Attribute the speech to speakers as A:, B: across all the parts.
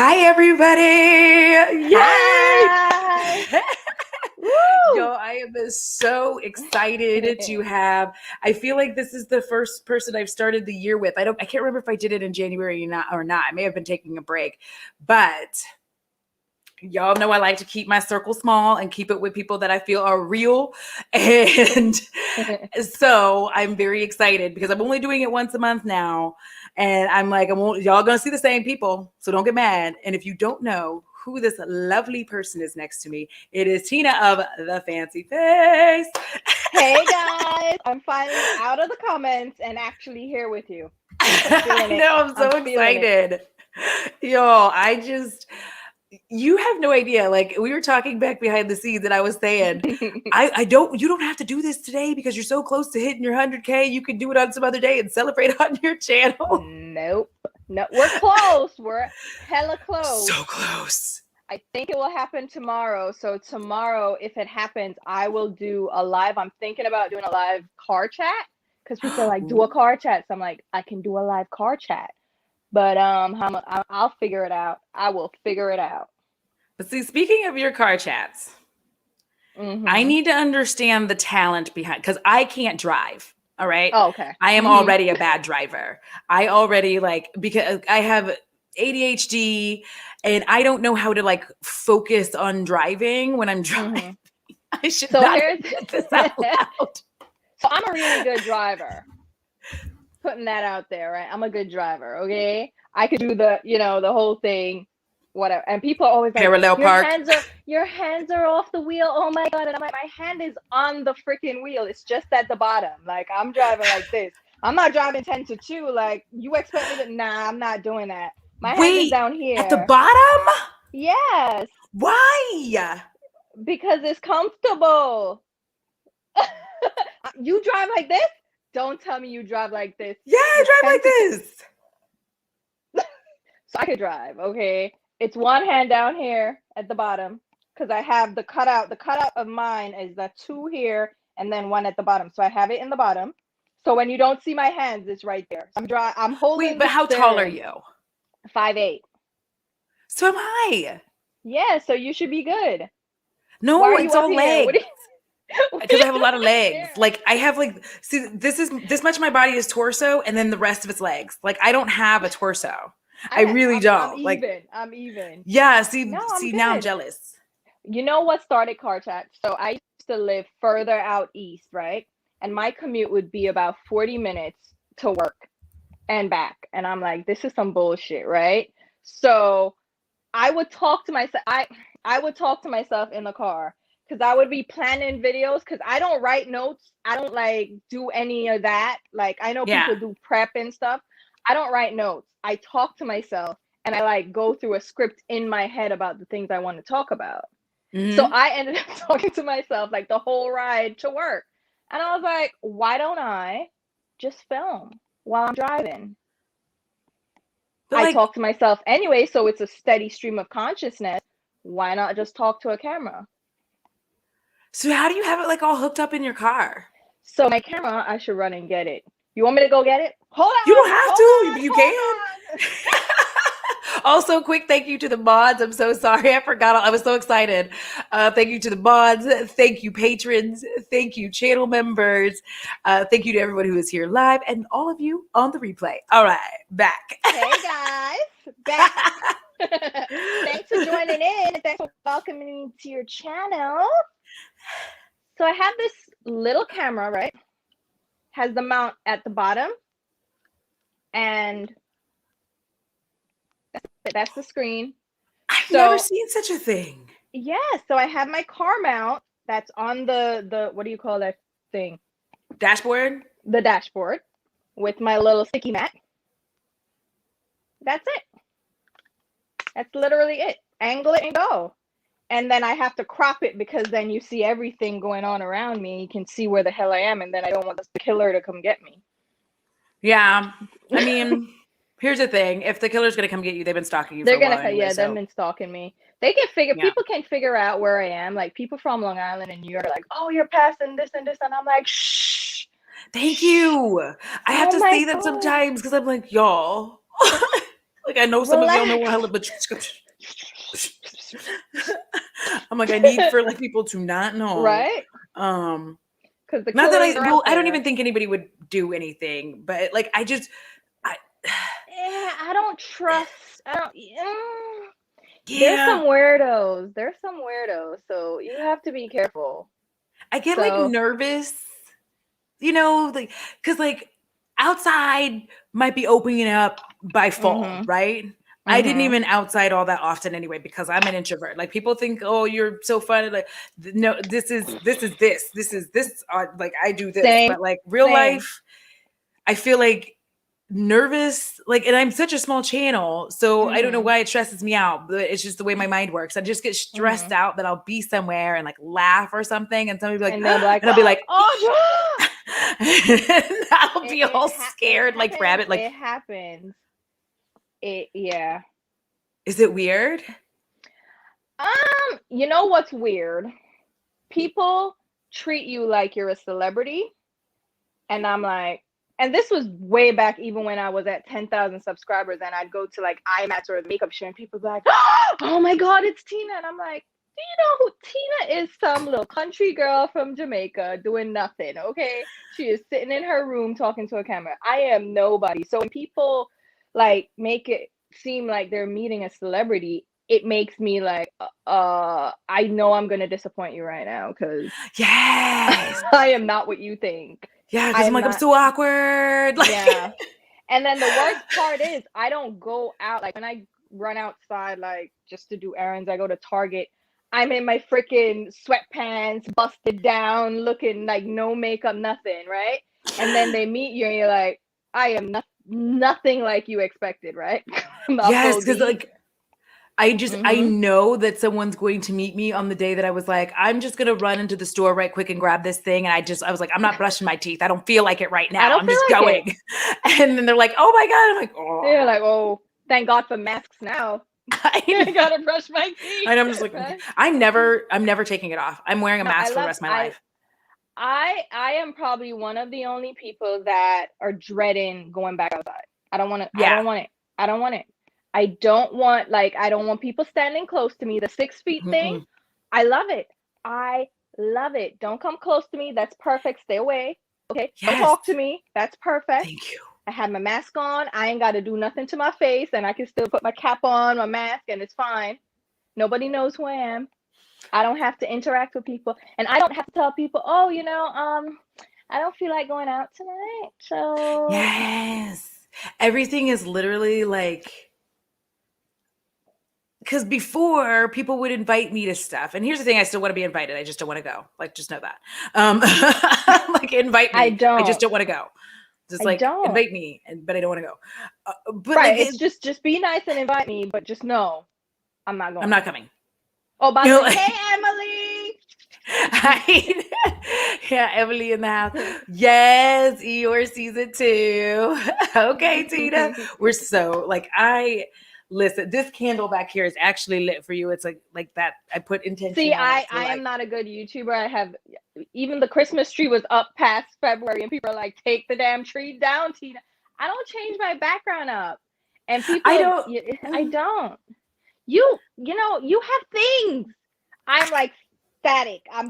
A: Hi, everybody.
B: Hi.
A: Yay.
B: Woo.
A: Yo, I am so excited to have. I feel like this is the first person I've started the year with. I can't remember if I did it in January or not. I may have been taking a break, but y'all know I like to keep my circle small and keep it with people that I feel are real. And so I'm very excited because I'm only doing it once a month now. And I'm like, y'all gonna see the same people. So don't get mad. And if you don't know who this lovely person is next to me, it is Tina of The Fancy Face.
B: Hey guys, I'm finally out of the comments and actually here with you.
A: I know, I'm so excited. Yo, you have no idea. Like, we were talking back behind the scenes and I was saying, you don't have to do this today because you're so close to hitting your 100K. You can do it on some other day and celebrate on your channel.
B: Nope. No, we're close. We're hella close.
A: So close.
B: I think it will happen tomorrow. So tomorrow, if it happens, I will do a live. I'm thinking about doing a live car chat because people are like, do a car chat. So I'm like, I can do a live car chat. But I'll figure it out. I will figure it out.
A: But see, speaking of your car chats, I need to understand the talent behind, because I can't drive. All right.
B: Oh, okay.
A: I am already a bad driver. I already because I have ADHD and I don't know how to focus on driving when I'm driving. I should not get this out loud.
B: So I'm a really good driver. Putting that out there, right? I'm a good driver, okay? I could do the whole thing, whatever. And people are always like,
A: parallel park.
B: Your hands are off the wheel. Oh my God. And I'm like, my hand is on the freaking wheel. It's just at the bottom. Like, I'm driving like this. I'm not driving 10 to 2. Like, you expect me to, nah, I'm not doing that. My hand is down here.
A: At the bottom?
B: Yes.
A: Why?
B: Because it's comfortable. You drive like this? Don't tell me you drive like this.
A: Yeah, I drive like this.
B: So I could drive, okay? It's one hand down here at the bottom because I have the cutout. The cutout of mine is the 2 here and then 1 at the bottom. So I have it in the bottom. So when you don't see my hands, it's right there. I'm holding.
A: Wait, but how tall are you?
B: 5'8".
A: So am I.
B: Yeah, so you should be good.
A: No, it's all legs. Because I have a lot of legs. Like, I have see, this much of my body is torso and then the rest of it's legs. Like, I don't have a torso. I really don't.
B: I'm even.
A: Yeah, now I'm jealous.
B: You know what started car chat? So I used to live further out east, right? And my commute would be about 40 minutes to work and back. And I'm like, this is some bullshit, right? So I would talk to myself. I would talk to myself in the car because I would be planning videos because I don't write notes. I don't do any of that. Like, I know people do prep and stuff. I don't write notes. I talk to myself and I go through a script in my head about the things I want to talk about. So I ended up talking to myself the whole ride to work. And I was like, why don't I just film while I'm driving? But I talk to myself anyway, so it's a steady stream of consciousness. Why not just talk to a camera?
A: So how do you have it all hooked up in your car?
B: So my camera, I should run and get it. You want me to go get it? Hold on.
A: You don't have to. You can. Also, quick thank you to the mods. I'm so sorry. I forgot. I was so excited. Thank you to the mods. Thank you, patrons. Thank you, channel members. Thank you to everyone who is here live and all of you on the replay. All right, back.
B: Hey, guys. Back. Thanks for joining in. Thanks for welcoming me to your channel. So I have this little camera, right? Has the mount at the bottom. And that's the screen.
A: I've never seen such a thing.
B: Yeah, so I have my car mount that's on the what do you call that thing?
A: Dashboard?
B: The dashboard with my little sticky mat. That's it. That's literally it. Angle it and go. And then I have to crop it because then you see everything going on around me. You can see where the hell I am, and then I don't want the killer to come get me.
A: Yeah, I mean, here's the thing: if the killer's gonna come get you, they've been stalking you.
B: They've been stalking me. They can figure. Yeah. People can figure out where I am. Like, people from Long Island and New York are like, "Oh, you're passing this and this," and I'm like, "Shh."
A: Thank you. I have to say that sometimes because I'm like, y'all. Like, I know some of y'all know how to, but I'm like, I need for like people to not know.
B: Right?
A: Because
B: the
A: not that
B: killers are out
A: I don't
B: there.
A: even think anybody would do anything, but like, I
B: I don't trust. I don't. There's
A: yeah,
B: some weirdos. There's some weirdos. So you have to be careful.
A: I get like nervous, you know, like because like outside might be opening up by fall, right? I didn't even outside all that often anyway because I'm an introvert. Like people think, oh, you're so fun. Like, no, this is this. Like I do this,
B: Same.
A: but like real life, I feel like nervous. Like, and I'm such a small channel, so I don't know why it stresses me out. But it's just the way my mind works. I just get stressed out that I'll be somewhere and like laugh or something, and somebody be like,
B: and they'll be like,
A: and I'll be like,
B: Audra!
A: I'll be all scared like rabbit. Like
B: it happens. Yeah.
A: Is it weird?
B: You know what's weird? People treat you like you're a celebrity, and I'm like, and this was way back even when I was at 10,000 subscribers, and I'd go to like IMAX or a makeup show, and people be like, oh my God, it's Tina. And I'm like, do you know who Tina is? Some little country girl from Jamaica doing nothing, okay? She is sitting in her room talking to a camera. I am nobody. So when people like make it seem like they're meeting a celebrity, it makes me like, I know I'm gonna disappoint you right now because
A: yes,
B: I am not what you think.
A: Yeah, because I'm like, I'm so awkward. Like,
B: yeah. And then the worst part is I don't go out, like when I run outside, like just to do errands, I go to Target. I'm in my freaking sweatpants, busted down, looking like no makeup, nothing, right? And then they meet you and you're like, I am nothing like you expected, right?
A: yes, because
B: deep.
A: like I know that someone's going to meet me on the day that I was like, I'm just gonna run into the store right quick and grab this thing. And I was like, I'm not brushing my teeth. I don't feel like it right now. I'm just going. And then they're like, oh my God. I'm like, oh.
B: They're like, oh, thank God for masks now. I gotta brush my teeth.
A: And I'm just like, right? I'm never taking it off. I'm wearing a mask for the rest of my life.
B: I am probably one of the only people that are dreading going back outside. I don't want to. Yeah. I don't want it. I don't want it. I don't want people standing close to me. The 6 feet thing, I love it. I love it. Don't come close to me. That's perfect. Stay away. Okay. Yes. Don't talk to me. That's perfect.
A: Thank you.
B: I have my mask on. I ain't got to do nothing to my face, and I can still put my cap on, my mask, and it's fine. Nobody knows who I am. I don't have to interact with people, and I don't have to tell people, oh, I don't feel like going out tonight. So
A: yes, everything is literally like. Because before people would invite me to stuff, and here's the thing: I still want to be invited. I just don't want to go. Like, just know that. Like, invite me. I just don't want to go. Just like invite me, but I don't want to go.
B: But right, like, it's just be nice and invite me, but just know I'm not going.
A: I'm not coming.
B: Oh, by the way, hey Emily.
A: Yeah, Emily in the house. Yes, Eeyore season 2. Okay, Tina. We're so like listen, this candle back here is actually lit for you. It's like that. I put intention.
B: See, I am not a good YouTuber. I have even the Christmas tree was up past February, and people are like, "Take the damn tree down, Tina." I don't change my background up, and people. I don't. You have things. I'm like static. I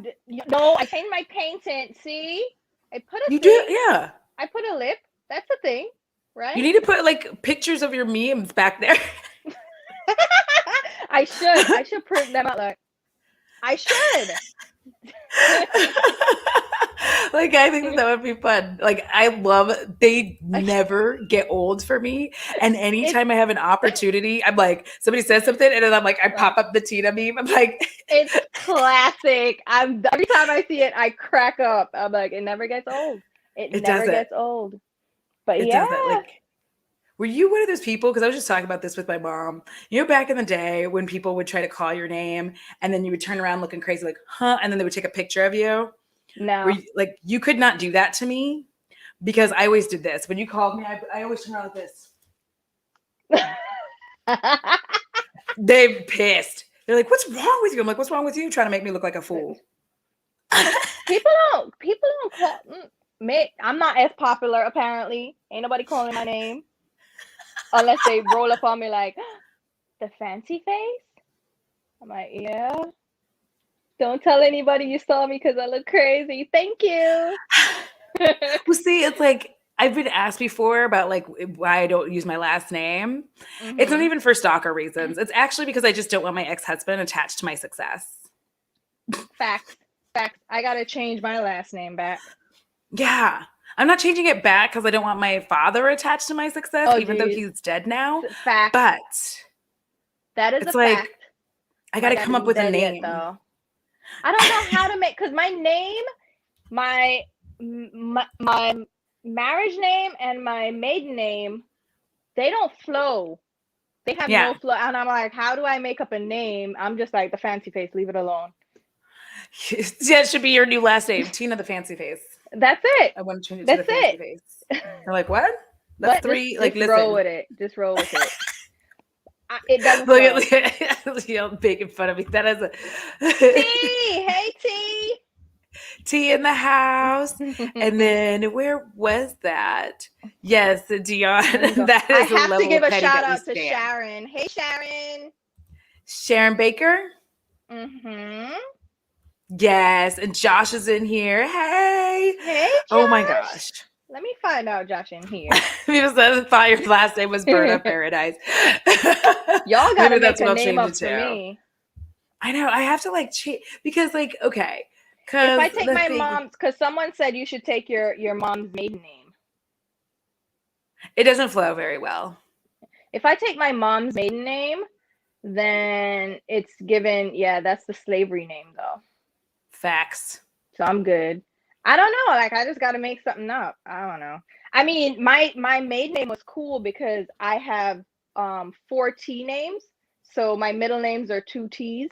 B: changed my painting. See, I put a.
A: You do, yeah.
B: I put a lip. That's a thing, right?
A: You need to put like pictures of your memes back there.
B: I should print them out. Like, I should.
A: Like, I think that would be fun. Like, they never get old for me. And anytime I have an opportunity, I'm like, somebody says something, and then I'm like, I pop up the Tina meme. I'm like,
B: it's classic. Every time I see it, I crack up. I'm like, it never gets old. It never gets old. But it doesn't. Like,
A: were you one of those people? Because I was just talking about this with my mom. You know, back in the day when people would try to call your name, and then you would turn around looking crazy, like, huh? And then they would take a picture of you.
B: No.
A: You could not do that to me because I always did this. When you called me, I always turn around like this. They're pissed. They're like, what's wrong with you? I'm like, what's wrong with you? Trying to make me look like a fool.
B: People don't call me. I'm not as popular, apparently. Ain't nobody calling my name. unless they roll up on me like, the fancy face. I'm like, yeah. Don't tell anybody you saw me because I look crazy. Thank you.
A: Well, see, it's like I've been asked before about like why I don't use my last name. It's not even for stalker reasons. It's actually because I just don't want my ex-husband attached to my success.
B: Facts. Facts. I gotta change my last name back.
A: Yeah. I'm not changing it back because I don't want my father attached to my success,
B: Oh,
A: even though
B: geez.
A: he's dead now.
B: Fact.
A: But
B: That is
A: it's
B: a
A: like
B: fact.
A: I
B: My
A: gotta
B: dad
A: come up
B: isn't
A: with a
B: dead yet,
A: name.
B: though. I don't know how to make, because my name, my marriage name and my maiden name, they don't flow. They have
A: Yeah.
B: no flow. And I'm like, how do I make up a name? I'm just like, the fancy face, leave it alone.
A: Yeah, it should be your new last name, Tina the Fancy Face.
B: That's it.
A: I want to change it
B: That's
A: to the Fancy
B: it.
A: Face. They're like, what? That's
B: What?
A: three.
B: Just
A: Like, listen.
B: roll with it. Just roll with it. It doesn't
A: Look
B: flow.
A: at you making fun of me. That is a
B: T. Hey, T.
A: T in the house. And then where was that? Yes, Dion. That
B: I
A: is a
B: have to
A: level
B: give
A: of
B: a
A: petty
B: shout
A: that we
B: out to
A: stand.
B: Sharon. Hey, Sharon.
A: Sharon Baker.
B: Mm-hmm.
A: Yes, and Josh is in here. Hey.
B: Hey, Josh.
A: Oh my gosh.
B: Let me find out Josh in here.
A: Because I thought your last name was Bird of Paradise.
B: Y'all gotta
A: Maybe
B: make
A: that's
B: a
A: what I'll
B: name
A: change
B: up
A: it
B: for
A: to.
B: me.
A: I know. I have to like change because, like, okay.
B: If I take my mom's, because someone said you should take your mom's maiden name.
A: It doesn't flow very well.
B: If I take my mom's maiden name, then it's given, yeah, that's the slavery name though.
A: Facts.
B: So I'm good. I don't know. Like I just got to make something up. I don't know. I mean, my maiden name was cool because I have 4 T names. So my middle names are 2 T's,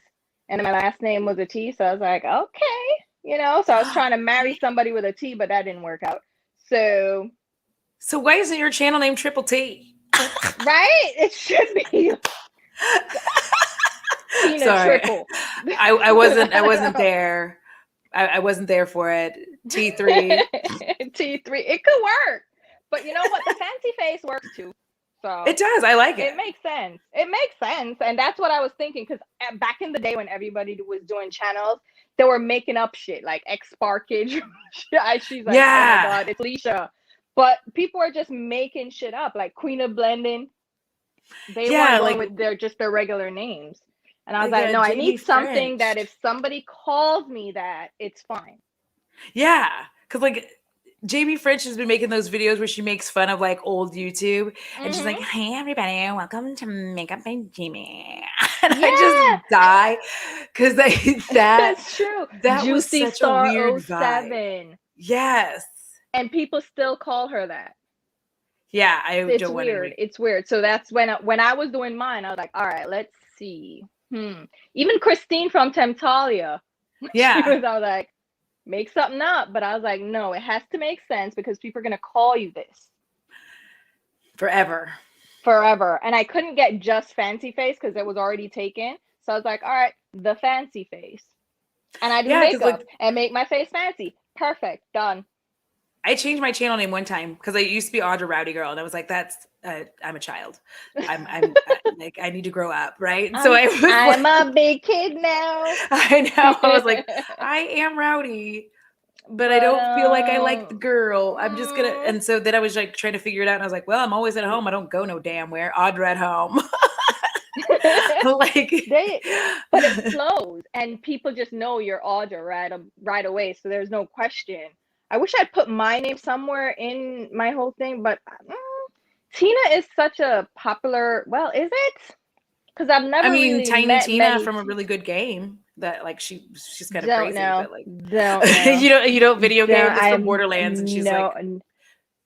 B: and my last name was a T. So I was like, okay, you know. So I was trying to marry somebody with a T, but that didn't work out. So
A: why isn't your channel name Triple T?
B: right, it should be. Tina
A: Sorry.
B: Triple.
A: I wasn't there. I wasn't there for it. T3.
B: T3. It could work. But you know what? The fancy face works too. So
A: It does. I like it.
B: It makes sense. It makes sense. And that's what I was thinking. Because back in the day when everybody was doing channels, they were making up shit like X Sparkage. She's like,
A: Yeah.
B: oh my God, it's Leisha. But people are just making shit up, like Queen of Blending. They weren't going with their regular names. And I was like, no, I need something that if somebody calls me that, it's fine.
A: Yeah. Because like Jamie French has been making those videos where she makes fun of like old YouTube. And she's like, hey, everybody, welcome to Makeup by Jamie. And I just die. Because
B: that's true.
A: That
B: Juicy
A: was such
B: Star
A: a weird
B: 07.
A: vibe. Yes.
B: And people still call her that.
A: Yeah,
B: it's weird. It's weird. So that's when I was doing mine, I was like, all right, let's see. Even Christine from Temptalia.
A: Yeah.
B: I was like, make something up. But I was like, no, it has to make sense because people are gonna call you this.
A: Forever.
B: And I couldn't get just Fancy Face because it was already taken. So I was like, all right, the Fancy Face. And I do makeup and make my face fancy. Perfect. Done.
A: I changed my channel name one time because I used to be Audra Rowdy Girl, and I was like, "That's I'm a child. I'm like I need to grow up, right?" So
B: I'm a big kid now.
A: I know. I was like, I am rowdy, but I don't feel like I like the girl. I'm just gonna. And so then I was like trying to figure it out, and I was like, "Well, I'm always at home. I don't go no damn where. Audra at home."
B: But it flows, and people just know you're Audra right away. So there's no question. I wish I'd put my name somewhere in my whole thing, but Tina is such a popular. Well, is it? Because I've never really
A: Tiny
B: met
A: Tina
B: many
A: from A Really Good Game. That like she's kind of
B: don't
A: crazy,
B: know.
A: but like
B: don't know.
A: you don't video game. It's from Borderlands, and she's
B: like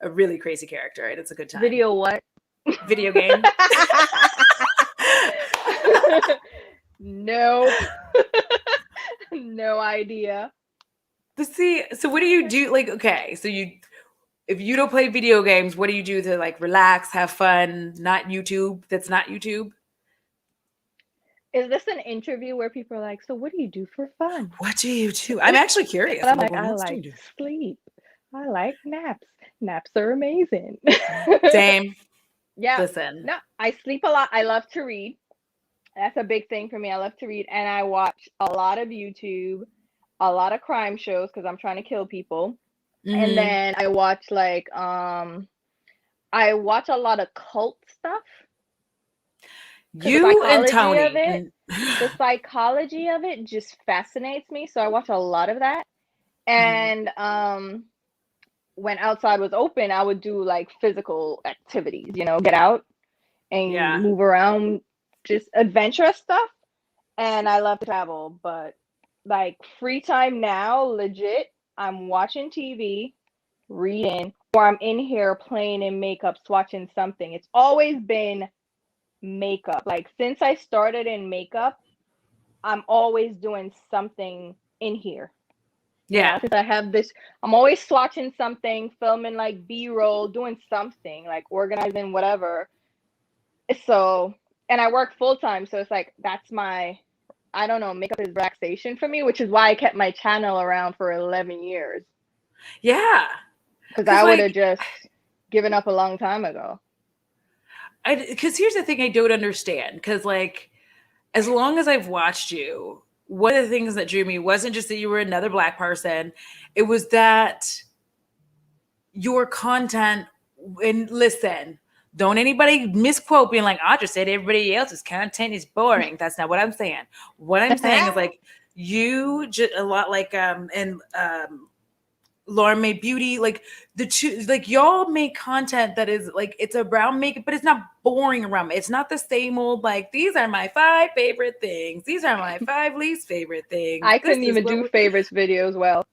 A: a really crazy character, and it's a good time.
B: Video what?
A: Video game.
B: Nope. No idea.
A: But see, so what do you do? Like, okay, so if you don't play video games, what do you do to like relax, have fun, not YouTube? That's not YouTube.
B: Is this an interview where people are like, so what do you do for fun?
A: What do you do? I'm actually curious.
B: I'm like, I like to sleep. I like naps. Naps are amazing.
A: Same.
B: Yeah.
A: Listen.
B: No, I sleep a lot. I love to read. That's a big thing for me. I love to read, and I watch a lot of YouTube, a lot of crime shows because I'm trying to kill people. And
A: Mhm.
B: then I watch a lot of cult stuff because
A: You and Tony and
B: the psychology of it just fascinates me. So I watch a lot of that.
A: Mhm.
B: And when outside was open, I would do like physical activities, get out and
A: Yeah.
B: move around, just adventurous stuff. And I love to travel, but like free time now, legit, I'm watching TV, reading, or I'm in here playing in makeup, swatching something. It's always been makeup. Like since I started in makeup, I'm always doing something in here.
A: Yeah.
B: Since I have this, I'm always swatching something, filming like B-roll, doing something, like organizing whatever. So, and I work full time, so it's like that's my, I don't know, makeup is relaxation for me, which is why I kept my channel around for 11 years
A: Yeah.
B: because
A: Cuz
B: I would have
A: like
B: just given up a long time ago.
A: cuz here's the thing I don't understand cuz like as long as I've watched you, one of the things that drew me wasn't just that you were another black person, it was that your content, and listen, don't anybody misquote being like, Audra said everybody else's content is boring. That's not what I'm saying. What I'm saying is like you just a lot like and Lauren made beauty, like the two, like y'all make content that is like it's around makeup, but it's not boring around it. It's not the same old like these are my 5 favorite things. These are my 5 least favorite things.
B: I
A: This
B: couldn't
A: is
B: even
A: what
B: do
A: we
B: favorites videos well.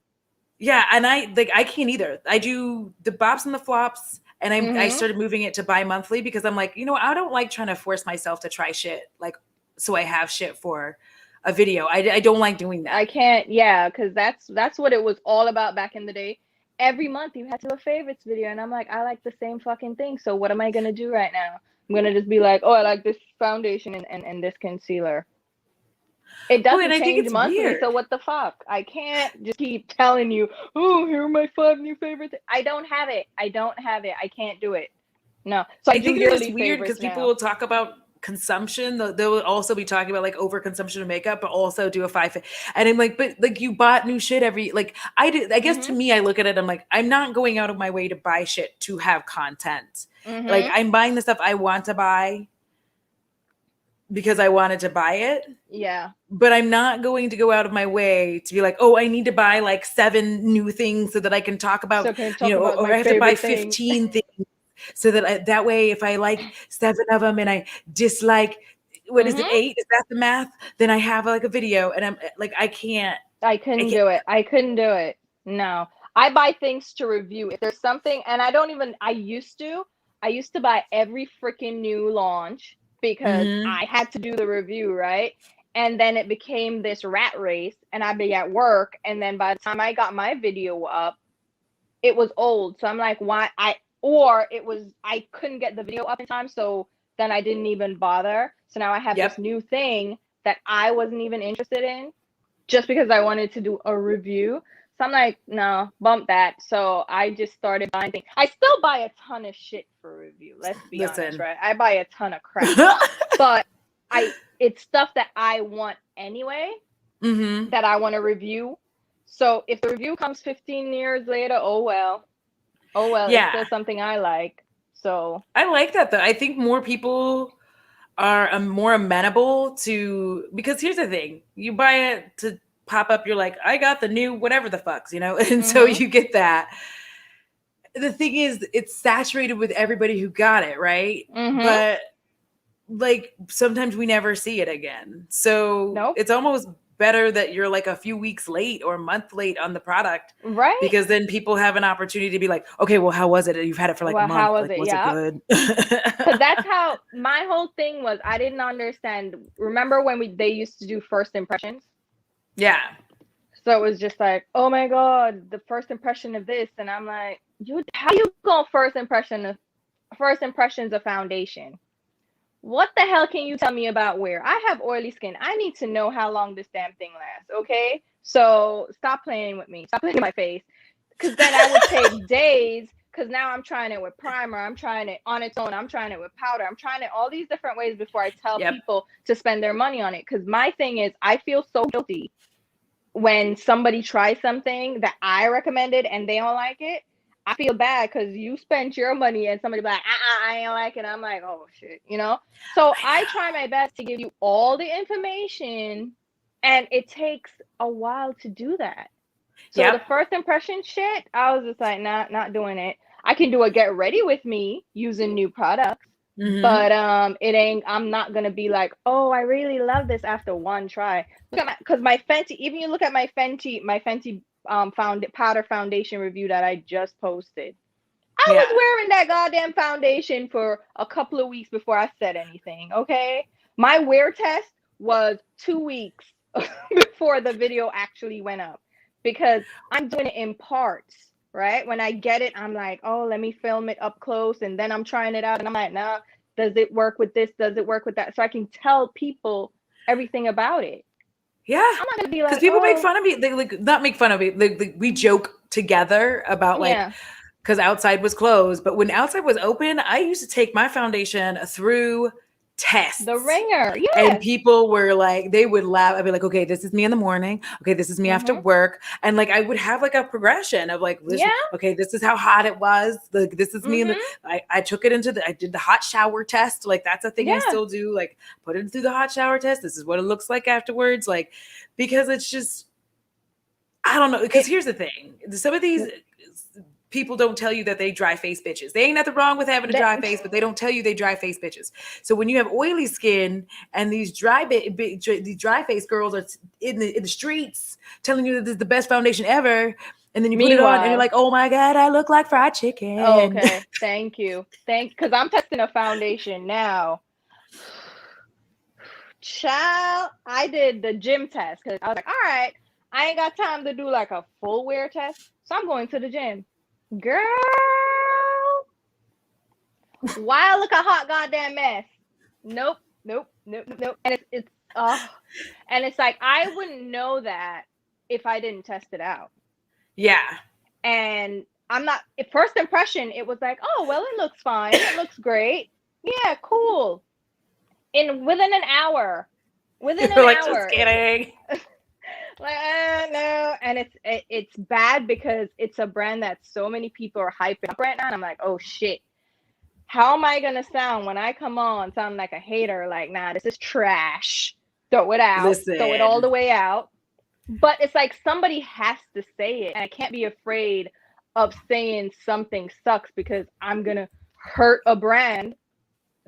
A: yeah, and I can't either. I do the bops and the flops, and I
B: Mm-hmm.
A: started moving it to bi-monthly because I'm like, I don't like trying to force myself to try shit like so I have shit for a video. I don't like doing that.
B: I can't, yeah, because that's what it was all about back in the day. Every month you had to do a favorites video, and I'm like, I like the same fucking thing. So what am I gonna do right now? I'm gonna just be like, oh, I like this foundation and this concealer. It
A: Well, and
B: doesn't
A: I think
B: change
A: it's
B: monthly,
A: weird.
B: so what the fuck? I can't just keep telling you, oh, here are my 5 new favorites. I don't have it. I don't have it. I can't do it. No. So I
A: I
B: do
A: think it's just
B: yearly
A: weird because
B: favorites
A: people
B: now.
A: will talk about consumption. They'll also be talking about like overconsumption of makeup, but also do a five. And I'm like, but like you bought new shit every like I did. I guess to
B: Mm-hmm.
A: me, I look at it. I'm like, I'm not going out of my way to buy shit to have content. Like
B: Mm-hmm.
A: I'm buying the stuff I want to buy because I wanted to buy it.
B: Yeah.
A: But I'm not going to go out of my way to be like, oh, I need to buy like 7 new things so that I can talk
B: So
A: about,
B: can I talk about
A: or
B: my
A: I have to buy
B: favorite thing?
A: 15 things so that that way, if I like 7 of them and I dislike, what is it,
B: Mm-hmm.
A: 8? Is that the math? Then I have like a video, and I'm like, I can't.
B: I
A: I
B: couldn't
A: can't.
B: do it. I couldn't do it. No. I buy things to review. If there's something, and I used to buy every freaking new launch because
A: Mm-hmm.
B: I had to do the review, right? And then it became this rat race, and I'd be at work, and then by the time I got my video up, it was old. So I'm like, why? Or it was, I couldn't get the video up in time. So then I didn't even bother. So now I have this
A: Yep.
B: new thing that I wasn't even interested in just because I wanted to do a review. So I'm like, no, bump that. So I just started buying things. I still buy a ton of shit for review. Let's be honest,
A: Listen.
B: right? I buy a ton of crap, but it's stuff that I want anyway
A: Mm-hmm.
B: that I want to review. So if the review comes 15 years later, oh well. Oh well, it's
A: Yeah,
B: still something I like. So
A: I like that though. I think more people are more amenable to because here's the thing: you buy it to pop up. You're like, I got the new whatever the fucks, and so
B: mm-hmm.
A: you get that. The thing is, it's saturated with everybody who got it, right?
B: Mm-hmm.
A: But like sometimes we never see it again. So
B: Nope.
A: it's almost better that you're like a few weeks late or a month late on the product
B: Right?
A: because then people have an opportunity to be like, okay, well, how was it? You've had it for like a
B: Well,
A: month.
B: how was
A: Like,
B: it?
A: was it
B: Yeah.
A: good?
B: Because that's how my whole thing was. I didn't understand. Remember when they used to do first impressions?
A: Yeah.
B: So it was just like, oh my god, the first impression of this, and I'm like, how you go first impressions of foundation? What the hell can you tell me about wear? I have oily skin. I need to know how long this damn thing lasts. Okay, so stop playing with me. Stop playing in my face. Because then I would take days because now I'm trying it with primer, I'm trying it on its own, I'm trying it with powder, I'm trying it all these different ways before I tell
A: Yep.
B: people to spend their money on it. Because my thing is, I feel so guilty when somebody tries something that I recommended and they don't like it. I feel bad because you spent your money and somebody be like, I ain't like it. I'm like, oh shit, you know? So I try my best to give you all the information, and it takes a while to do that. So the
A: Yep.
B: first impression shit, I was just like, nah, not doing it. I can do a get ready with me using new products,
A: Mm-hmm.
B: but it ain't. I'm not gonna be like, oh, I really love this after one try. Look at my, because my Fenty. Even you look at my Fenty found powder foundation review that I just posted. I
A: Yeah.
B: was wearing that goddamn foundation for a couple of weeks before I said anything. Okay, my wear test was 2 weeks before the video actually went up, because I'm doing it in parts, right? When I get it, I'm like, oh, let me film it up close, and then I'm trying it out, and I'm like, nah, does it work with this? Does it work with that? So I can tell people everything about it.
A: Yeah.
B: I'm not gonna be
A: Because
B: like,
A: people make
B: oh,
A: fun of me. They like not make fun of me. We joke together about like,
B: yeah,
A: because outside was closed. But when outside was open, I used to take my foundation through
B: the
A: tests.
B: ringer,
A: And
B: yes,
A: people were like, they would laugh. I'd be like, okay, this is me in the morning. Okay, this is me after
B: mm-hmm.
A: work. And like, I would have like a progression of like, this,
B: Yeah,
A: okay, this is how hot it was. Like, this is me in the,
B: mm-hmm.
A: I took it I did the hot shower test. Like, that's a thing I
B: Yeah.
A: still do. Like, put it through the hot shower test. This is what it looks like afterwards. Like, because it's just, I don't know. Because
B: It,
A: here's the thing: some of these people don't tell you that they dry face bitches. They ain't nothing wrong with having a
B: that,
A: dry face, but they don't tell you they dry face bitches. So when you have oily skin and these these dry face girls are in the streets telling you that this is the best foundation ever, and then you put it on and you're
B: meanwhile,
A: like, oh my god, I look like fried
B: oh,
A: chicken.
B: okay, thank you, because I'm testing a foundation now. Child, I did the gym test because I was like, all right, I ain't got time to do like a full wear test, so I'm going to the gym. Girl, why I look a hot goddamn mess? Nope, nope, nope, nope. And it's and it's like I wouldn't know that if I didn't test it out.
A: Yeah.
B: And I'm not, first impression, it was like, oh, well, it looks fine. It looks great. Yeah, cool. Within an hour,
A: We're like, just kidding.
B: like, no. And it's bad because it's a brand that so many people are hyping up right now. And I'm like, oh shit, how am I gonna sound when I come on sound like a hater? Like, nah, this is trash. Throw it out. Throw it all
A: Listen.
B: the way out. But it's like somebody has to say it, and I can't be afraid of saying something sucks because I'm gonna hurt a brand.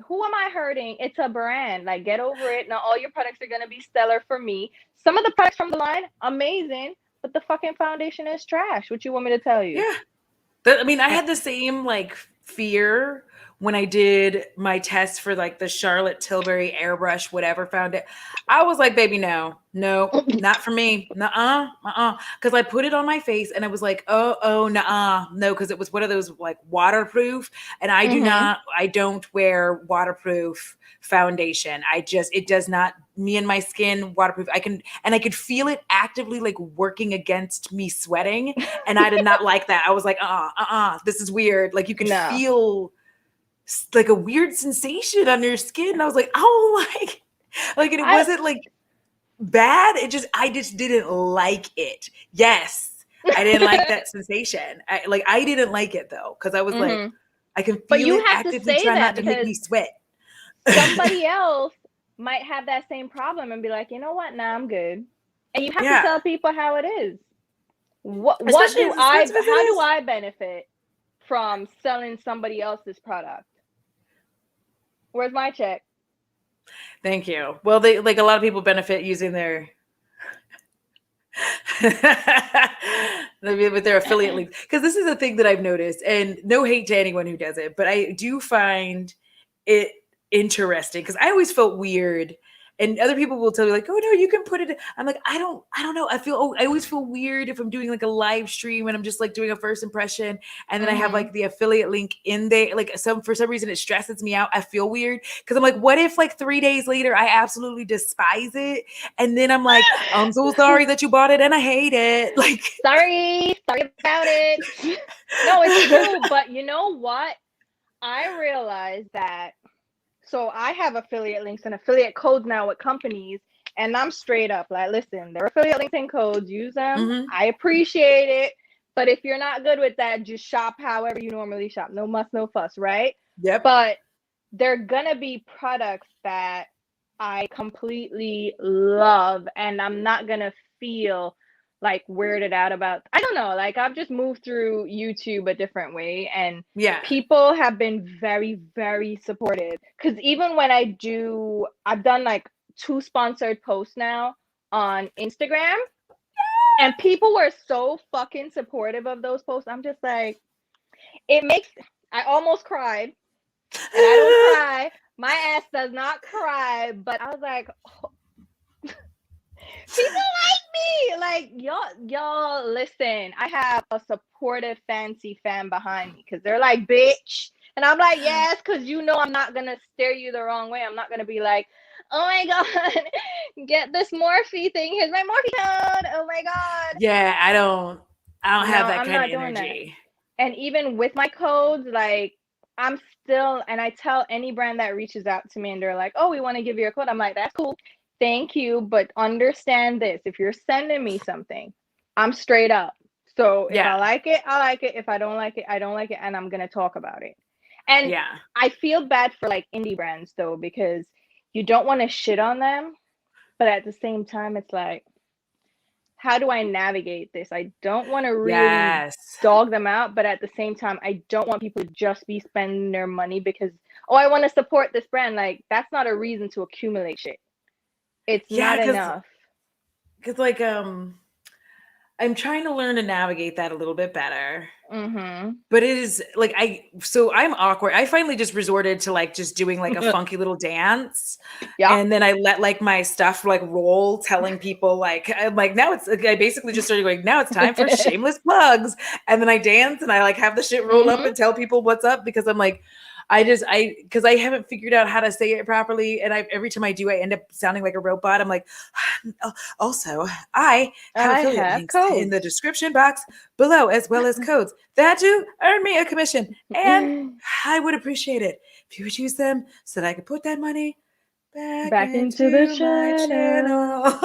B: Who am I hurting? It's a brand. Like, get over it. Not all your products are gonna be stellar for me. Some of the products from the line, amazing, but the fucking foundation is trash. What you want me to tell you?
A: Yeah. I mean, I had the same like fear when I did my test for like the Charlotte Tilbury airbrush, whatever, found it. I was like, baby, no, not for me. Nuh-uh, Because I put it on my face and I was like, oh, nuh-uh, no, because it was one of those like waterproof. And
B: Mm-hmm.
A: I don't wear waterproof foundation. It does not, me and my skin waterproof. I could feel it actively like working against me sweating. And I did not like that. I was like, this is weird. Like you could
B: No.
A: feel like a weird sensation on your skin. And I was like, oh, and it
B: I
A: wasn't like bad. I just didn't like it. Yes, I didn't like that sensation. I didn't like it though, because I was like,
B: mm-hmm.
A: I can
B: But
A: feel
B: you
A: it
B: have to
A: actively
B: say
A: try
B: that
A: not to make
B: because
A: me sweat.
B: somebody else might have that same problem and be like, you know what? Nah, I'm good. And you have to
A: Yeah,
B: tell people how it is. What
A: especially
B: do
A: as
B: I,
A: expensive as it
B: how do
A: is.
B: I benefit from selling somebody else's product? Where's my check?
A: Thank you. Well, they like a lot of people benefit using their with their affiliate links, because this is a thing that I've noticed, and no hate to anyone who does it, but I do find it interesting because I always felt weird And other people will tell you like, oh no, you can put it. I'm like, I don't know. I always feel weird if I'm doing like a live stream and I'm just like doing a first impression, and then I have like the affiliate link in there. Like for some reason it stresses me out. I feel weird because I'm like, what if like 3 days later I absolutely despise it, and then I'm like, I'm so sorry that you bought it and I hate it. Like,
B: sorry about it. No, it's true. But you know what? I realized that. So I have affiliate links and affiliate codes now with companies, and I'm straight up like, listen, they're affiliate links and codes, use them. I appreciate it. But if you're not good with that, just shop however you normally shop. No muss, no fuss, right?
A: Yep.
B: But they're gonna be products that I completely love, and I'm not gonna feel like weirded out about. I don't know, like I've just moved through YouTube a different way, and people have been very, very supportive. Because even when I've done like 2 sponsored posts now on Instagram, and people were so fucking supportive of those posts. I'm just like, I almost cried, and I don't cry. My ass does not cry, but I was like, oh. People like me. Like, y'all listen. I have a supportive fancy fan behind me because they're like, bitch. And I'm like, yes, because you know I'm not going to steer you the wrong way. I'm not going to be like, oh my God, get this Morphe thing. Here's my Morphe code. Oh my God.
A: Yeah, I don't have that kind of energy.
B: And even with my codes, like, I'm still, and I tell any brand that reaches out to me and they're like, oh, we want to give you a code. I'm like, that's cool. Thank you. But understand this. If you're sending me something, I'm straight up. So if I like it, I like it. If I don't like it, I don't like it. And I'm going to talk about it. And I feel bad for like indie brands though, because you don't want to shit on them. But at the same time, it's like, how do I navigate this? I don't want to really dog them out, but at the same time, I don't want people to just be spending their money because, oh, I want to support this brand. Like, that's not a reason to accumulate shit. It's not enough.
A: Because, like, I'm trying to learn to navigate that a little bit better. But it is like I'm awkward. I finally just resorted to like just doing like a funky little dance. And then I let like my stuff like roll, telling people like, I'm like, now it's, I basically just started going, now it's time for shameless plugs. And then I dance and I like have the shit roll up and tell people what's up because I'm like, because I haven't figured out how to say it properly. And every time I do, I end up sounding like a robot. I'm like, also, I have affiliate links in the description box below, as well as codes that do earn me a commission. And I would appreciate it if you would use them so that I could put that money back into the channel.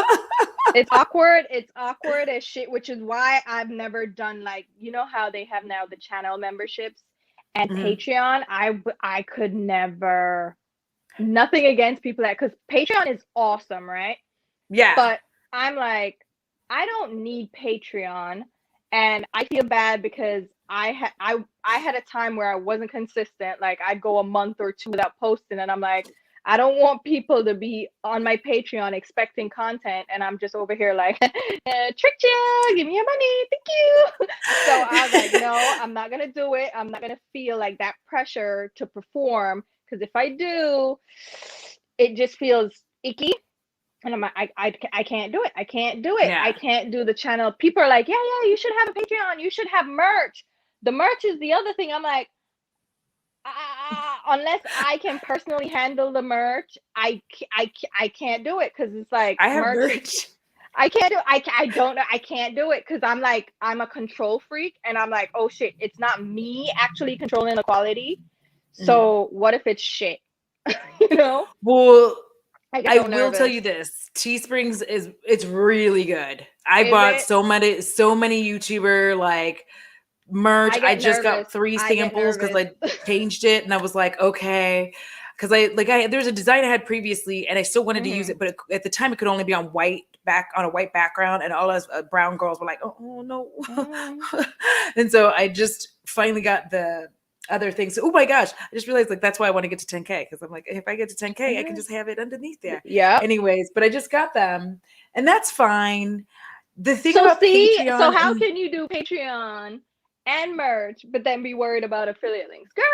B: It's awkward. It's awkward as shit, which is why I've never done like, you know how they have now the channel memberships and Patreon. I could never, nothing against people that, because Patreon is awesome, right?
A: Yeah.
B: But I'm like, I don't need Patreon, and I feel bad because I had a time where I wasn't consistent. Like I'd go a month or 2 without posting, and I'm like, I don't want people to be on my Patreon expecting content, and I'm just over here like, tricked you, give me your money, thank you. So I was like, no, I'm not gonna do it. I'm not gonna feel like that pressure to perform, because if I do, it just feels icky. And I'm like, I can't do it. I can't do it.
A: Yeah.
B: I can't do the channel. People are like, yeah, you should have a Patreon. You should have merch. The merch is the other thing. I'm like, unless I can personally handle the merch, I can't do it, because it's like,
A: I have merch.
B: I can't do it. I don't know. I can't do it because I'm like, I'm a control freak, and I'm like, oh shit, it's not me actually controlling the quality. So what if it's shit? You know?
A: Well, I will tell you this: Teesprings it's really good. I bought so many YouTuber like merch. I just got 3 samples because I changed it, and I was like, okay, because there's a design I had previously, and I still wanted to use it, but at the time it could only be on a white background, and all us brown girls were like, oh no, and so I just finally got the other things. Oh my gosh, I just realized like that's why I want to get to 10K, because I'm like, if I get to 10K, I can just have it underneath there.
B: Yeah.
A: Anyways, but I just got them, and that's fine. The thing about Patreon,
B: so how can you do Patreon and merch, but then be worried about affiliate links, girl?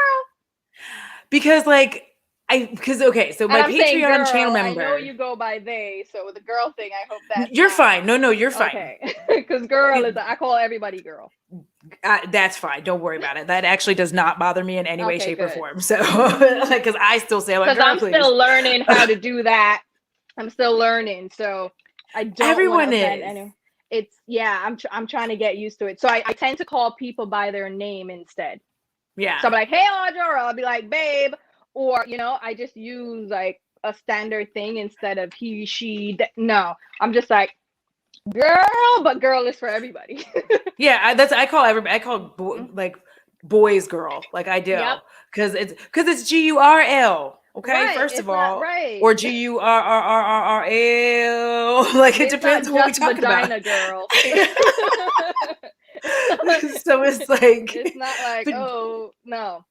A: Because like So
B: And
A: my
B: I'm saying
A: Patreon channel
B: girl, I know
A: member.
B: you go by they, so the girl thing, I hope that's
A: You're
B: not
A: fine. No, you're fine.
B: okay. Because girl is, I call everybody girl.
A: That's fine. Don't worry about it. That actually does not bother me in any way,
B: Okay,
A: shape, or
B: good.
A: form. So, because I still say, I'm like,
B: Because
A: girl,
B: I'm
A: please.
B: still learning how to do that. I'm still learning, so I don't want to
A: Everyone
B: offend
A: is.
B: anyone. It's I'm trying to get used to it. So I tend to call people by their name instead.
A: Yeah.
B: So I'll be like, hey Audra, or I'll be like, babe, or I just use like a standard thing instead of he, she. No, I'm just like girl, but girl is for everybody.
A: Yeah, I call everybody. I call like boys girl, like I do,
B: Yep.
A: because it's GURL. Okay,
B: Right.
A: first of
B: It's not
A: all,
B: right.
A: or GURRRL. Like it
B: It's not
A: depends on what we
B: just
A: talking about.
B: vagina girl.
A: So it's like,
B: It's not like,
A: but
B: oh no.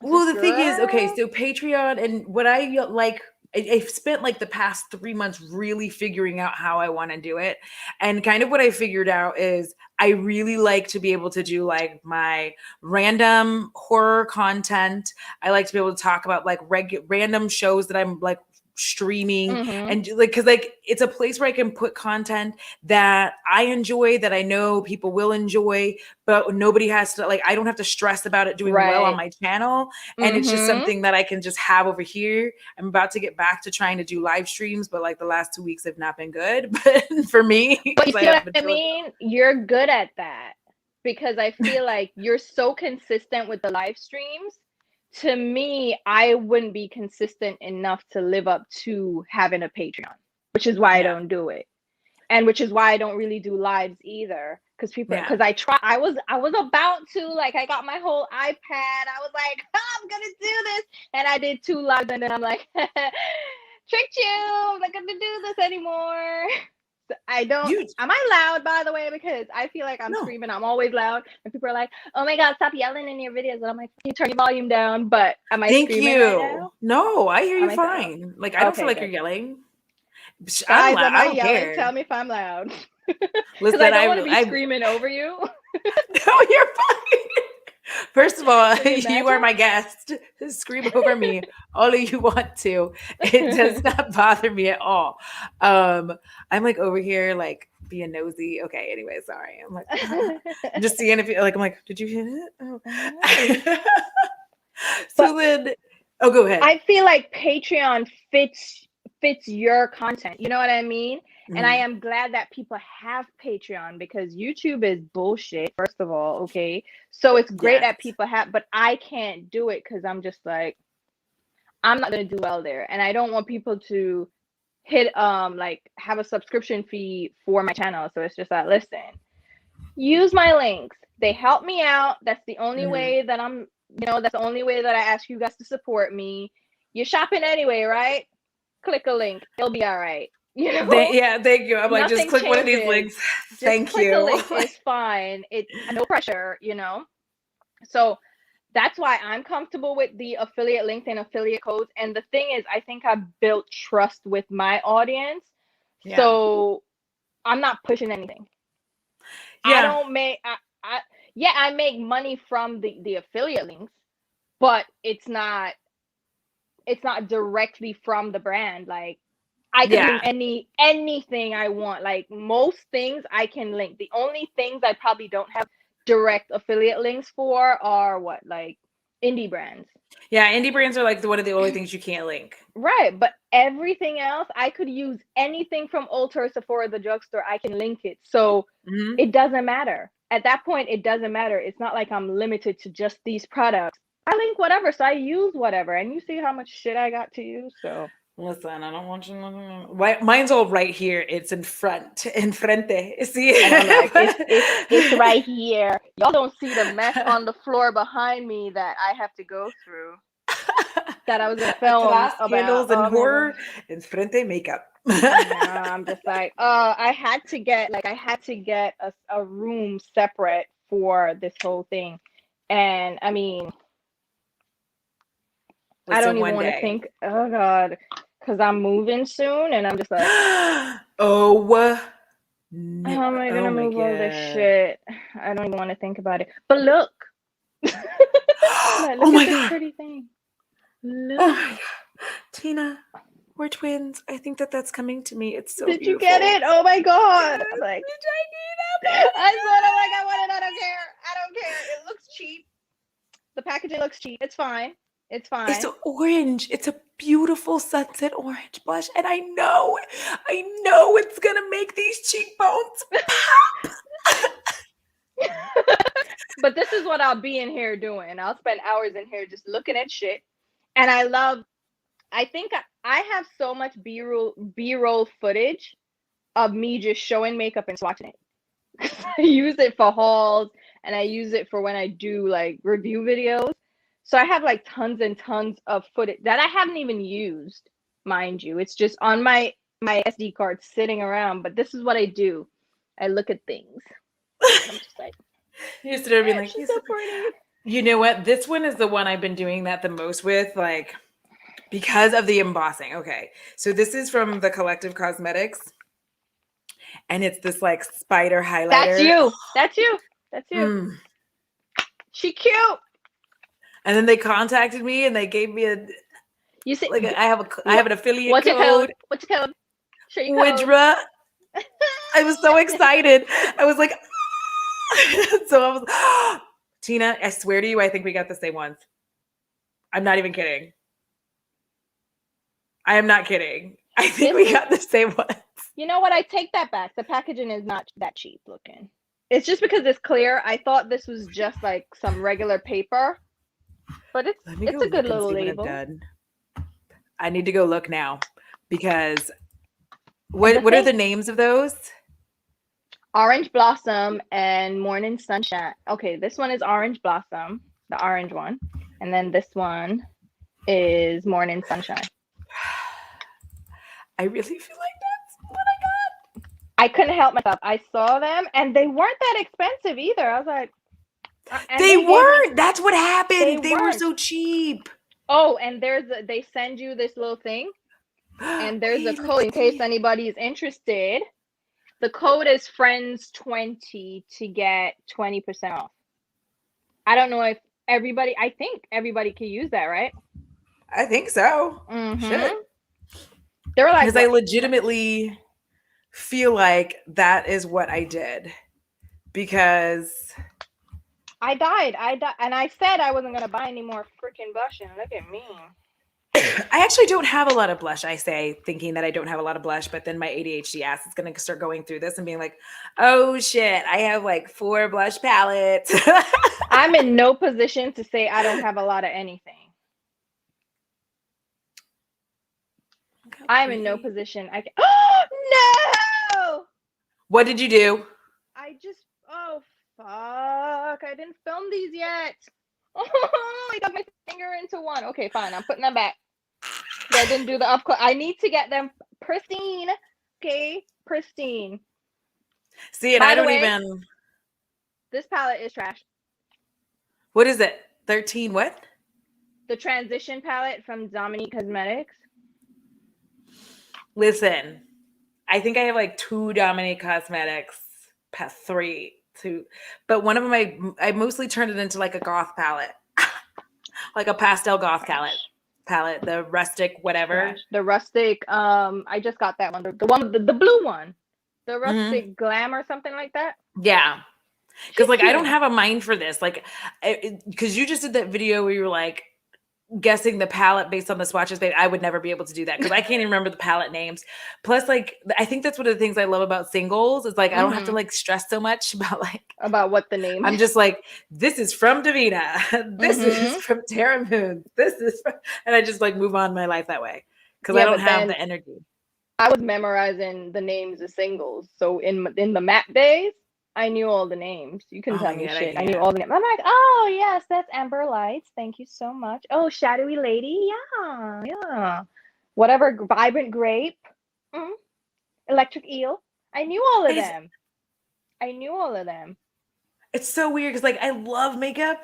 B: It's
A: well,
B: just
A: the thing is, okay,
B: girl.
A: so Patreon and what I like, I've spent like the past 3 months really figuring out how I want to do it. And kind of what I figured out is I really like to be able to do like my random horror content. I like to be able to talk about like random shows that I'm like streaming
B: Mm-hmm.
A: and like, because like it's a place where I can put content that I enjoy, that I know people will enjoy, but nobody has to, like, I don't have to stress about it doing well on
B: Right.
A: my channel. And it's just
B: Mm-hmm.
A: something that I can just have over here. I'm about to get back to trying to do live streams, but like the last 2 weeks have not been good. But for me,
B: But you
A: because I
B: see
A: haven't
B: what
A: been
B: I
A: feeling
B: mean? You're good at that because I feel like you're so consistent with the live streams. To me, I wouldn't be consistent enough to live up to having a Patreon, which is why I
A: yeah,
B: don't do it. And which is why I don't really do lives either.
A: yeah.
B: Because I was about to, like, I got my whole iPad. I was like, oh, I'm gonna do this. And I did 2 lives and then I'm like, tricked you. I'm not gonna do this anymore. I don't.
A: You
B: Am I loud, by the way? Because I feel like I'm
A: no.
B: screaming. I'm always loud, and people are like, "Oh my god, stop yelling in your videos!" And I'm like, "Can you turn your volume down?" But am I
A: Thank
B: screaming right
A: you.
B: now?
A: No, I hear
B: Am
A: you
B: I
A: fine. Like I don't feel
B: okay?
A: like you're
B: Good.
A: yelling. I'm
B: Guys,
A: loud.
B: am
A: I
B: I
A: don't
B: yelling?
A: care.
B: Tell me if I'm loud. Because I
A: Listen,
B: don't want to be
A: I
B: screaming over you.
A: no, you're fine. First of all,
B: Can you
A: you are
B: imagine?
A: my guest. Scream over me all you want to. It does not bother me at all. I'm like over here, like being nosy. Okay, anyway, sorry. I'm like, I'm just seeing if you like. I'm like, did you hit it? Oh.
B: But
A: So then, oh, go ahead.
B: I feel like Patreon fits your content. You know what I mean? And I
A: Mhm.
B: am glad that people have Patreon because YouTube is bullshit, first of all, okay? So it's great
A: Yes.
B: that people have, but I can't do it because I'm just like, I'm not gonna do well there. And I don't want people to hit like have a subscription fee for my channel. So it's just like, listen, use my links. They help me out. That's the only
A: Mhm.
B: way that that's the only way that I ask you guys to support me. You're shopping anyway, right? Click a link. It'll be all right.
A: Yeah, thank you. I'm like, just
B: Nothing
A: click one of these
B: changes.
A: links.
B: Just
A: Thank
B: click a
A: you.
B: link. It's fine. It's no pressure. So that's why I'm comfortable with the affiliate links and affiliate codes. And the thing is, I think I built trust with my audience.
A: Yeah.
B: So I'm not pushing anything. I
A: Yeah.
B: don't make I yeah, I make money from the affiliate links, but it's not directly from the brand. Like I could link
A: Yeah.
B: anything I want. Like most things I can link. The only things I probably don't have direct affiliate links for are what, like indie brands.
A: Yeah. Indie brands are like one of the only things you can't link.
B: Right, but everything else I could use anything from Ulta or Sephora, the drugstore, I can link it. So
A: Hmm.
B: it doesn't matter. At that point, it doesn't matter. It's not like I'm limited to just these products. I link whatever, so I use whatever. And you see how much shit I got to use, so
A: Listen, I don't want you. Mine's all right here. It's in front, in frente. See,
B: and I'm like, it's
A: but
B: right here. Y'all don't see the mess on the floor behind me that I have to go through. That I was gonna film
A: atrás
B: about.
A: candles and
B: Oh my
A: horror,
B: gosh.
A: in frente makeup.
B: Nah, I'm just like, I had to get a room separate for this whole thing. And I mean, I don't
A: Listen,
B: even
A: one
B: want to
A: day.
B: think, oh God, because I'm moving soon and I'm just like,
A: Oh no!
B: how am I
A: Oh
B: gonna
A: my
B: move all this
A: god!
B: shit? I don't even want to think about it. But look, like,
A: Oh
B: look at
A: my
B: this
A: god!
B: pretty thing.
A: Oh
B: Look.
A: my god! Tina, we're twins. I think that's coming to me. It's so
B: Did
A: beautiful.
B: you get it? Oh my god!
A: Yes,
B: I'm like,
A: I
B: I said, I'm like, I want it. I don't care. I don't care. It looks cheap. The packaging looks cheap. It's fine. It's fine.
A: It's orange. It's a beautiful sunset orange blush, and I know it's gonna make these cheekbones pop.
B: But this is what I'll be in here doing. I'll spend hours in here just looking at shit. And I think I have so much B-roll footage of me just showing makeup and swatching it. I use it for hauls and I use it for when I do like review videos. So I have like tons and tons of footage that I haven't even used, mind you. It's just on my SD card sitting around. But this is what I do. I look at things. I'm just like,
A: You sit there being like,
B: she's so pretty.
A: You know what? This one is the one I've been doing that the most with, like, because of the embossing. Okay, so this is from the Collective Cosmetics, and it's this like spider highlighter.
B: That's you. That's you. That's you.
A: Mm.
B: She cute.
A: And then they contacted me and they gave me a.
B: You see,
A: like I have an affiliate
B: what's
A: code.
B: Your code? What's your code? Show your code.
A: Widra. I was so excited. I was like, so I was, Tina, I swear to you, I think we got the same ones. I'm not even kidding. I am not kidding. I think we got the same ones.
B: You know what? I take that back. The packaging is not that cheap looking. It's just because it's clear. I thought this was just like some regular paper, but it's a good little label.
A: I need to go look now because what are the names of those?
B: Orange Blossom and Morning Sunshine. Okay, this one is Orange Blossom, the orange one, and then this one is Morning Sunshine.
A: I really feel like that's what I got.
B: I couldn't help myself. I saw them and they weren't that expensive either. I was like,
A: they weren't. That's what happened. They were so cheap.
B: Oh, and they send you this little thing, and there's a code in case anybody is interested. The code is friends20 to get 20% off. I don't know if I think everybody can use that, right?
A: I think so.
B: Mm-hmm.
A: Shit.
B: They were like,
A: because I legitimately feel like that is what I did, because
B: I died, and I said I wasn't gonna buy any more freaking blush. And look at me.
A: I actually don't have a lot of blush. I say thinking that I don't have a lot of blush, but then my ADHD ass is gonna start going through this and being like, "Oh shit, I have like 4 blush palettes."
B: I'm in no position to say I don't have a lot of anything. I'm in no position. I can. Oh no!
A: What did you do?
B: Oh fuck! I didn't film these yet. Oh, I got my finger into one. Okay, fine. I'm putting them back. I didn't do the up close. I need to get them pristine. Okay, pristine.
A: See, and I don't even.
B: This palette is trash.
A: What is it? 13 what?
B: The transition palette from Dominique Cosmetics.
A: Listen, I think I have like 2 Dominique Cosmetics, 3, 2, but one of them I mostly turned it into like a goth palette, like a pastel goth palette, the rustic whatever.
B: The rustic. I just got that one, the one, the blue one, the rustic glam or something like that.
A: Yeah, because like I don't have a mind for this, like, because you just did that video where you were like guessing the palette based on the swatches, babe. I would never be able to do that because I can't even remember the palette names. Plus, like, I think that's one of the things I love about singles is like I don't have to like stress so much about what the name. I'm just like, this is from Davina. This is from Tara Moon. This is from, and I just like move on my life that way because I don't have the energy.
B: I was memorizing the names of singles, so in the map days, I knew all the names. You can tell me shit. I knew all the names. I'm like, oh yes, that's Amber Lights. Thank you so much. Oh, Shadowy Lady. Yeah. Whatever, Vibrant Grape. Electric Eel. I knew all of them.
A: It's so weird because like I love makeup,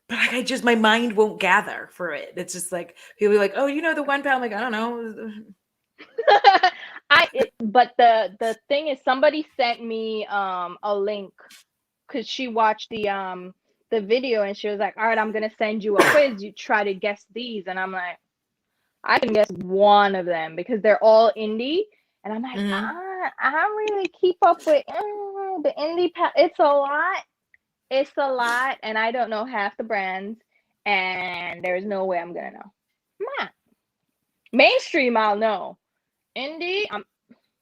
A: but like my mind won't gather for it. It's just like people be like, oh, you know the one palette. I'm like, I don't know.
B: But the thing is, somebody sent me a link because she watched the video and she was like, all right, I'm gonna send you a quiz, you try to guess these. And I'm like, I can guess one of them because they're all indie, and I'm like,
A: Mhm.
B: I don't really keep up with the indie. It's a lot. It's a lot, and I don't know half the brands, and there's no way I'm gonna know. Nah. Mainstream, I'll know. Indie,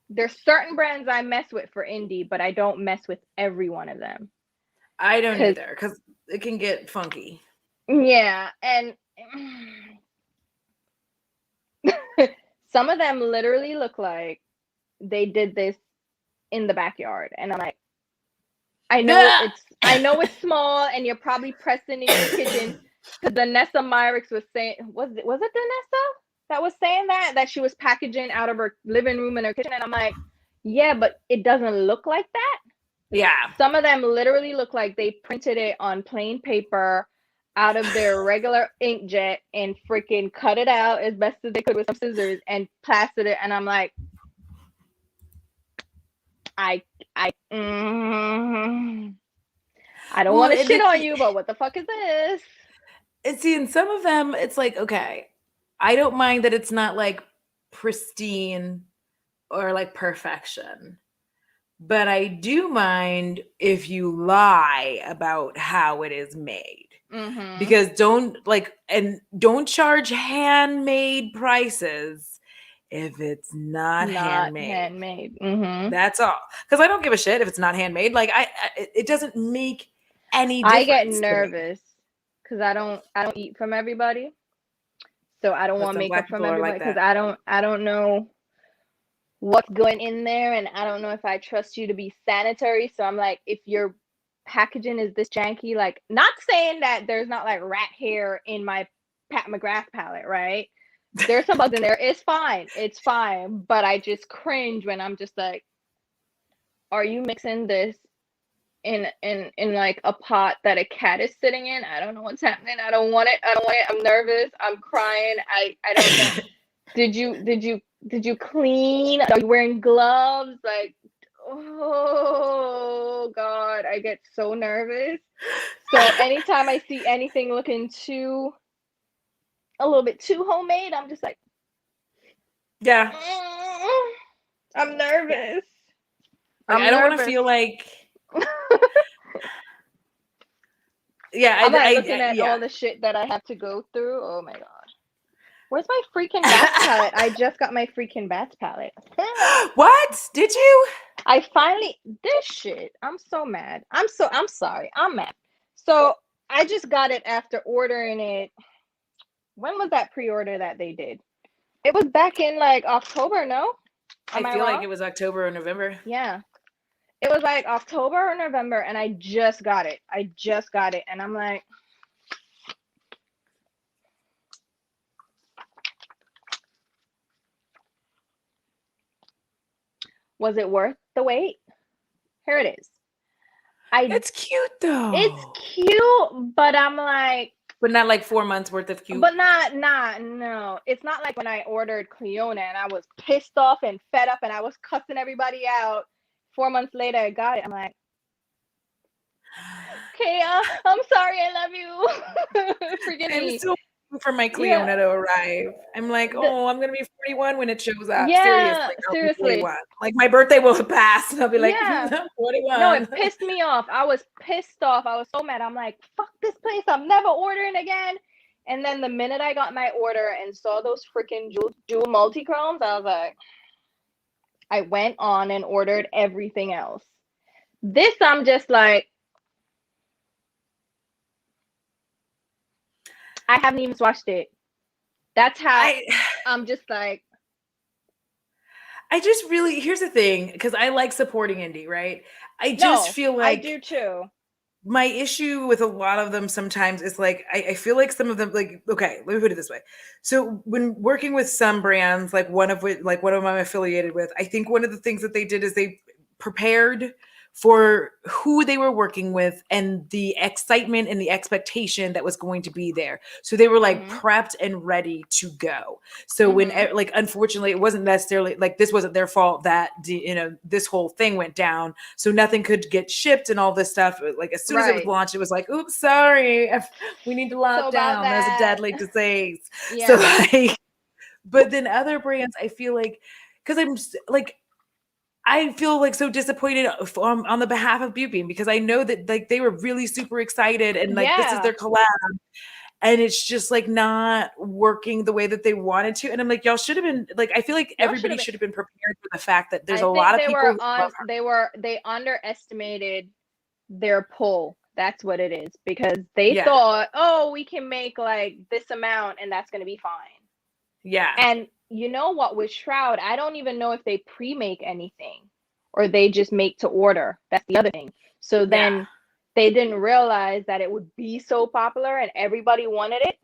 B: there's certain brands I mess with for indie, but I don't mess with every one of them.
A: I don't either, because it can get funky.
B: Yeah, and some of them literally look like they did this in the backyard, and I'm like, I know it's small, and you're probably pressing in your kitchen because Vanessa Myricks was saying, was it Vanessa that was saying that she was packaging out of her living room and her kitchen, and I'm like, yeah, but it doesn't look like that.
A: Yeah.
B: Some of them literally look like they printed it on plain paper out of their regular inkjet and freaking cut it out as best as they could with some scissors and plastered it, and I'm like, I don't want to shit on you, but what the fuck is this?
A: And see, in some of them, it's like, okay, I don't mind that it's not like pristine or like perfection, but I do mind if you lie about how it is made. Because don't charge handmade prices if it's not handmade. That's all. Because I don't give a shit if it's not handmade. Like it doesn't make any difference.
B: I get nervous because I don't eat from everybody, so I don't want makeup from everybody because I don't know what's going in there, and I don't know if I trust you to be sanitary. So I'm like, if your packaging is this janky, like, not saying that there's not like rat hair in my Pat McGrath palette, right? There's some bugs in there. It's fine, but I just cringe when I'm just like, are you mixing this in like a pot that a cat is sitting in? I don't know what's happening. I don't want it. I'm nervous. I'm crying. I don't know. Did you clean? Are you wearing gloves? Like, oh God, I get so nervous. So anytime I see anything looking a little bit too homemade, I'm just like,
A: yeah,
B: I'm nervous.
A: Like, I don't want to feel like, yeah,
B: I'm like looking at all the shit that I have to go through. Oh my God. Where's my freaking Bats palette? I just got my freaking Bats palette.
A: What? Did you?
B: I finally, this shit. I'm so mad. I'm sorry. I'm mad. So I just got it after ordering it. When was that pre-order that they did? It was back in like October, no?
A: I feel like it was October or November.
B: Yeah. It was like October or November, and I just got it. And I'm like, was it worth the wait? Here it is.
A: It's cute though.
B: It's cute, but I'm like,
A: but not like 4 months worth of cute.
B: But no. It's not like when I ordered Cleona and I was pissed off and fed up and I was cussing everybody out. 4 months later, I got it. I'm like, okay, I'm sorry. I love you. Forgive me.
A: I'm so for my Cleona to arrive. I'm like, I'm gonna be 41 when it shows up.
B: Yeah,
A: seriously. Like my birthday will pass, and I'll be like, 41.
B: No, it pissed me off. I was pissed off. I was so mad. I'm like, fuck this place. I'm never ordering again. And then the minute I got my order and saw those freaking jewel multi-chromes, I was like, I went on and ordered everything else. This, I'm just like, I haven't even swatched it. That's how I'm just like.
A: I just really, here's the thing, because I like supporting indie, right? I just feel like
B: I do too.
A: My issue with a lot of them sometimes is like, I feel like some of them, like, okay, let me put it this way. So when working with some brands, like one of them I'm affiliated with, I think one of the things that they did is they prepared for who they were working with and the excitement and the expectation that was going to be there. So they were like prepped and ready to go. So when like, unfortunately, it wasn't necessarily like, this wasn't their fault that, this whole thing went down. So nothing could get shipped and all this stuff. Like as soon as it was launched, it was like, oops, sorry. We need to lock down. There's a deadly disease. Yeah. So like, But then other brands, I feel like, because like, I feel like so disappointed on the behalf of Beauty because I know that like they were really super excited and like this is
B: Yeah,
A: their collab and it's just like not working the way that they wanted to. And I'm like, y'all should have been like, I feel like
B: y'all should
A: everybody
B: have been.
A: should have been prepared for the fact that there's
B: I
A: a lot
B: think
A: of
B: they
A: people
B: were
A: who love
B: on.
A: her.
B: They underestimated their pull. That's what it is, because they
A: Yeah.
B: thought, oh, we can make like this amount and that's going to be fine.
A: Yeah.
B: And you know what, with Shroud, I don't even know if they pre-make anything or they just make to order. That's the other thing. So then they didn't realize that it would be so popular and everybody wanted it,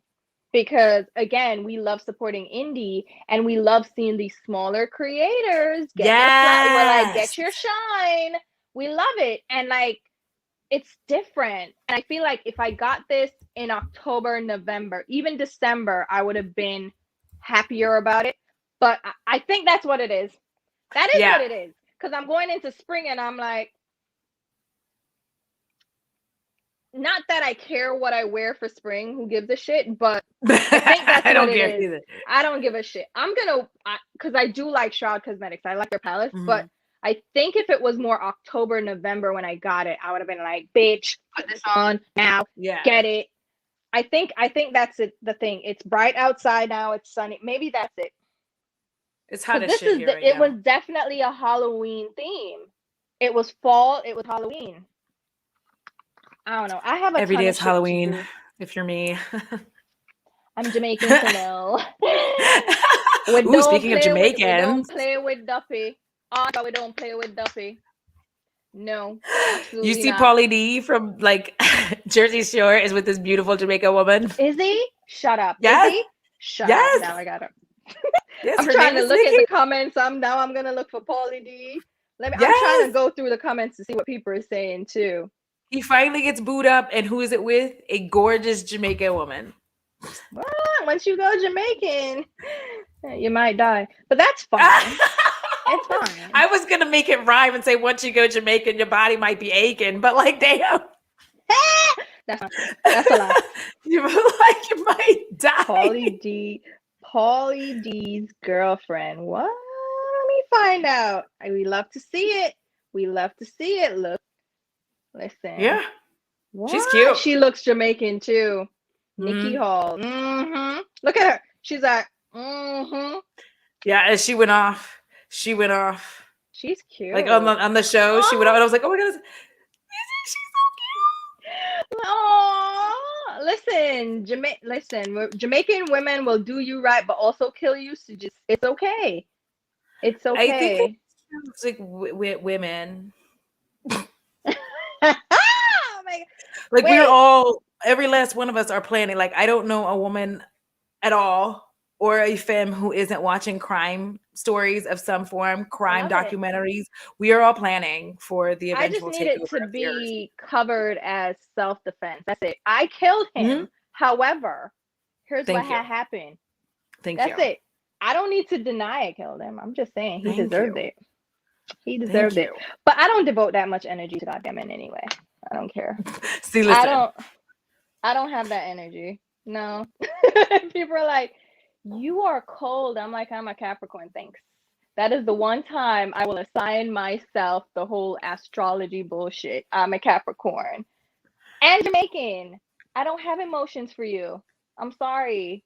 B: because again, we love supporting indie and we love seeing these smaller creators get their flat. We're like, get your shine. We love it. And like, it's different. And I feel like if I got this in October, November, even December, I would have been happier about it. But I think that's what it is. That is what it is. Because I'm going into spring and I'm like, not that I care what I wear for spring, who gives a shit, but I think that's what it is. Either. I don't give a shit. I'm gonna, because I do like Shroud Cosmetics. I like their palettes, but I think if it was more October, November when I got it, I would have been like, bitch, put this on now. Yeah. Get it. I think that's it, the thing. It's bright outside now. It's sunny. Maybe that's it.
A: It's hot as shit here right now.
B: It was definitely a Halloween theme. It was fall. It was Halloween. I don't know. I have a
A: every
B: ton
A: day
B: of
A: is Halloween. If you're me,
B: I'm Jamaican to know.
A: Ooh, speaking of Jamaicans,
B: we don't play with Duffy. Oh, we don't play with Duffy. No, absolutely
A: you see
B: not.
A: Pauly D from like Jersey Shore is with this beautiful Jamaican woman.
B: Is he? Shut up.
A: Yes.
B: Is he? Shut up. Now I got her.
A: Yes,
B: I'm trying to look at the comments. I'm gonna look for Pauly D. I'm trying to go through the comments to see what people are saying too.
A: He finally gets booed up, and who is it with? A gorgeous Jamaican woman.
B: Well, once you go Jamaican, you might die, but that's fine. It's fine.
A: I was gonna make it rhyme and say, once you go Jamaican, your body might be aching, but like, damn.
B: That's not true. That's a lie.
A: You might die.
B: Pauly D's girlfriend. What? Let me find out. We love to see it. Look. Listen.
A: Yeah.
B: What?
A: She's cute.
B: She looks Jamaican too. Nikki Hall. Mm-hmm. Look at her. She's like, mm-hmm.
A: Yeah, and she went off. She's cute. Like on the show, she went off, and I was like, oh my goodness. She's so cute.
B: Oh, listen, Jamaican women will do you right, but also kill you. So it's okay. It's okay.
A: I think it's like women.
B: Oh my God.
A: Like we're all, every last one of us are planning. Like I don't know a woman at all or a femme who isn't watching crime stories of some form, crime documentaries. We are all planning for the eventual takeover.
B: I just need it to be covered as self-defense. That's it. I killed him. However, here's what had happened. That's it. I don't need to deny I killed him. I'm just saying he deserved it. He deserved it. But I don't devote that much energy to goddamn it anyway. I don't care.
A: See, listen.
B: I don't have that energy. No. People are like, you are cold. I'm like, I'm a Capricorn. Thanks. That is the one time I will assign myself the whole astrology bullshit. I'm a Capricorn. And Jamaican. I don't have emotions for you. I'm sorry.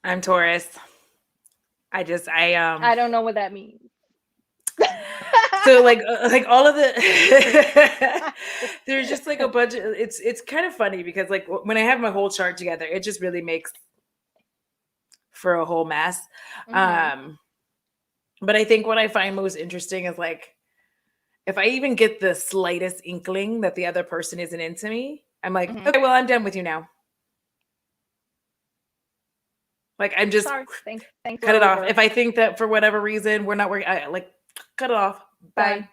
A: I'm Taurus. I
B: don't know what that means.
A: So like all of the there's just like a bunch of it's kind of funny because like when I have my whole chart together, it just really makes for a whole mess. But I think what I find most interesting is like if I even get the slightest inkling that the other person isn't into me, I'm like, okay, well, I'm done with you now. Like I'm just
B: thanks,
A: cut it off. If I think that for whatever reason we're not working, like cut it off. Bye.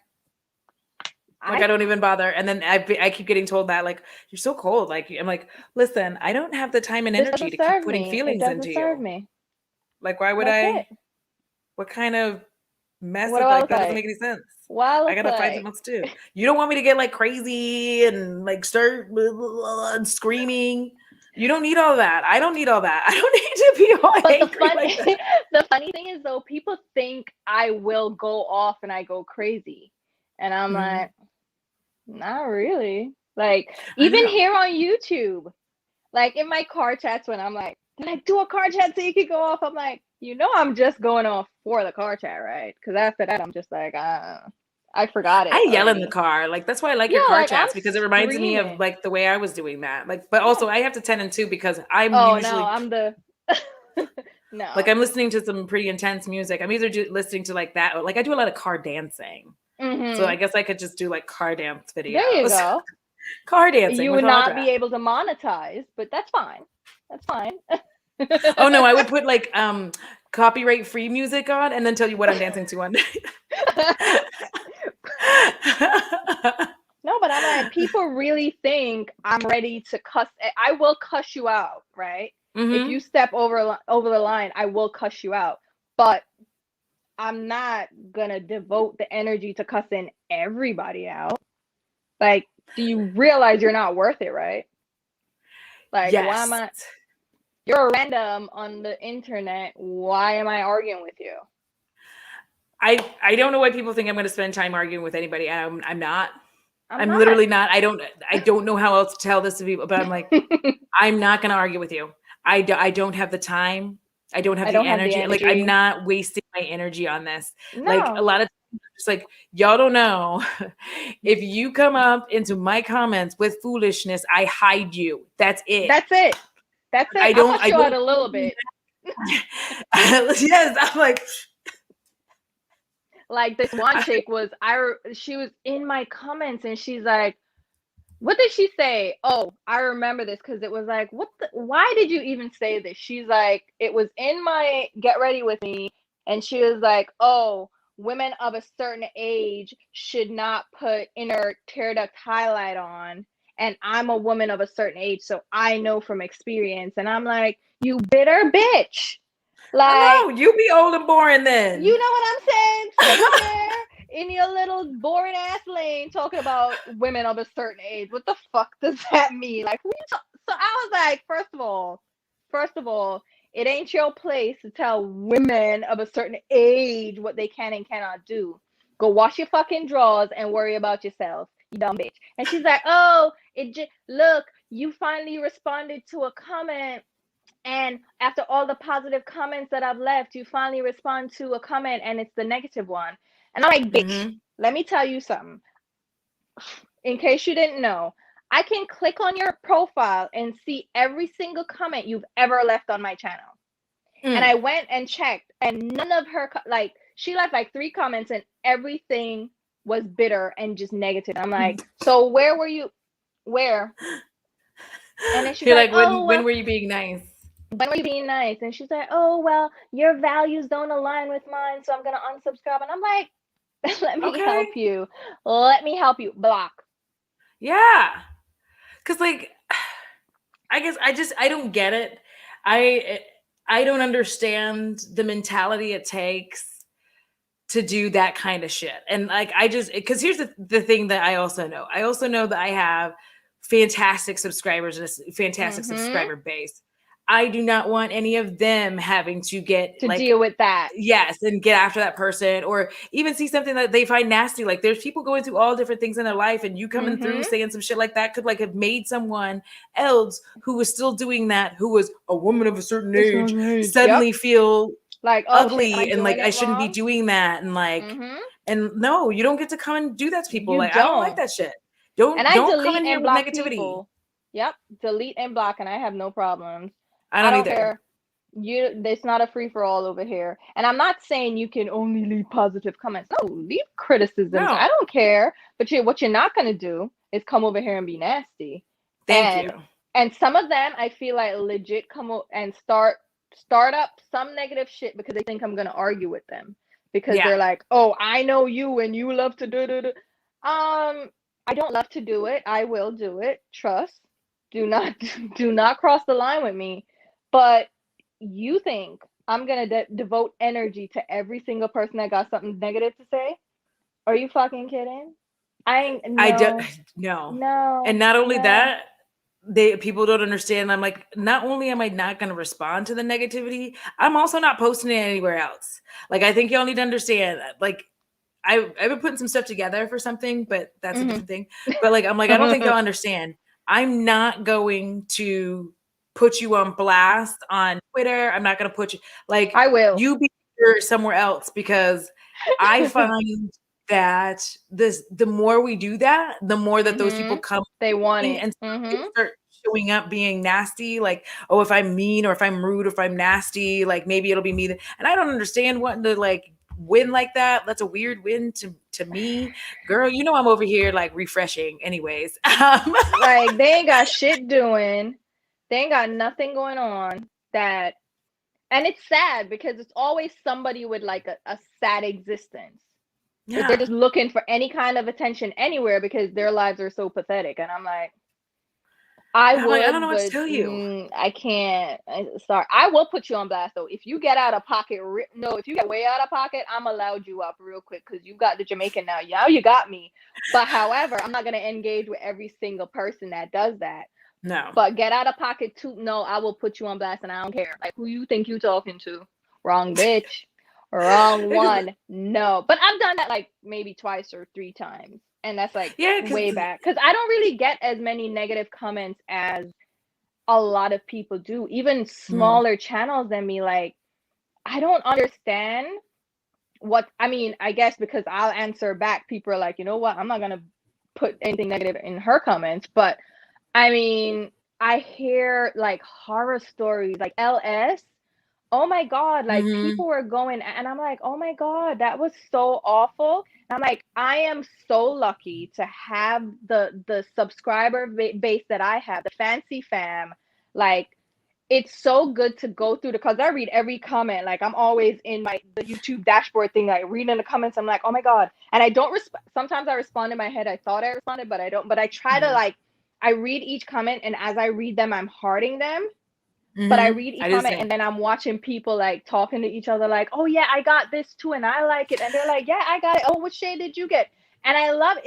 A: Like I don't even bother. And then I keep getting told that like you're so cold. Like I'm like, listen, I don't have the time and energy to keep putting feelings into you. Like why would I? What kind of mess? Like that doesn't make any sense. I gotta find something else to do. You don't want me to get like crazy and like start and screaming. You don't need all that. I don't need all that. I don't need to be all
B: But
A: angry like that.
B: the funny thing is though, people think I will go off and I go crazy. And I'm
A: Mhm.
B: like, not really. Like,
A: I
B: even
A: know.
B: here on YouTube, like in my car chats when I'm like do a car chat so you can go off. I'm like, I'm just going off for the car chat, right? Because after that, I'm just like, I forgot it
A: I yell in the
B: already.
A: car. Like that's why I like
B: Yeah,
A: your car
B: like I'm
A: chats because it reminds me of
B: screaming.
A: like the way I was doing that. Like, but
B: Yeah.
A: also I have to 10 and 2 because I'm
B: Oh no,
A: usually
B: I'm the
A: like
B: no.
A: I'm listening to some pretty intense music. I'm either listening to like that or like I do a lot of car dancing. So I
B: Hmm.
A: guess I could just do like car dance
B: There you
A: videos.
B: go.
A: Car dancing
B: You
A: with
B: would not
A: Audra.
B: be able to monetize, but that's fine. That's fine.
A: Oh no, I would put like copyright free music on and then tell you what I'm dancing to on.
B: No, but I'm like, people really think I'm ready to cuss. I will cuss you out, right? If you
A: Mhm.
B: step over the line, I will cuss you out. But I'm not gonna devote the energy to cussing everybody out. Like, do you realize you're not worth it, right? Like, why am
A: Yes.
B: I? You're a random on the internet. Why am I arguing with you?
A: I don't know why people think I'm going to spend time arguing with anybody. I'm not.
B: I'm
A: I'm
B: not.
A: literally not. I don't know how else to tell this to people, but I'm like I'm not going to argue with you. I don't have the time. I don't have
B: I
A: the
B: don't have the
A: energy. Like I'm
B: energy.
A: not wasting my energy on this. Like a
B: No,
A: lot of times, it's like y'all don't know. If you come up into my comments with foolishness, I hide you. That's it.
B: that's it. That's it.
A: I
B: I'll
A: don't.
B: cuss
A: I
B: you out
A: don't.
B: a little bit.
A: Yes, I'm like.
B: Like this one
A: I,
B: chick was, she was in my comments and she's like, what did she say? Oh, I remember this because it was like, why did you even say this? She's like, it was in my Get Ready With Me. And she was like, oh, women of a certain age should not put inner tear duct highlight on. And I'm a woman of a certain age, so I know from experience. And I'm like, you bitter bitch. Like,
A: no, you be old and boring
B: you
A: then.
B: know what I'm saying? Sitting there in your little boring ass lane talking about women of a certain age. What the fuck does that mean? Like, who you so I was like, first of all, it ain't your place to tell women of a certain age what they can and cannot do. Go wash your fucking drawers and worry about yourself, you dumb bitch. And she's like, oh, look, you finally responded to a comment, and after all the positive comments that I've left, you finally respond to a comment and it's the negative one. And I'm like, bitch,
A: Hmm.
B: let me tell you something. In case you didn't know, I can click on your profile and see every single comment you've ever left on my channel. And
A: Mm.
B: I went and checked, and none of her, like, she left like 3 comments and everything was bitter and just negative. I'm like, so where were you? Where? And then she's
A: You're
B: like,
A: like,
B: oh,
A: when
B: well,
A: were you being nice?
B: when were you being nice? And she's like, oh, well, your values don't align with mine, so I'm going to unsubscribe. And I'm like, let me
A: Okay.
B: help you. Let me help you. Block.
A: Yeah. Cause like I guess I don't get it. I I don't understand the mentality it takes to do that kind of shit. And like I just because here's the thing that I also know. I also know that I have fantastic subscribers and a fantastic
B: Mm-hmm.
A: subscriber base. I do not want any of them having to get
B: To
A: like
B: deal with that.
A: yes and get after that person or even see something that they find nasty. Like there's people going through all different things in their life and you coming through
B: Mm-hmm.
A: saying some shit like that could like have made someone else who was still doing that, who was a woman of a certain age,
B: Yep.
A: suddenly feel
B: Like, oh shit, am I
A: ugly and like
B: doing
A: I
B: it
A: shouldn't be
B: wrong?
A: doing that and like
B: Mm-hmm.
A: and no, you don't get to come and do that to people.
B: You
A: Like I don't like
B: don't.
A: that shit.
B: And
A: Don't
B: I
A: don't come
B: delete
A: in here
B: and
A: with
B: block
A: negativity.
B: people. Yep. Delete and block, and I have no problems.
A: I
B: I
A: don't
B: don't
A: either.
B: care. It's not a free for all over here. And I'm not saying you can only leave positive comments. No, leave criticisms. I
A: No.
B: don't care. But what you're not gonna do is come over here and be nasty.
A: Thank you.
B: And some of them I feel like legit come and start up some negative shit because they think I'm gonna argue with them. Because
A: Yeah.
B: they're like, oh, I know you and you love to do. I don't love to do it. I will do it. Trust. Do not do not cross the line with me. But you think I'm gonna devote energy to every single person that got something negative to say? Are you fucking kidding? I ain't
A: I don't
B: no,
A: no. And
B: no,
A: not only
B: no.
A: that, people don't understand. I'm like, not only am I not going to respond to the negativity, I'm also not posting it anywhere else. Like, I think y'all need to understand, like, I've been putting some stuff together for something, but that's a different thing. But like, I'm like, I don't think y'all understand. I'm not going to put you on blast on Twitter. I'm not going to put you like,
B: I will.
A: you be here somewhere else, because I find that the more we do that, the more that those people come
B: They want it.
A: and they start showing up being nasty. Like, oh, if I'm mean or if I'm rude or if I'm nasty, like maybe it'll be me. And I don't understand wanting to like win like that. That's a weird win to me. Girl, you know I'm over here like refreshing anyways.
B: Like, they ain't got shit doing. They ain't got nothing going on that. And it's sad because it's always somebody with like a sad existence.
A: Yeah.
B: They're just looking for any kind of attention anywhere because their lives are so pathetic. And I'm like, I would,
A: like, I don't know
B: but
A: what to tell you.
B: I can't. Sorry. I will put you on blast though. If you get out of pocket, no, if you get way out of pocket, I'm allowed you up real quick because you got the Jamaican now. Now you got me. But however, I'm not gonna engage with every single person that does that.
A: No.
B: But get out of pocket too. No, I will put you on blast and I don't care. Like, who you think you talking to? Wrong bitch. Wrong one. No. But I've done that like maybe twice or 3 times. And that's like way back. Because I don't really get as many negative comments as a lot of people do. Even smaller channels than me. Like, I don't understand what, I mean, I guess because I'll answer back. People are like, you know what? I'm not going to put anything negative in her comments. But I mean, I hear like horror stories, like LS. Oh my God, like people were going, and I'm like, oh my God, that was so awful. And I'm like, I am so lucky to have the subscriber base that I have, the fancy fam. Like, it's so good to go through because I read every comment. Like, I'm always in the YouTube dashboard thing, like reading the comments. I'm like, oh my God. And I don't sometimes I respond in my head. I thought I responded, but I don't. But I try to like, I read each comment, and as I read them, I'm hearting them. But I read each comment and then I'm watching people like talking to each other like, oh yeah, I got this too and I like it. And they're like, yeah, I got it. Oh, what shade did you get? And I love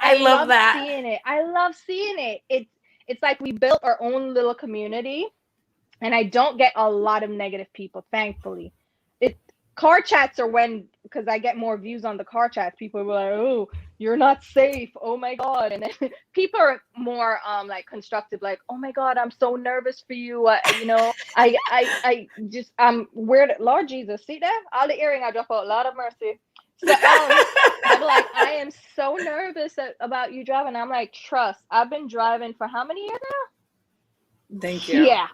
B: I love
A: that.
B: seeing it. I love seeing it. It's like we built our own little community, and I don't get a lot of negative people, thankfully. Car chats are when, because I get more views on the car chats, people were like, oh, you're not safe, oh my God. And then people are more like constructive, like, oh my God, I'm so nervous for you, you know, I just weird. Lord Jesus, see that all the earring I drop out, Lord of mercy. So I'm like, I am so nervous about you driving. I'm like, trust, I've been driving for how many years now?
A: Thank you.
B: Yeah,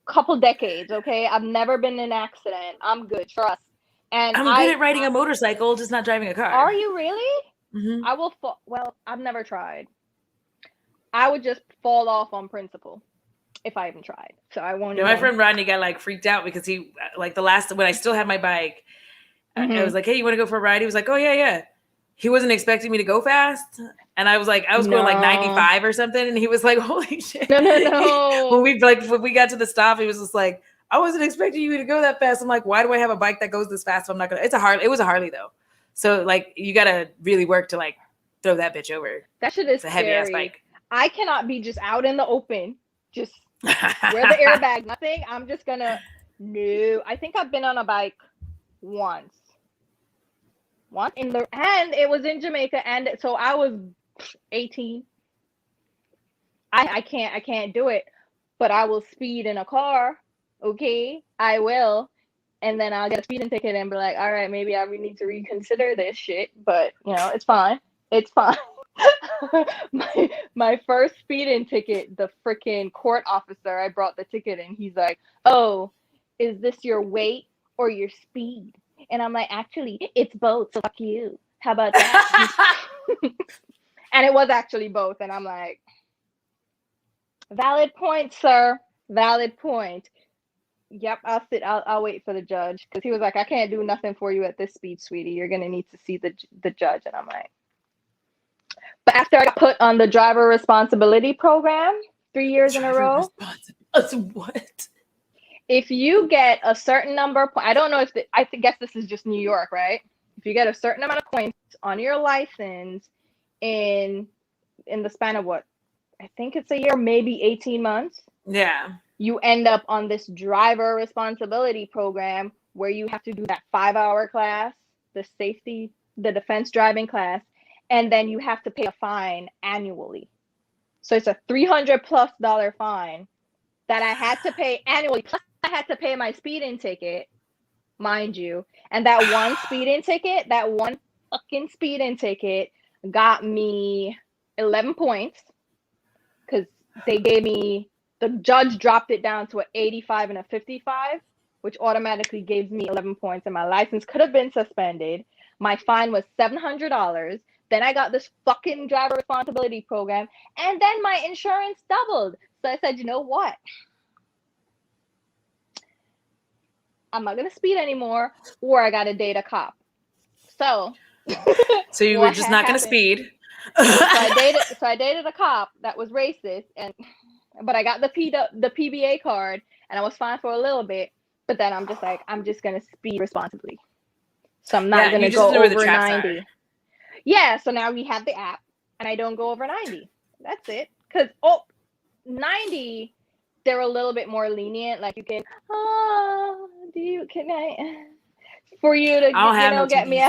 B: couple decades. Okay, I've never been in an accident. I'm good, trust. And
A: I'm good at riding a motorcycle, just not driving a car.
B: Are you really? I will fall. Well, I've never tried. I would just fall off on principle if I even tried. So I won't.
A: My friend Rodney got like freaked out because he like when I still had my bike, I was like, hey, you want to go for a ride? He was like, oh yeah. He wasn't expecting me to go fast. And I was like, I was going like 95 or something. And he was like, holy shit.
B: No.
A: when we got to the stop, he was just like, I wasn't expecting you to go that fast. I'm like, why do I have a bike that goes this fast? So I'm not going to, it was a Harley though. So like, you got to really work to like throw that bitch over.
B: That shit is
A: a heavy ass bike.
B: I cannot be just out in the open, just wear the airbag, nothing. I'm just gonna, no. I think I've been on a bike once and it was in Jamaica, and so I was 18. I can't do it, but I will speed in a car. Okay, I will, and then I'll get a speeding ticket and be like, all right, maybe I need to reconsider this shit, but you know, it's fine. my first speeding ticket, the freaking court officer, I brought the ticket and he's like, oh, is this your weight or your speed? And I'm like, actually, it's both. So fuck you. How about that? And it was actually both. And I'm like, valid point, sir. Valid point. Yep, I'll wait for the judge. Because he was like, I can't do nothing for you at this speed, sweetie. You're going to need to see the judge. And I'm like, but after I got put on the driver responsibility program 3 years in a row.
A: What?
B: If you get a certain number, I don't know if I guess this is just New York, right? If you get a certain amount of points on your license in the span of what, I think it's a year, maybe 18 months.
A: Yeah.
B: You end up on this driver responsibility program where you have to do that 5-hour class, the defense driving class, and then you have to pay a fine annually. So it's a $300+ fine that I had to pay annually. Plus, I had to pay my speeding ticket, mind you. And that one fucking speeding ticket got me 11 points because the judge dropped it down to an 85 and a 55, which automatically gave me 11 points, and my license could have been suspended. My fine was $700. Then I got this fucking driver responsibility program, and then my insurance doubled. So I said, you know what? I'm not gonna speed anymore, or I gotta date a cop. So,
A: so you were just not gonna speed.
B: So I dated a cop that was racist, but I got the PBA card, and I was fine for a little bit. But then I'm just like, I'm just gonna speed responsibly. So I'm not gonna go over 90. Yeah. So now we have the app, and I don't go over 90. That's it. Because 90, they're a little bit more lenient. Like you can, for you to get me.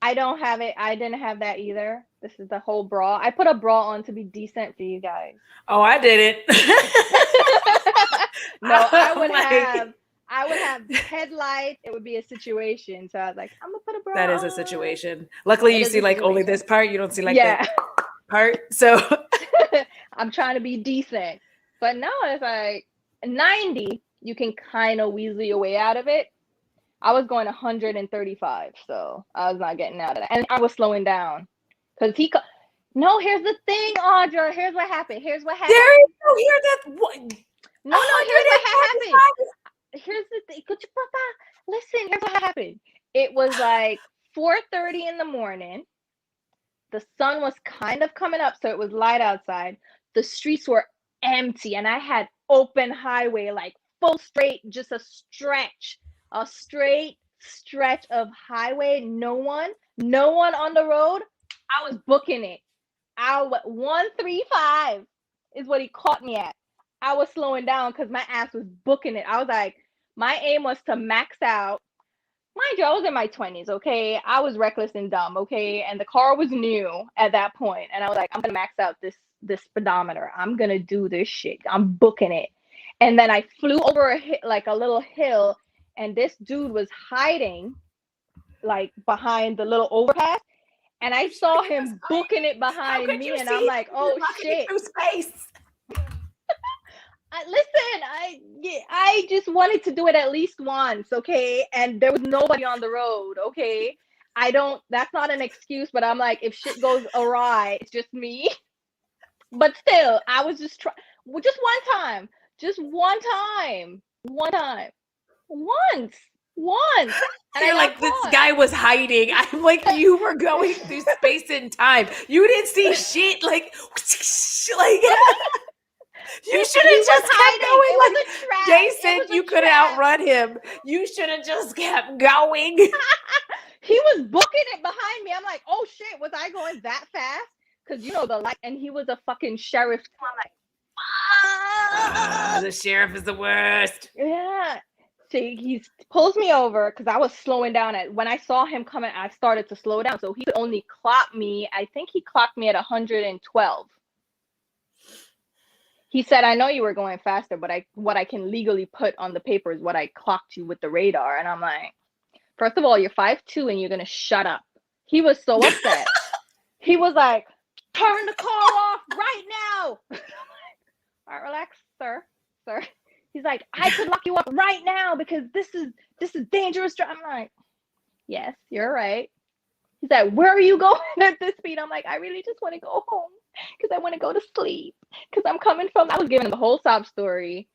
B: I don't have it. I didn't have that either. This is the whole bra. I put a bra on to be decent for you guys.
A: Oh, I did it.
B: No, I would have headlights. It would be a situation. So I was like, I'm gonna put a bra
A: That is
B: on.
A: a situation. Luckily, you see like only this part. You don't see like that part. So
B: I'm trying to be decent. But no, it's like 90, you can kind of weasel your way out of it. I was going 135, so I was not getting out of that. And I was slowing down. Because no, here's the thing, Audra. Here's what happened.
A: There you go. Here's that.
B: No, here's what happened. Here's the thing. Listen, here's what happened. It was like 4:30 in the morning. The sun was kind of coming up, so it was light outside. The streets were empty, and I had open highway, like full straight, just a straight stretch of highway. No one on the road. I was booking it. 135 is what he caught me at. I was slowing down because my ass was booking it. I was like, my aim was to max out. Mind you, I was in my 20s, okay? I was reckless and dumb, okay? And the car was new at that point. And I was like, I'm going to max out this speedometer. I'm going to do this shit. I'm booking it. And then I flew over a little hill, and this dude was hiding like behind the little overpass. And I saw him booking it behind me, and I'm like, oh shit.
A: Through space.
B: I just wanted to do it at least once, okay? And there was nobody on the road, okay? That's not an excuse, but I'm like, if shit goes awry, it's just me. But still, I was just just one time. Once. And
A: you're like, this guy was hiding. I'm like, you were going through space and time. You didn't see shit. Like you should have just kept going. Like, Jason, you could outrun him. You should have just kept going.
B: He was booking it behind me. I'm like, oh shit, was I going that fast? Because the light, and he was a fucking sheriff. I'm like,
A: the sheriff is the worst.
B: Yeah. So he pulls me over because I was slowing down. When I saw him coming, I started to slow down. So he could only clock me. I think he clocked me at 112. He said, I know you were going faster, but what I can legally put on the paper is what I clocked you with the radar. And I'm like, first of all, you're 5'2" and you're going to shut up. He was so upset. He was like, turn the car off right now. All right, relax, sir. He's like, I could lock you up right now because this is dangerous. I'm like, yes, you're right. He's like, where are you going at this speed? I'm like, I really just want to go home because I want to go to sleep because I was giving him the whole sob story.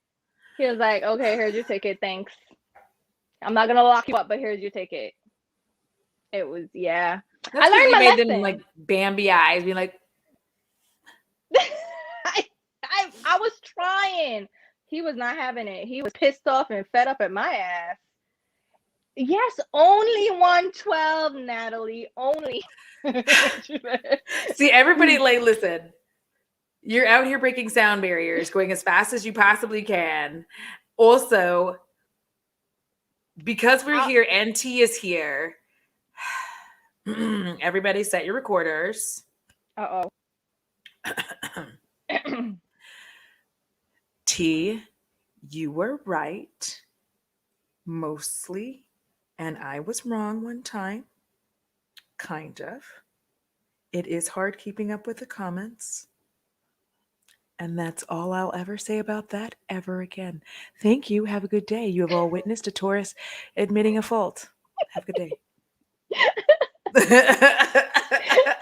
B: He was like, okay, here's your ticket. Thanks. I'm not going to lock you up, but here's your ticket. It was, yeah.
A: That's I learned my lesson. Them like Bambi eyes, being like,
B: I was trying. He was not having it. He was pissed off and fed up at my ass. Yes, only 112, Natalie. Only.
A: See, everybody, like, listen. You're out here breaking sound barriers, going as fast as you possibly can. Also, because we're here and T is here, everybody set your recorders.
B: Uh-oh.
A: T, you were right, mostly, and I was wrong one time. Kind of. It is hard keeping up with the comments. And that's all I'll ever say about that ever again. Thank you. Have a good day. You have all witnessed a Taurus admitting a fault. Have a good day.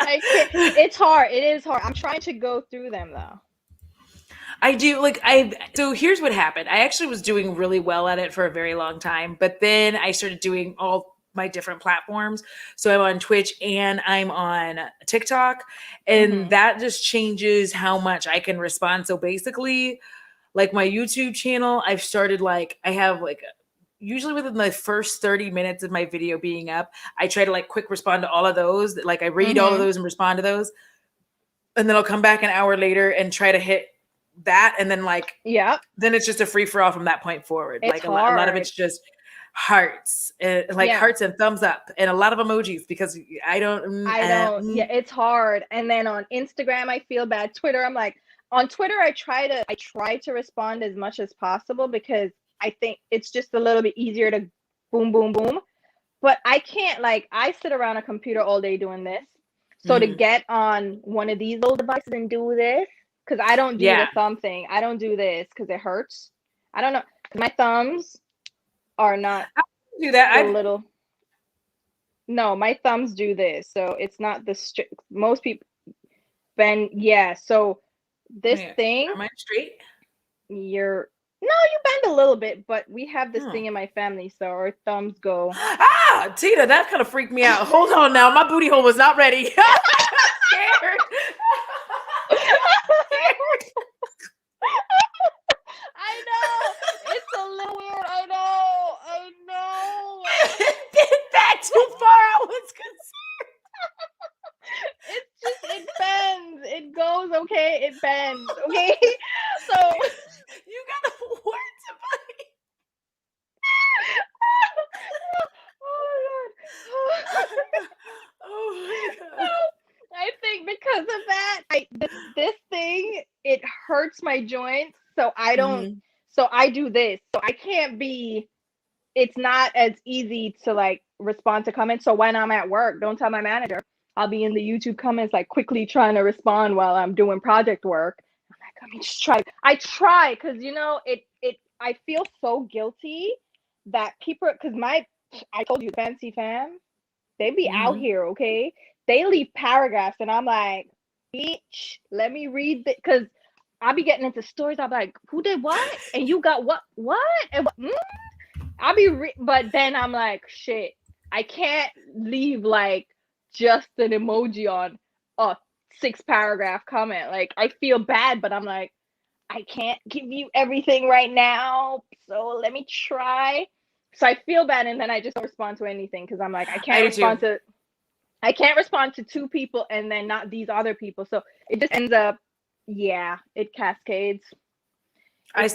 B: I can't. It's hard. It is hard. I'm trying to go through them though.
A: I do so here's what happened. I actually was doing really well at it for a very long time, but then I started doing all my different platforms. So I'm on Twitch and I'm on TikTok, and that just changes how much I can respond. So basically, like my YouTube channel, I've started I have usually within the first 30 minutes of my video being up, I try to quick respond to all of those. Like I read all of those and respond to those. And then I'll come back an hour later and try to hit that, and then then it's just a free for all from that point forward.
B: It's
A: a lot of it's just hearts, hearts and thumbs up and a lot of emojis, because I don't.
B: Yeah, it's hard. And then on Instagram, I feel bad. Twitter, I'm like, on Twitter, I try to respond as much as possible because I think it's just a little bit easier to boom, boom, boom. But I can't, I sit around a computer all day doing this. So to get on one of these little devices and do this, because I don't do the thumb thing. I don't do this because it hurts. I don't know. My thumbs are not
A: do that.
B: little. No, my thumbs do this. So it's not the strict. Most people bend. Yeah. So this thing.
A: Am I straight?
B: No, you bend a little bit, but we have this thing in my family, so our thumbs go.
A: Ah, Tina, that kind of freaked me out. Hold on now. My booty hole was not ready. Scared.
B: I know. It's a little weird. I know.
A: Did that too far? I was concerned.
B: It's just, it bends. It goes, okay? It bends, okay? So
A: you got a word to find. Oh my god.
B: I think because of that, this thing, it hurts my joints, so I don't. So I do this. So I can't be. It's not as easy to respond to comments. So when I'm at work, don't tell my manager. I'll be in the YouTube comments quickly trying to respond while I'm doing project work. I'm like, let me just try. I try because I feel so guilty that people, because I told you, fancy fam, they be out here, okay? They leave paragraphs and I'm like, bitch, let me read it, because I'll be getting into stories. I'll be like, who did what? And you got what? And what? I'll be, but then I'm like, shit, I can't leave just an emoji on a 6-paragraph comment. I feel bad, but I'm like, I can't give you everything right now. So let me try. So I feel bad, and then I just don't respond to anything because I'm like, I can't respond to 2 people and then not these other people. So it just ends up, it cascades.
A: I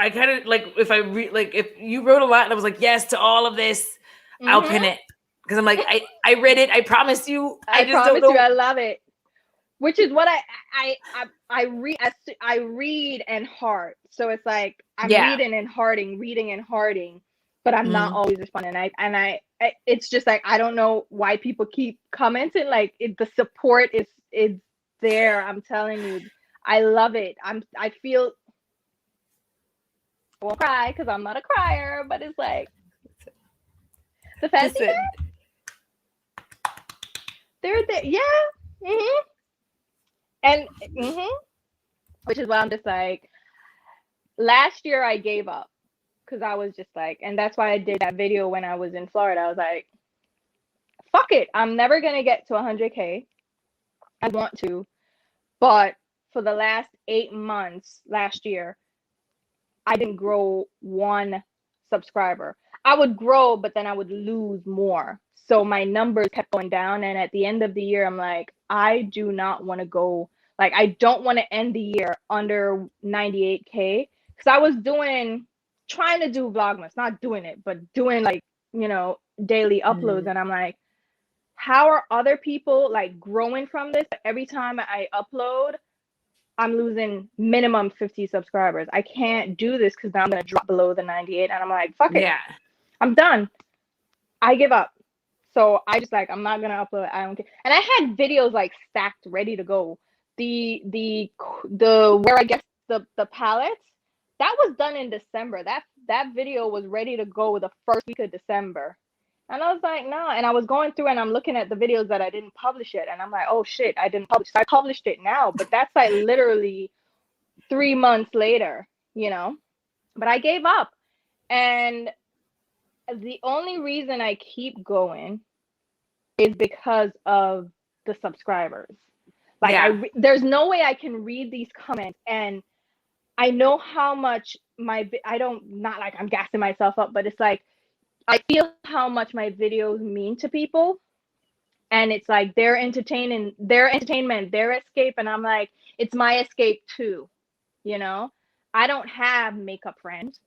A: kind of if I if you wrote a lot and I was like, yes to all of this, I'll pin it. Because I'm like, I read it. I promise you. I just
B: promise
A: don't know.
B: you, I love it. Which is what I read and heart. So it's like I'm reading and hearting, but I'm not always responding. I it's just I don't know why people keep commenting. The support is there. I'm telling you, I love it. I feel. I won't cry because I'm not a crier, but it's the fancy man. They're there, yeah. And which is why I'm just last year I gave up because I was just and that's why I did that video when I was in Florida. I was like, fuck it, I'm never gonna get to 100K. I want to, but for the last 8 months last year, I didn't grow 1 subscriber. I would grow, but then I would lose more. So my numbers kept going down. And at the end of the year, I'm like, I do not want to go Like, I don't want to end the year under 98K, because I was trying to do Vlogmas, not doing it, but doing like, daily uploads. And I'm like, how are other people like growing from this? Every time I upload, I'm losing minimum 50 subscribers. I can't do this because now I'm going to drop below the 98. And I'm like, fuck it.
A: Yeah.
B: I'm done. I give up. So I just like, I'm not going to upload. I don't care. And I had videos like stacked, ready to go. The where I guess the palettes, that was done in December. That video was ready to go the first week of December. And I was like, no. And I was going through and I'm looking at the videos that I didn't publish yet. And I'm like, oh shit, I didn't publish. So I published it now. But that's like literally 3 months later, But I gave up. And the only reason I keep going is because of the subscribers. Like, there's no way I can read these comments. And I know how much not like I'm gassing myself up, but it's like, I feel how much my videos mean to people, and it's like their entertainment, their escape, and I'm like, it's my escape too, I don't have makeup friends.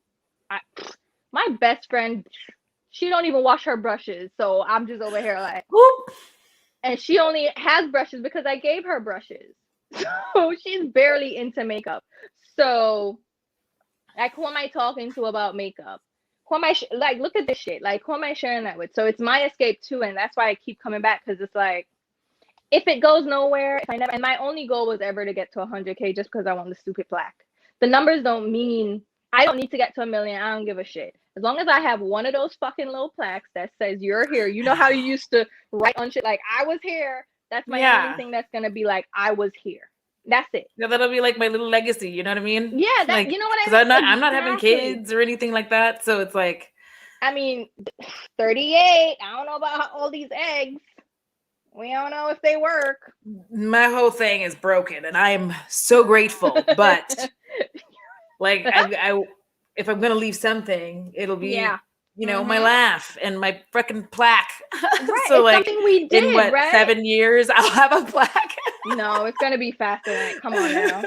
B: My best friend, she don't even wash her brushes, so I'm just over here like, whoop. And she only has brushes because I gave her brushes, so she's barely into makeup. So, like, who am I talking to about makeup? Who am I like, look at this shit, like, who am I sharing that with? So it's my escape too, and that's why I keep coming back, because it's like, if it goes nowhere, if I never, and my only goal was ever to get to 100K, just because I want the stupid plaque. The numbers don't mean, I don't need to get to 1 million. I don't give a shit. As long as I have one of those fucking little plaques that says you're here. You know how you used to write on shit like, I was here? That's my only thing that's gonna be like, I was here. That's it.
A: Yeah, that'll be like my little legacy. You know what I mean?
B: Yeah, that,
A: like,
B: you know what I
A: mean?
B: Because
A: I'm not having kids or anything like that. So it's like,
B: I mean, 38. I don't know about all these eggs. We don't know if they work.
A: My whole thing is broken, and I'm so grateful. But like, I if I'm gonna leave something, it'll be my laugh and my freaking plaque.
B: Right.
A: So
B: it's
A: like,
B: something we did,
A: in what,
B: right?
A: 7 years, I'll have a plaque.
B: No, it's gonna be faster than that. Come on now.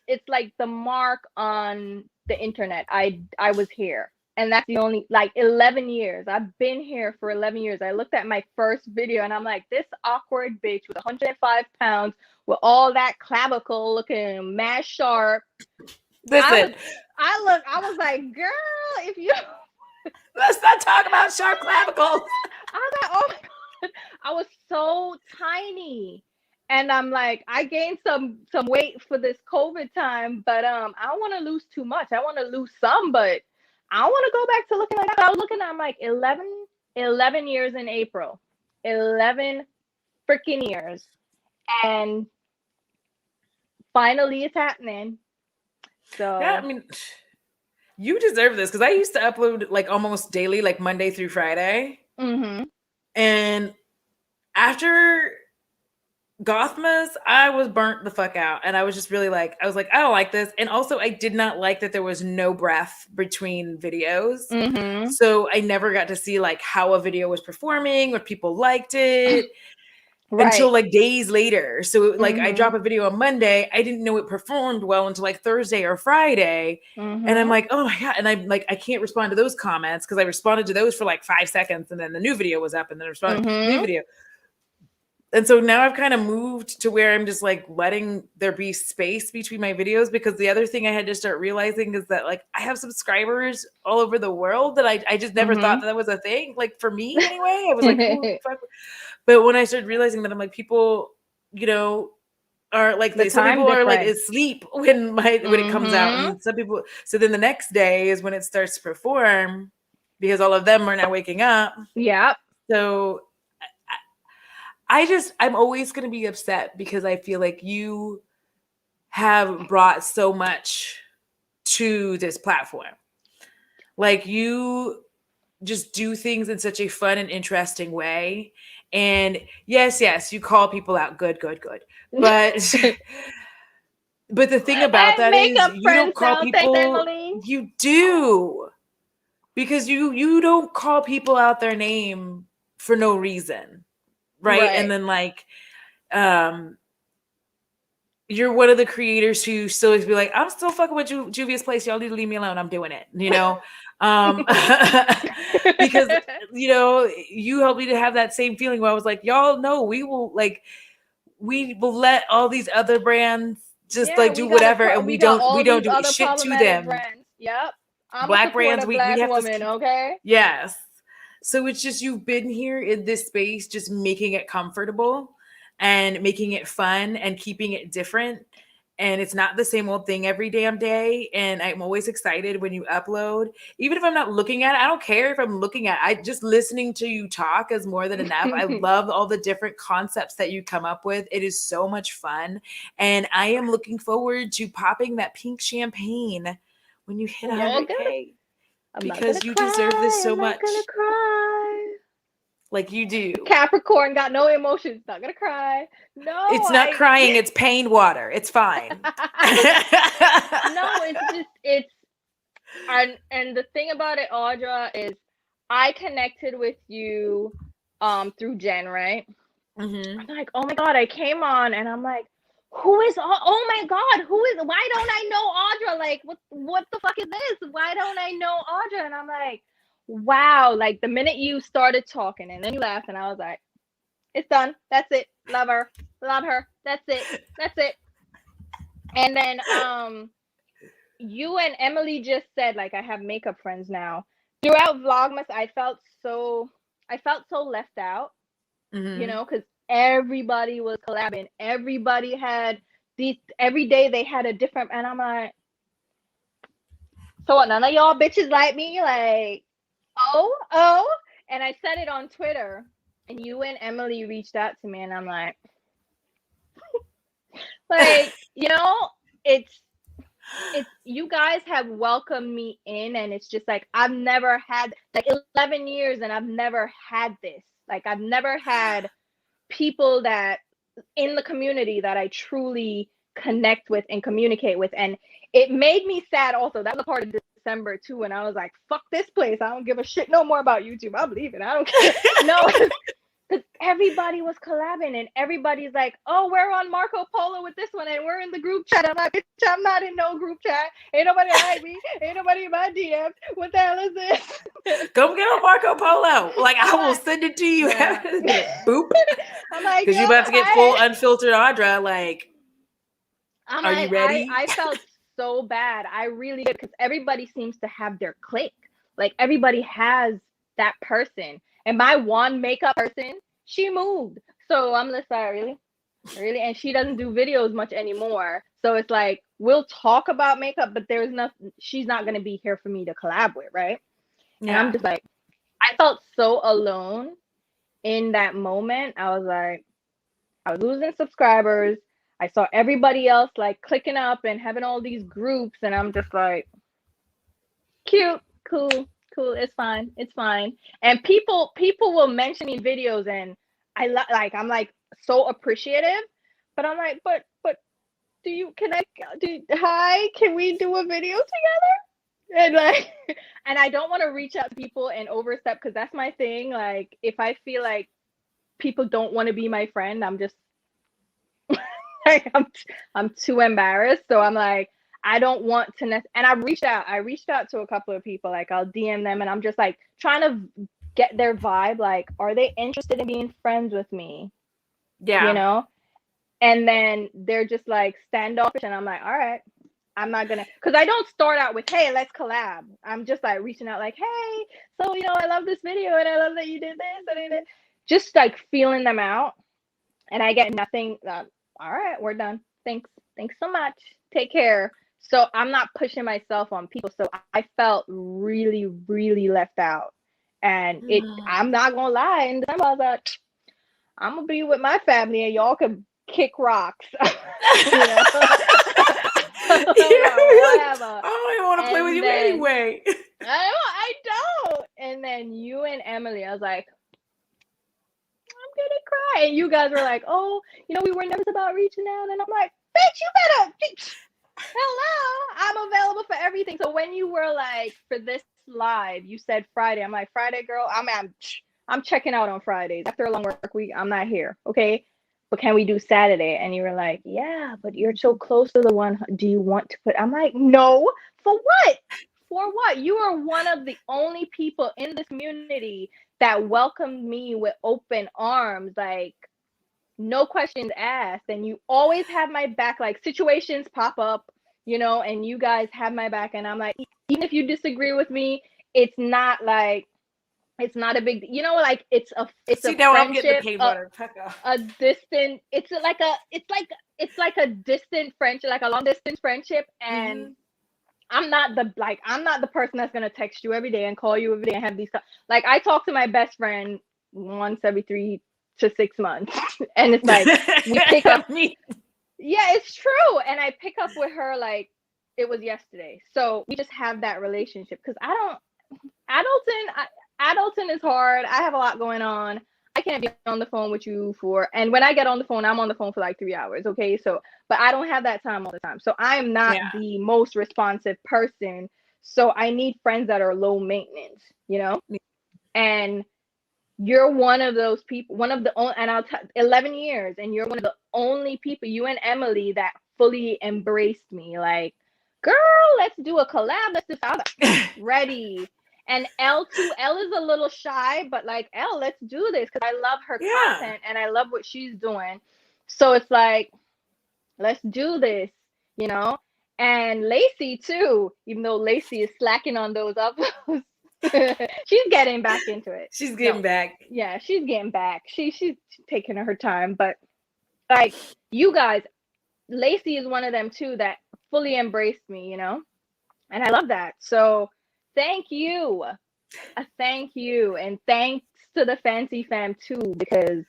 B: It's like the mark on the internet. I was here. And that's the only, like, 11 years. I've been here for 11 years. I looked at my first video and I'm like, this awkward bitch with 105 pounds with all that clavicle looking mad sharp.
A: Listen.
B: I was like, girl, if you
A: let's not talk about sharp clavicles.
B: I was like, oh my God. I was so tiny. And I'm like, I gained some weight for this COVID time, but I don't want to lose too much. I want to lose some, but I don't want to go back to looking like that. I was looking at, I'm like, 11 years in April. 11 freaking years. And finally it's happening. So
A: yeah, I mean, you deserve this, because I used to upload like almost daily, like Monday through Friday.
B: Mm-hmm.
A: And after Gothmas, I was burnt the fuck out. And I was just really like, I don't like this. And also, I did not like that there was no breath between videos.
B: Mm-hmm.
A: So I never got to see like how a video was performing or people liked it. Right. Until like days later. So like, I drop a video on Monday, I didn't know it performed well until like Thursday or Friday. And I'm like, oh my God. And I'm like, I can't respond to those comments, because I responded to those for like 5 seconds, and then the new video was up, and then I responded to the new video. And so now I've kind of moved to where I'm just like letting there be space between my videos, because the other thing I had to start realizing is that like I have subscribers all over the world that I just never thought that was a thing. Like, for me anyway, I was like, who the fuck? But when I started realizing that, I'm like, people, are like, some people are like asleep when it comes out, and some people. So then the next day is when it starts to perform, because all of them are now waking up.
B: Yeah.
A: So I'm always going to be upset, because I feel like you have brought so much to this platform. Like, you just do things in such a fun and interesting way. And yes, you call people out. Good. But but the thing about that is, you don't call people. You do, because you don't call people out their name for no reason. Right. And then like, you're one of the creators who still is be like, I'm still fucking with Juvia's place. Y'all need to leave me alone. I'm doing it. Um, because you helped me to have that same feeling where I was like, y'all know we will let all these other brands just
B: Yeah,
A: like do whatever, and
B: we
A: we
B: got
A: don't
B: all these
A: do
B: other
A: shit to
B: problematic
A: them.
B: brands. Yep. I'm a
A: Black
B: support
A: brands,
B: a
A: we
B: black
A: have to
B: woman, okay?
A: yes. So it's just you've been here in this space, just making it comfortable and making it fun and keeping it different. And it's not the same old thing every damn day. And I'm always excited when you upload. Even if I'm not looking at it, I don't care if I'm looking at it. I just listening to you talk is more than enough. I love all the different concepts that you come up with. It is so much fun. And I am looking forward to popping that pink champagne when you hit
B: You're gonna
A: 100K
B: I'm not gonna
A: because you deserve this
B: cry.
A: so
B: I'm not gonna
A: much.
B: cry.
A: Like you do.
B: Capricorn got no emotions. Not gonna cry. No,
A: It's not
B: I.
A: crying, it's pain water. It's fine.
B: No, it's just and the thing about it, Audra, is I connected with you through Jen, right?
A: Hmm.
B: I'm like, oh my god, I came on and I'm like, who is oh my god, who is why don't I know Audra? Like what the fuck is this? Why don't I know Audra? And I'm like, wow, like the minute you started talking and then you laughed and I was like, it's done. That's it. Love her. Love her. That's it. That's it. And then you and Emily just said like I have makeup friends now. Throughout Vlogmas, I felt so left out,
A: Hmm.
B: because everybody was collabing. Everybody had these every day they had a different and I'm like, so what, none of y'all bitches like me? Like, oh. And I said it on Twitter and you and Emily reached out to me and I'm like, it's you guys have welcomed me in and it's just like I've never had like 11 years and I've never had this. Like I've never had people that in the community that I truly connect with and communicate with. And it made me sad also. That was a part of December too. And I was like, fuck this place. I don't give a shit no more about YouTube. I'm leaving. I don't care. No, because everybody was collabing and everybody's like, oh, we're on Marco Polo with this one and we're in the group chat. I'm like, bitch, I'm not in no group chat. Ain't nobody like me. Ain't nobody in my DMs. What the hell is this?
A: Come get on Marco Polo. Like I
B: I'm
A: will
B: like,
A: send it to you.
B: yeah.
A: Boop.
B: I'm like,
A: Because
B: yo,
A: you about to get full
B: hi.
A: unfiltered Audra. Like,
B: I'm
A: are you
B: like,
A: ready?
B: I felt so bad. I really did because everybody seems to have their clique. Like everybody has that person. And my one makeup person, she moved. So I'm just like, really? Really? And she doesn't do videos much anymore. So it's like we'll talk about makeup, but there's nothing she's not gonna be here for me to collab with, right? And I'm
A: Yeah.
B: just like, I felt so alone in that moment. I was like, I was losing subscribers. I saw everybody else like clicking up and having all these groups, and I'm just like, cute, cool, it's fine, it's fine. And people will mention me in videos, and like I'm like so appreciative, but I'm like, but do you can I do hi? Can we do a video together? And like, and I don't want to reach out to people and overstep because that's my thing. Like, if I feel like people don't want to be my friend, I'm just like I'm too embarrassed. So I'm like, I don't want to and I reached out to a couple of people. Like I'll DM them and I'm just like trying to get their vibe. Like, are they interested in being friends with me? You
A: Yeah.
B: know? And then they're just like standoffish and I'm like, all right, I'm not gonna, because I don't start out with, hey, let's collab. I'm just like reaching out like, hey, so I love this video and I love that you did this and just like feeling them out. And I get nothing. All right, we're done. Thanks so much. Take care. So I'm not pushing myself on people. So I felt really, really left out. And I'm not gonna lie. In December, I was like, I'm gonna be with my family, and y'all can kick rocks. you know,
A: You're like,
B: whatever.
A: I don't even want to play with
B: And
A: you
B: then
A: anyway.
B: I don't. And then you and Emily, I was like, I'm gonna cry. And you guys were like, oh, we were nervous about reaching out. And I'm like, bitch, you better, hello, I'm available for everything. So when you were like, for this live, you said Friday. I'm like, Friday, girl, I'm checking out on Fridays. After a long work week, I'm not here. Okay. but can we do Saturday? And you were like, yeah, but you're so close to the one. Do you want to put? I'm like, no. For what? For what? You are one of the only people in this community that welcomed me with open arms, like no questions asked. And you always have my back. Like situations pop up, and you guys have my back. And I'm like, even if you disagree with me, it's not like it's not a big, like it's a
A: See, now I'm getting the
B: friendship,
A: pain water. Becca.
B: a distant. It's like a distant friendship, like a long distance friendship, and. I'm not the person that's gonna text you every day and call you every day and have these. Like I talk to my best friend once every 3 to 6 months, and it's like we pick up. Yeah, it's true, and I pick up with her like it was yesterday. So we just have that relationship because Adulting is hard. I have a lot going on. I can't be on the phone with you and when I get on the phone, I'm on the phone for like 3 hours. Okay. So, but I don't have that time all the time. So I am not the most responsive person. So I need friends that are low maintenance, and you're one of those people, one of the only, and 11 years, and you're one of the only people, you and Emily, that fully embraced me. Like, girl, let's do a collab. Let's do ready. And L too. L is a little shy, but like L, let's do this because I love her content and I love what she's doing. So it's like, let's do this, And Lacey too, even though Lacey is slacking on those uploads, she's getting back into it.
A: She's getting back.
B: Yeah, she's getting back. She's taking her time, but like you guys, Lacey is one of them too that fully embraced me, and I love that. So. Thank you. Thank you. And thanks to the Fancy Fam too, because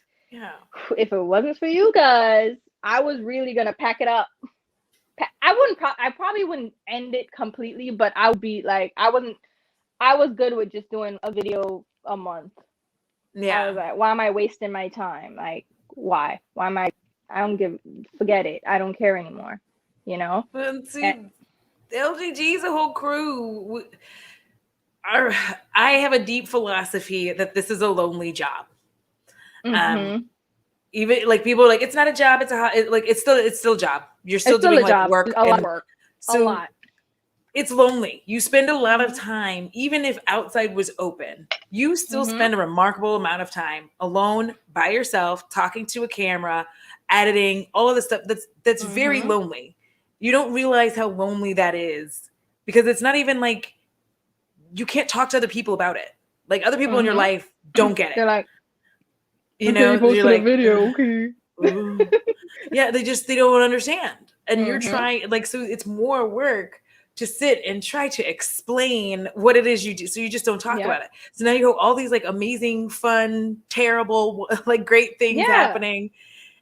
B: if it wasn't for you guys, I was really going to pack it up. I probably wouldn't end it completely, but I would be like, I was good with just doing a video a month. Yeah. I was like, why am I wasting my time? Like, why? Why am I forget it. I don't care anymore,
A: But see, LGG is a whole crew. I have a deep philosophy that this is a lonely job. Even like people are like, it's not a job, it's still a job. You're still doing like work,
B: a lot of work.
A: So a lot. It's lonely. You spend a lot of time, even if outside was open, you still spend a remarkable amount of time alone by yourself, talking to a camera, editing, all of the stuff that's very lonely. You don't realize how lonely that is because it's not even like you can't talk to other people about it. Like other people in your life don't get it.
B: They're like,
A: you're like,
B: a video, okay.
A: Yeah, they don't understand. And you're trying, like, so it's more work to sit and try to explain what it is you do. So you just don't talk about it. So now you go all these like amazing, fun, terrible, like great things happening.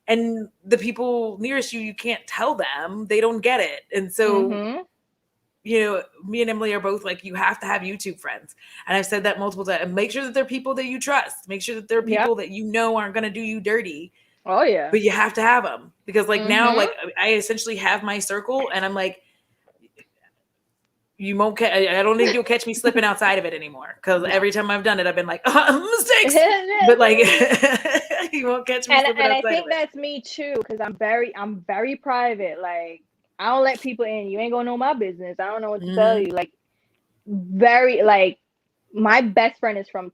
A: And the people nearest you, you can't tell them. They don't get it. And so me and Emily are both like, you have to have YouTube friends. And I've said that multiple times. And make sure that they're people that you trust. Make sure that they're people that aren't going to do you dirty.
B: Oh, yeah.
A: But you have to have them. Because like now, like I essentially have my circle and I'm like, you won't I don't think you'll catch me slipping outside of it anymore. Because every time I've done it, I've been like, mistakes. But like, you won't catch me slipping outside of it.
B: And I think that's me too. Because I'm very private. Like, I don't let people in. You ain't gonna know my business. I don't know what to tell you. Like, my best friend is from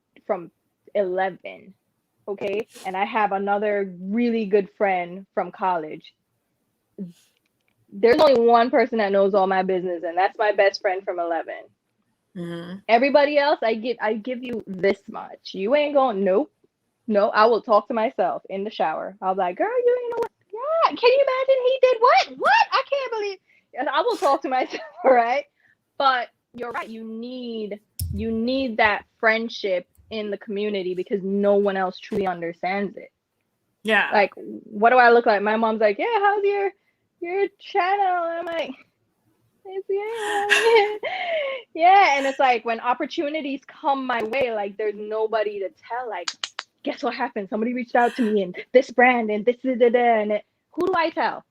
B: 11. Okay. And I have another really good friend from college. There's only one person that knows all my business, and that's my best friend from 11. Everybody else, I give you this much. You ain't going, nope. No, I will talk to myself in the shower. I'll be like, girl, you ain't know what. Yeah, can you imagine he did what? What? I can't believe. And I will talk to myself, right? But you're right. You need that friendship in the community because no one else truly understands it.
A: Yeah.
B: Like, what do I look like? My mom's like, yeah, how's your channel? And I'm like, yeah. And it's like when opportunities come my way, like there's nobody to tell. Like, guess what happened? Somebody reached out to me and this brand and this and who do I tell?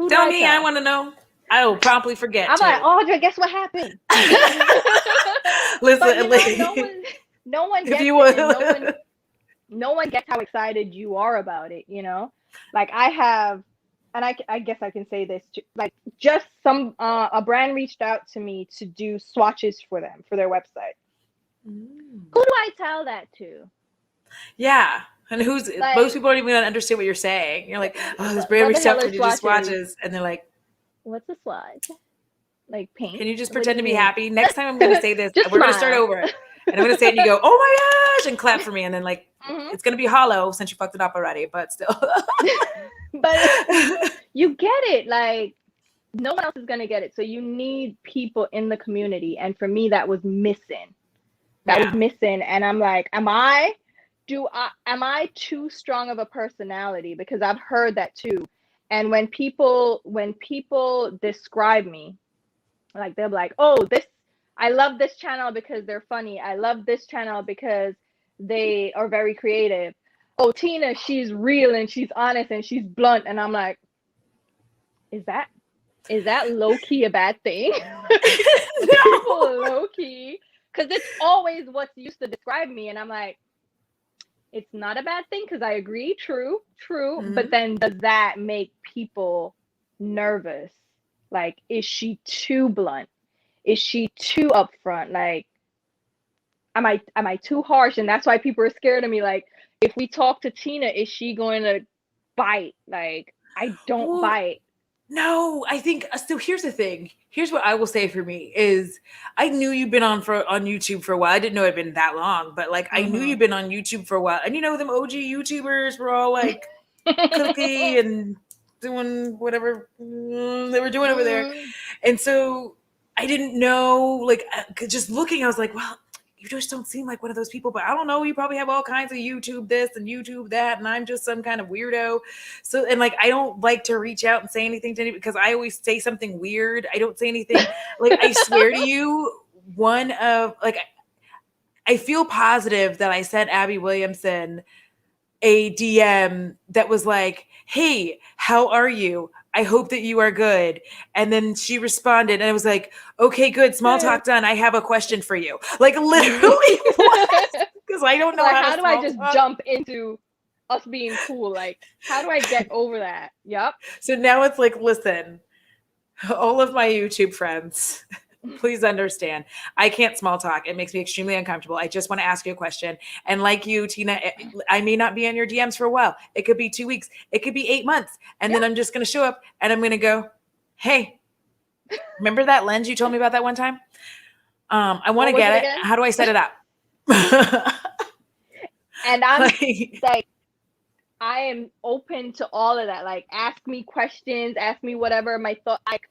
A: Tell me, I want to know. I will promptly forget.
B: I'm like, Audra, guess what happened?
A: Listen,
B: no one gets it. No one gets how excited you are about it, Like I have, and I guess I can say this too, like just a brand reached out to me to do swatches for them for their website. Who do I tell that to?
A: Yeah. And most
B: Like,
A: people don't even understand what you're saying. You're like, oh, this brand
B: what the
A: reached out
B: hell
A: for
B: are
A: you to do
B: swatches?
A: swatches. And they're like,
B: What's a swatch? Like paint?
A: can you just
B: What do
A: pretend
B: you
A: to be
B: mean?
A: happy? Next time I'm going to say this,
B: Just
A: we're going to start
B: smile.
A: over. And I'm going to say it and you go, oh my gosh, and clap for me. And then like, it's going to be hollow since you fucked it up already, but still.
B: But you get it. Like, no one else is going to get it. So you need people in the community. And for me, that was missing. And I'm like, am I too strong of a personality? Because I've heard that too. And when people describe me, like they're like, oh, I love this channel because they're funny. I love this channel because they are very creative. Oh, Tina, she's real and she's honest and she's blunt. And I'm like, is that low key a bad thing? People low key, because it's always what's used to describe me, and I'm like, it's not a bad thing because I agree, true, but then does that make people nervous? Like, is she too blunt? Is she too upfront? Like, am I too harsh? And that's why people are scared of me. Like, if we talk to Tina, is she going to bite? Like, I don't bite.
A: No, I think so. Here's the thing. Here's what I will say for me is I knew you've been on YouTube for a while. I didn't know it'd been that long, but like I knew you've been on YouTube for a while. And you know them OG YouTubers were all like clicky and doing whatever they were doing over there. And so I didn't know, like just looking, I was like, well, you just don't seem like one of those people, but I don't know. You probably have all kinds of YouTube this and YouTube that, and I'm just some kind of weirdo. So, and like, I don't like to reach out and say anything to anybody because I always say something weird. I don't say anything. Like, I swear to you, I feel positive that I sent Abby Williamson a DM that was like, hey, how are you? I hope that you are good. And then she responded and I was like, okay, good. Small talk done. I have a question for you. Like literally what? Because I don't know
B: like,
A: how
B: do I just
A: talk.
B: jump into us being cool? Like, how do I get over that? Yep.
A: So now it's like, listen, all of my YouTube friends, please understand, I can't small talk. It makes me extremely uncomfortable. I just want to ask you a question. And like you, Tina, I may not be in your DMs for a while. It could be 2 weeks. It could be 8 months. And then I'm just going to show up and I'm going to go, hey, remember that lens you told me about that one time? I want to get it. How do I set it up?
B: And I'm like, I am open to all of that. Like, ask me questions, ask me whatever my thought. Like,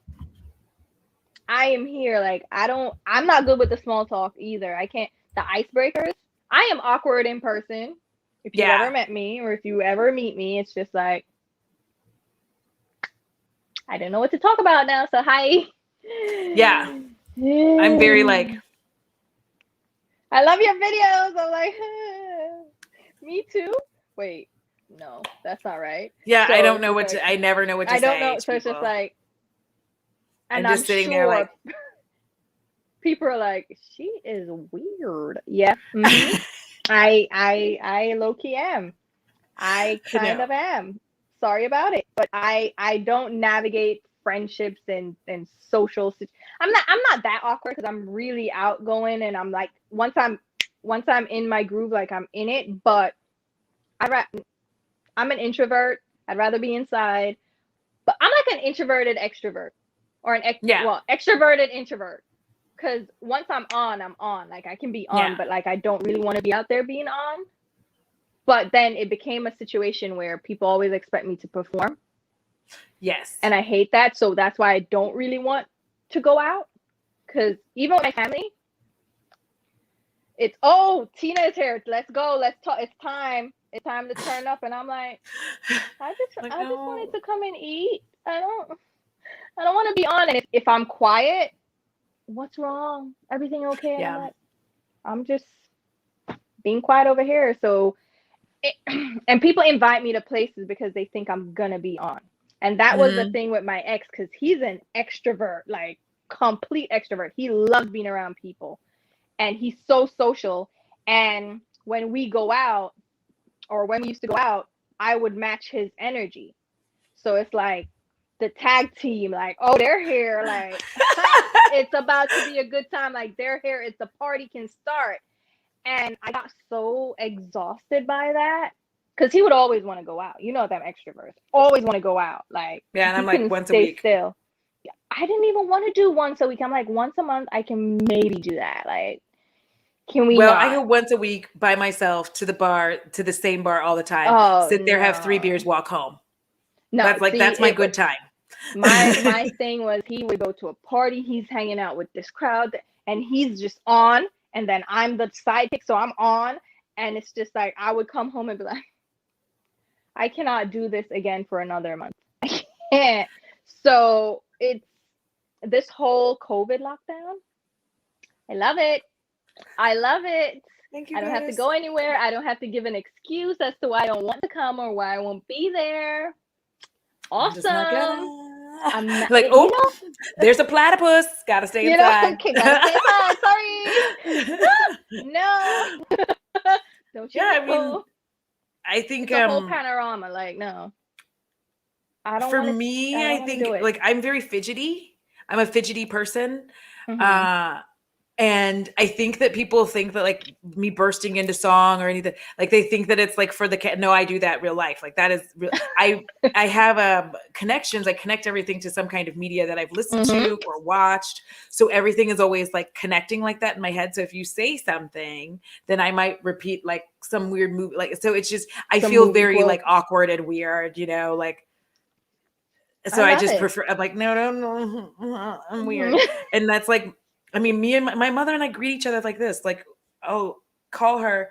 B: I am here. Like, I'm not good with the small talk either. I can't, the icebreakers. I am awkward in person. If you've ever met me or if you ever meet me, it's just like, I don't know what to talk about now. So hi.
A: Yeah. I'm very like,
B: I love your videos. I'm like, me too. Wait, no, that's not right.
A: Yeah,
B: so
A: I don't know I never know what to say.
B: I don't know. So it's just like, and
A: I'm just sitting there like,
B: people are like, she is weird. Yeah. Mm-hmm. I low key am. I kind of am. Sorry about it, but I don't navigate friendships and social. I'm not that awkward because I'm really outgoing and I'm like once I'm in my groove, like I'm in it. But I'm an introvert. I'd rather be inside. But I'm like an introverted extrovert or extroverted introvert. Because once I'm on. Like I can be on, but like I don't really want to be out there being on. But then it became a situation where people always expect me to perform.
A: Yes.
B: And I hate that. So that's why I don't really want to go out. Because even with my family, it's, oh, Tina is here. Let's go. Let's talk. It's time. It's time to turn up. And I'm like, I just wanted to come and eat. I don't want to be on. And if I'm quiet, what's wrong? Everything okay?
A: Yeah.
B: And I'm just being quiet over here. So, and people invite me to places because they think I'm gonna be on. And that was the thing with my ex, because he's an extrovert, like complete extrovert. He loves being around people and he's so social. And when we go out, or when we used to go out, I would match his energy. So it's like the tag team, like, oh, they're here, like it's about to be a good time, like they're here, it's the party can start. And I got so exhausted by that because he would always want to go out. You know them extroverts always want to go out. Like
A: Yeah, and
B: he
A: I'm like
B: couldn't
A: once a
B: stay
A: week.
B: still. I didn't even want to do once a week. I'm like, once a month I can maybe do that. Like, can we
A: Well, I go
B: not?
A: once a week by myself to the bar, to the same bar all the time.
B: Oh
A: Sit there, have 3 beers,
B: no.
A: walk home.
B: No, see,
A: That's my
B: it was
A: good time.
B: my thing was he would go to a party, he's hanging out with this crowd, and he's just on, and then I'm the sidekick, so I'm on, and it's just like I would come home and be like, I cannot do this again for another month. I can't. So it's this whole COVID lockdown. I love it. I love it.
A: Thank you
B: I don't have to
A: guys.
B: go anywhere. I don't have to give an excuse as to why I don't want to come or why I won't be there.
A: I'm just not
B: Awesome. I'm
A: gonna.
B: not,
A: Like,
B: you
A: oh,
B: know,
A: there's a platypus. Gotta stay
B: you know,
A: inside.
B: okay, gotta stay inside. Sorry. No. Don't you
A: Yeah, I mean,
B: know?
A: I think
B: It's a whole panorama. Like, no. I don't
A: for
B: want to
A: me,
B: I
A: I
B: don't want to
A: think
B: do it.
A: like I'm very fidgety. I'm a fidgety person.
B: Mm-hmm.
A: Uh and I think that people think that like me bursting into song or anything, like they think that it's like for the cat. No, I do that real life. Like that is real. I have connections. I connect everything to some kind of media that I've listened
B: Mm-hmm.
A: to or watched. So everything is always like connecting like that in my head. So if you say something, then I might repeat like some weird movie. Like so, it's just I
B: Some
A: feel
B: movie
A: very like
B: quote.
A: awkward and weird. Like
B: I
A: so I
B: love
A: just
B: it.
A: prefer. I'm like no, I'm weird,
B: Mhm.
A: and that's like I mean, me and my mother and I greet each other like this. Like, oh, call her,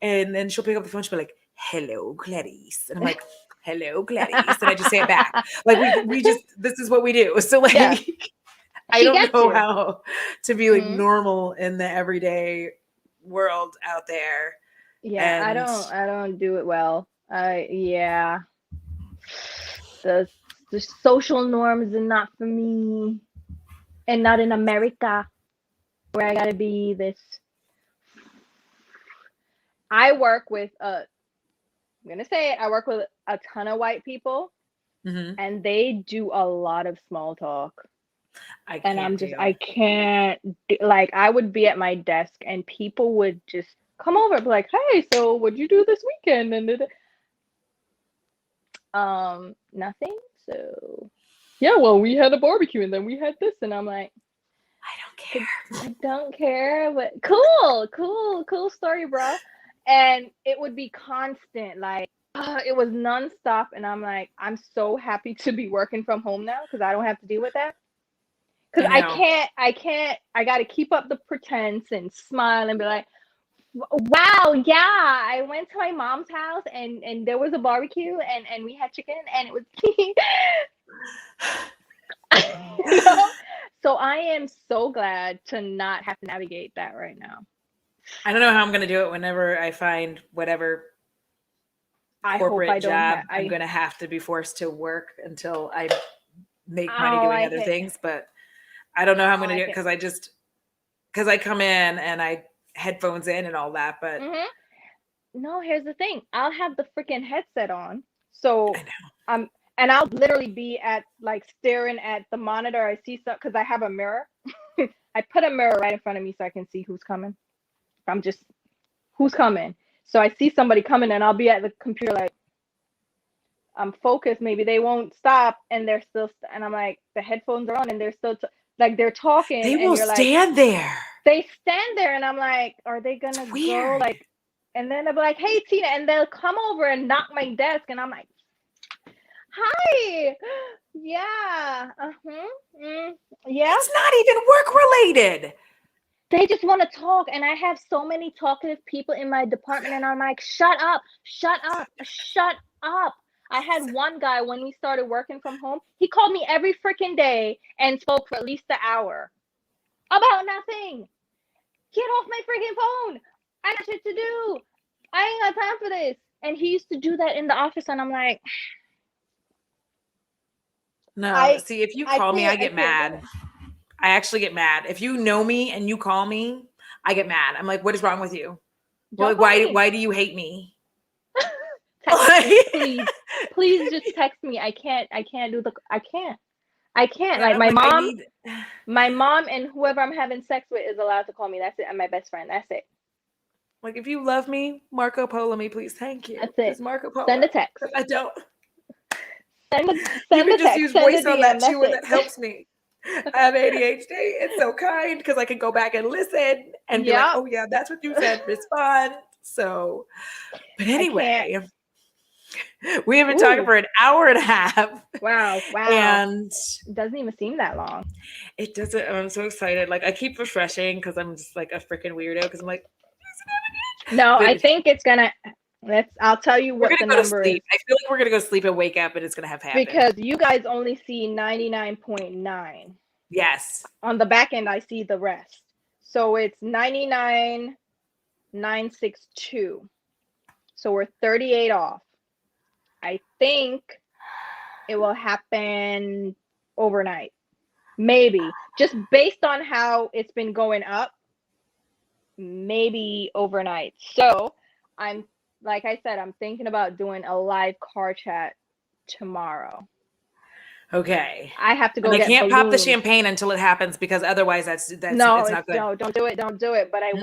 A: and then she'll pick up the phone. She'll be like, "Hello, Clarice," and I'm like, "Hello, Clarice," and I just say it back. Like we just this is what we do. So like,
B: Yeah,
A: I
B: she
A: don't
B: gets
A: know
B: you.
A: how to be like
B: Hmm.
A: normal in the everyday world out there.
B: Yeah,
A: And
B: I don't do it well. Yeah, the the social norms are not for me, and not in America where I gotta be this. I work with I'm gonna say it. I work with a ton of white people,
A: mhm,
B: and they do a lot of small talk.
A: I
B: And
A: can't
B: I
A: deal.
B: can't like I would be at my desk and people would just come over and be like, hey, so what'd you do this weekend? And nothing. So yeah, well, we had a barbecue and then we had this, and I'm like,
A: I don't care.
B: I don't care, but cool story, bro. And it would be constant, like it was nonstop, and I'm like, I'm so happy to be working from home now because I don't have to deal with that.
A: I
B: Because
A: know.
B: I got to keep up the pretense and smile and be like, wow, yeah, I went to my mom's house and there was a barbecue and we had chicken and it was you know. So I am so glad to not have to navigate that right now.
A: I don't know how I'm gonna do it whenever I find whatever
B: I hope I
A: corporate
B: don't
A: job
B: have
A: I'm
B: I
A: gonna have to be forced to work until I make money
B: oh
A: doing
B: I
A: other
B: hate
A: things. But I don't know how I'm
B: oh
A: gonna
B: I
A: do it
B: hate
A: because I come in and I headphones in and all that. But
B: hmm. No, here's the thing. I'll have the freaking headset on.
A: I
B: So
A: know.
B: um and I'll literally be at like staring at the monitor. I see stuff because I have a mirror. I put a mirror right in front of me so I can see who's coming. I'm just who's coming. So I see somebody coming and I'll be at the computer like I'm focused. Maybe they won't stop and they're still and I'm like the headphones are on and they're still like they're talking
A: They
B: and
A: will
B: you're like
A: stand there.
B: they stand there and I'm like, are they gonna
A: It's
B: go
A: weird.
B: like? And then they'll be like, hey Tina, and they'll come over and knock my desk and I'm like, hi, yeah, yeah.
A: It's not even work related.
B: They just want to talk, and I have so many talkative people in my department, and I'm like, shut up, shut up, shut up. I had one guy when we started working from home. He called me every freaking day and spoke for at least an hour about nothing. Get off my freaking phone. I got shit to do. I ain't got time for this. And he used to do that in the office, and I'm like,
A: No,
B: I
A: see, if you call me, I
B: I
A: get
B: can't do
A: mad. I actually get mad. If you know me and you call me, I get mad. I'm like, what is wrong with you?
B: it.
A: Well,
B: Jump
A: like,
B: on me.
A: why do you hate me?
B: Text me, please. Please just text me. I can't do the. I can't. Like
A: I'm like, I need.
B: my mom and whoever I'm having sex with is allowed to call me. That's it. I'm my best friend. That's it.
A: Like, if you love me, Marco Polo me, please. Thank you.
B: That's it.
A: Just Marco Polo.
B: Send a text.
A: I don't.
B: Send
A: You can
B: a
A: just
B: text.
A: use
B: Send
A: voice
B: a
A: on
B: DM.
A: that
B: That's
A: too, and
B: it.
A: that helps me. I have ADHD. It's so kind because I can go back and listen and be like,
B: Yep.
A: oh yeah, that's what you said. Respond. So, but anyway, we have been talking for an hour and a half.
B: Wow.
A: And
B: it doesn't even seem that long.
A: it doesn't. I'm so excited. Like, I keep refreshing because I'm just like a freaking weirdo because I'm like,
B: No,
A: but
B: I think it's gonna. I'll tell you
A: we're
B: what
A: gonna
B: the
A: go to
B: number
A: sleep.
B: is.
A: I feel like we're gonna go sleep and wake up and it's gonna have happened.
B: Because you guys only see 99.9.
A: Yes.
B: On the back end, I see the rest. So it's 99,962. So we're 38 off. I think it will happen overnight. Maybe. Just based on how it's been going up, maybe overnight. So I'm, like I said, I'm thinking about doing a live car chat tomorrow.
A: Okay.
B: I have to go.
A: And I
B: get
A: can't
B: balloons.
A: pop the champagne until it happens because otherwise that's
B: no,
A: it's not good.
B: No, don't do it. Don't do it. But I'm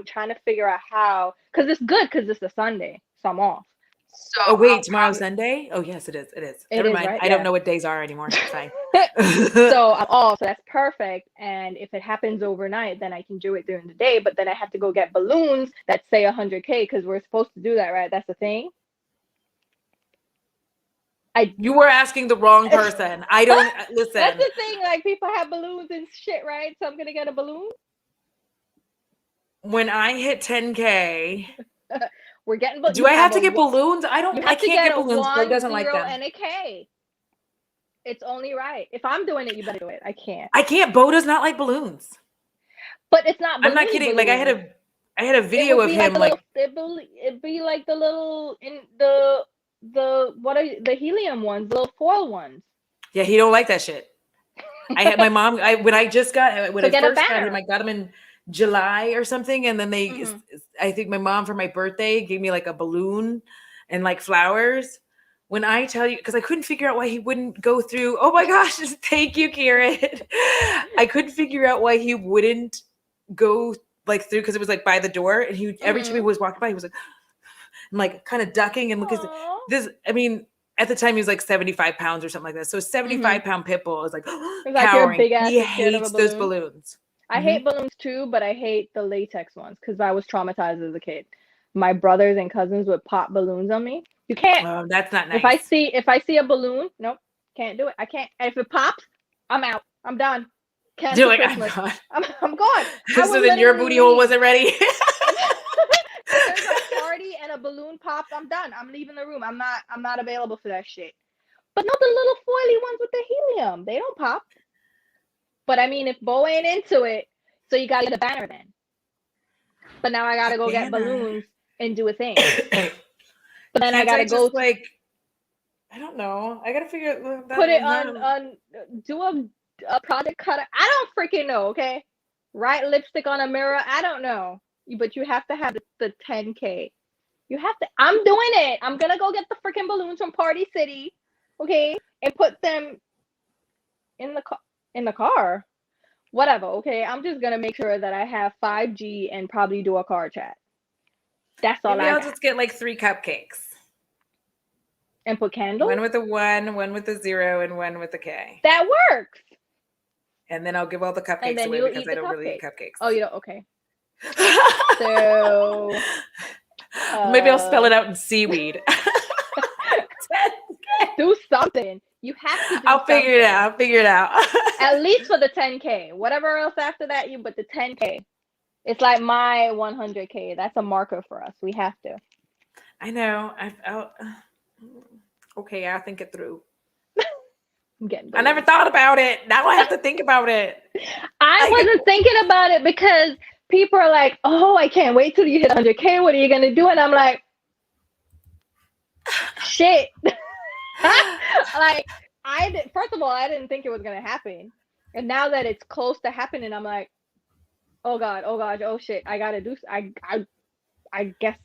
B: trying to figure out how, because it's good because it's a Sunday, so I'm off. So
A: oh wait, tomorrow's Sunday? Oh yes, it is. It is. Never mind.
B: Right?
A: I don't know what days are anymore. It's fine.
B: So I'm off. So that's perfect. And if it happens overnight, then I can do it during the day. But then I have to go get balloons that say 100K because we're supposed to do that, right? That's the thing.
A: You were asking the wrong person. I don't listen.
B: That's the thing. Like, people have balloons and shit, right? So I'm gonna get a balloon.
A: When I hit 10K,
B: we're getting.
A: Do I have to get balloons? I don't. I can't get balloons. Greg doesn't like them.
B: And a K. It's only right. If I'm doing it, you better do it. I can't.
A: I can't. Bo does not like balloons.
B: But it's not.
A: I'm not kidding. Like, I had a video of him. Like,
B: it'd be like the little in what are the helium ones, little foil ones.
A: Yeah, he don't like that shit. I had my mom. When I first got him, I got him in July or something, and then I think my mom for my birthday gave me like a balloon and like flowers. When I tell you, because I couldn't figure out why he wouldn't go through. Oh my gosh! Thank you, Kieran. I couldn't figure out why he wouldn't go like through, because it was like by the door, and he every time he was walking by, he was like. I'm like kind of ducking and looking. This, I mean, at the time he was like 75 pounds or something like that. So 75-pound pit bull is like cowering. He hates those balloons.
B: I hate balloons too, but I hate the latex ones because I was traumatized as a kid. My brothers and cousins would pop balloons on me. You can't.
A: Oh, that's not nice.
B: If I see a balloon, nope, can't do it. I can't. And if it pops, I'm out. I'm done.
A: Cancel Christmas.
B: I'm gone.
A: So then your booty hole wasn't ready.
B: There's a party and a balloon pops, I'm done. I'm leaving the room. I'm not available for that shit. But not the little foily ones with the helium. They don't pop. But I mean, if Bo ain't into it, so you gotta get a banner then. But now I gotta go get balloons and do a thing. But then I gotta go
A: like, I don't know. I gotta figure out
B: put it on do a project cutter. I don't freaking know, okay? Write lipstick on a mirror. I don't know. But you have to have the 10K. You have to. I'm doing it. I'm gonna go get the freaking balloons from Party City, okay, and put them in the car. Whatever, okay. I'm just gonna make sure that I have 5G and probably do a car chat. That's all.
A: Maybe I'll just get like 3 cupcakes
B: and put candles.
A: One with a 1, one with a 0, and one with a K.
B: That works.
A: And then I'll give all the cupcakes away because I don't really eat cupcakes.
B: Oh, you don't? Okay. So
A: maybe I'll spell it out in seaweed.
B: Do something. You have to do
A: I'll figure it out.
B: At least for the 10K. Whatever else after that, but the 10K. It's like my 100K. That's a marker for us. We have to.
A: I know. Okay, I'll think it through. I never thought about it. Now I have to think about it.
B: I wasn't thinking about it because people are like, oh, I can't wait till you hit 100K. What are you going to do? And I'm like, shit. Like, first of all, I didn't think it was going to happen. And now that it's close to happening, I'm like, oh God, oh gosh, oh shit. I got to do, I guess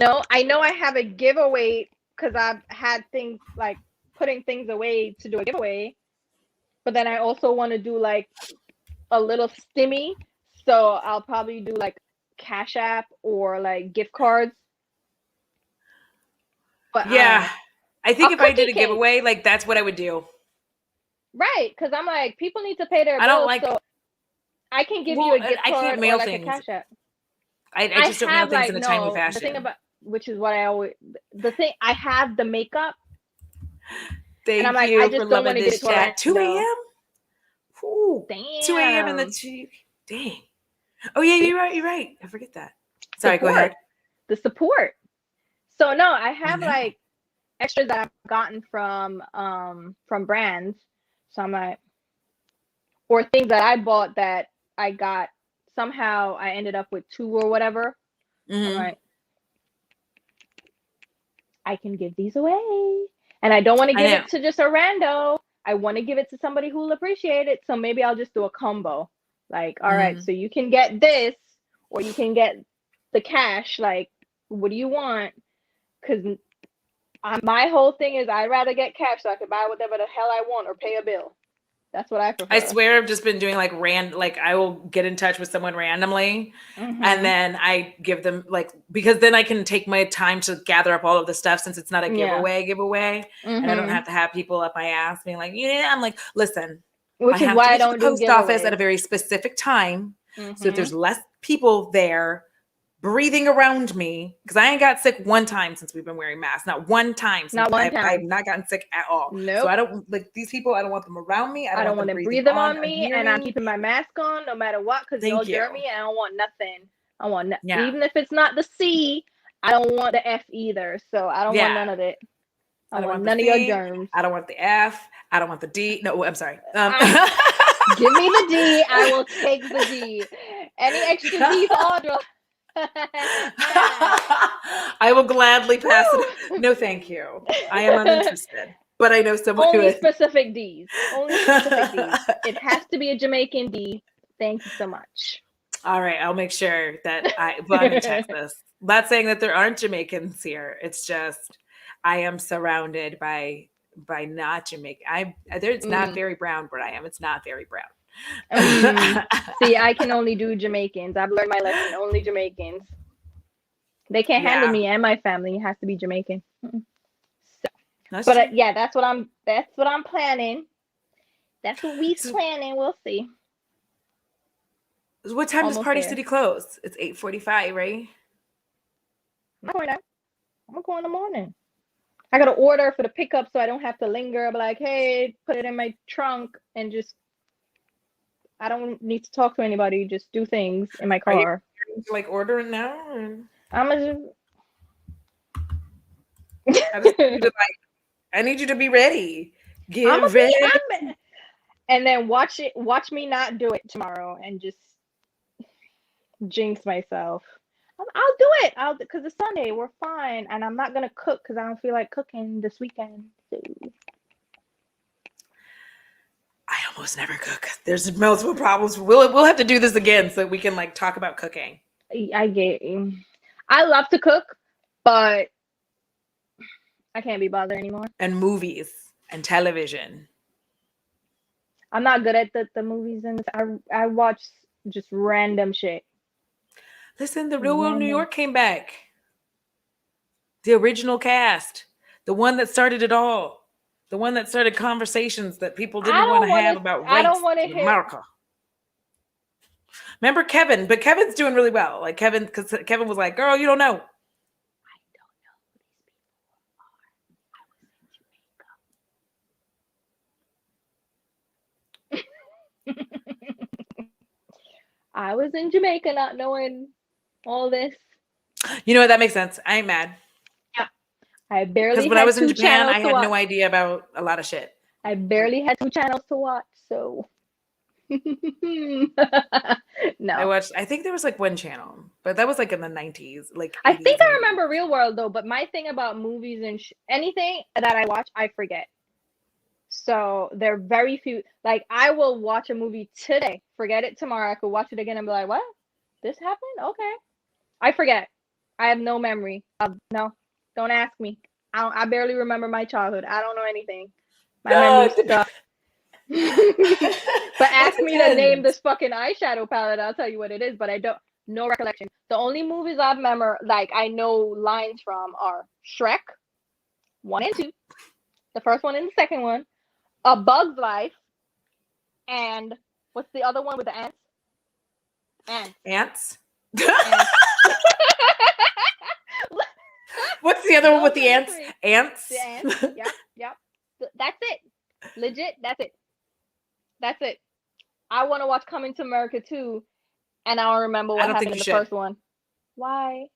B: I know I have a giveaway because I've had things like putting things away to do a giveaway, but then I also want to do like a little stimmy, so I'll probably do like Cash App or like gift cards. But
A: Yeah. I
B: a
A: think if I did
B: cookie
A: a
B: cake,
A: giveaway, like that's what I would do.
B: right? Because I'm like, people need to pay their
A: I don't
B: bills,
A: like,
B: so I can give you
A: well,
B: a gift
A: I can't
B: card or
A: mail
B: like a
A: things.
B: Cash App.
A: I
B: I
A: just don't mail
B: have
A: things
B: like
A: in a timely
B: no, the thing
A: fashion.
B: about which is what I always the thing I have the makeup, and I'm
A: Thank
B: like, I
A: you for
B: just don't
A: loving
B: want to give it
A: this
B: to a
A: chat. 2
B: rando.
A: a.m.? Ooh, 2 a.m. in the
B: Damn.
A: dang. Oh yeah,
B: See?
A: you're right. You're right. I forget that. Sorry, go
B: Support.
A: ahead.
B: The support. So no, I
A: I
B: have
A: know.
B: like extras that I've gotten from brands. So I'm like, or things that I bought that I got somehow I ended up with 2 or whatever. I'm
A: Mm-hmm.
B: like, I can give these away. And I don't want to
A: I
B: give
A: know.
B: it to just a rando. I want to give it to somebody who will appreciate it. So maybe I'll just do a combo. Like, all right,
A: Mm-hmm.
B: so you can get this or you can get the cash. Like, what do you want? Because my whole thing is I'd rather get cash so I can buy whatever the hell I want or pay a bill. That's what I
A: I
B: prefer.
A: swear I've just been doing like like I will get in touch with someone randomly and
B: Mm-hmm.
A: then I give them like because then I can take my time to gather up all of the stuff since it's not a
B: Yeah.
A: giveaway and I don't
B: Mm-hmm.
A: have to have people up my ass being like, yeah, I'm like, listen, I
B: Which is
A: have to
B: why I
A: get to the
B: don't do
A: post office at a
B: giveaways.
A: very specific time. So if
B: Mm-hmm.
A: there's less people there breathing around me, because I ain't got sick one time since we've been wearing masks. Not one time since
B: Not one
A: I've
B: time.
A: not gotten sick at all. So
B: Nope.
A: I don't like these people. I don't want them around me. I
B: I
A: don't
B: don't
A: want them
B: want to
A: breathing
B: breathe them
A: on
B: on
A: or
B: me,
A: near
B: and I'm
A: me.
B: keeping my mask on no matter what because y'all
A: Thank you.
B: germy, and I don't want nothing. I want
A: Yeah.
B: even if it's not the C, I don't want the F either. So I don't want
A: Yeah.
B: none of it. I
A: I don't
B: want
A: want the
B: none of your
A: C.
B: germs.
A: I don't want the F. I don't want the D. No, I'm sorry.
B: Give me the D. I will take the D. Any extra D for Audra?
A: I will gladly pass it.
B: Woo!
A: No, thank you. I am uninterested, but I know someone who
B: Only
A: is.
B: specific D's. Only specific D's. It has to be a Jamaican D. Thank you so much.
A: All right, I'll make sure that well, I'm in Texas. Not saying that there aren't Jamaicans here. It's just I am surrounded by not Jamaican. It's not
B: Mm.
A: very brown where I am. It's not very brown.
B: See, I can only do Jamaicans. I've learned my lesson. Only Jamaicans. They can't handle
A: Yeah.
B: me and my family. It has to be Jamaican. So,
A: That's
B: but
A: true.
B: yeah, that's what I'm. That's what I'm planning. That's what we's
A: So
B: planning. We'll see.
A: what time does
B: Almost
A: Party
B: there.
A: City close? It's 8:45, right?
B: I'm not going there. I'm gonna go in the morning. I gotta order for the pickup so I don't have to linger. I'm like, hey, put it in my trunk and just. I don't need to talk to anybody. Just do things in my
A: Are you
B: car.
A: like ordering now? Or
B: I'm gonna.
A: I just need you to I need you to be ready.
B: I'm
A: Get
B: gonna be.
A: ready.
B: And then watch me not do it tomorrow and just jinx myself. I'll do it. I'll because it's Sunday. We're fine, and I'm not gonna cook because I don't feel like cooking this weekend. So.
A: I almost never cook. There's multiple problems. We'll have to do this again so we can like talk about cooking
B: I get you. I love to cook, but I can't be bothered anymore.
A: and movies and television.
B: I'm not good at the movies and I watch just random shit.
A: Listen, the Real World New
B: Random.
A: York came back. The original cast, the one that started it all, the one that started conversations that people
B: I
A: didn't want
B: don't
A: to
B: want
A: have
B: to.
A: about
B: I don't
A: race
B: want to
A: in
B: hear.
A: America. Remember Kevin, but Kevin's doing really well. Like Kevin, because Kevin was like, "Girl, you don't know."
B: I was in Jamaica not knowing all this.
A: You know what? That makes sense. I ain't mad.
B: Yeah. I
A: Because
B: barely
A: when I
B: had
A: was in
B: two
A: Japan,
B: channels
A: I
B: to
A: had no
B: watch.
A: idea about a lot of shit.
B: I barely had 2 channels to watch, so no.
A: I think there was like one channel, but that was like in the 90s, like
B: I
A: 80s,
B: think I
A: 90s.
B: remember Real World though, but my thing about movies and anything that I watch, I forget. So there are very few. Like I will watch a movie today, forget it tomorrow. I could watch it again and be like, "What? This happened? Okay." I forget. I have no memory of no. Don't ask me. I barely remember my childhood. I don't know anything. My memory sucks. But ask me to name this fucking eyeshadow palette, I'll tell you what it is, but I don't, no recollection. The only movies I know lines from are Shrek 1 and 2, the first one and the second one, A Bug's Life, and what's the other one with the ants?
A: Ants?
B: Ants.
A: What's the other one with the ants?
B: three.
A: Ants?
B: The ants. Yep. That's it. Legit, that's it. That's it. I want to watch Coming to America too, and I don't remember what happened in the first one. Why?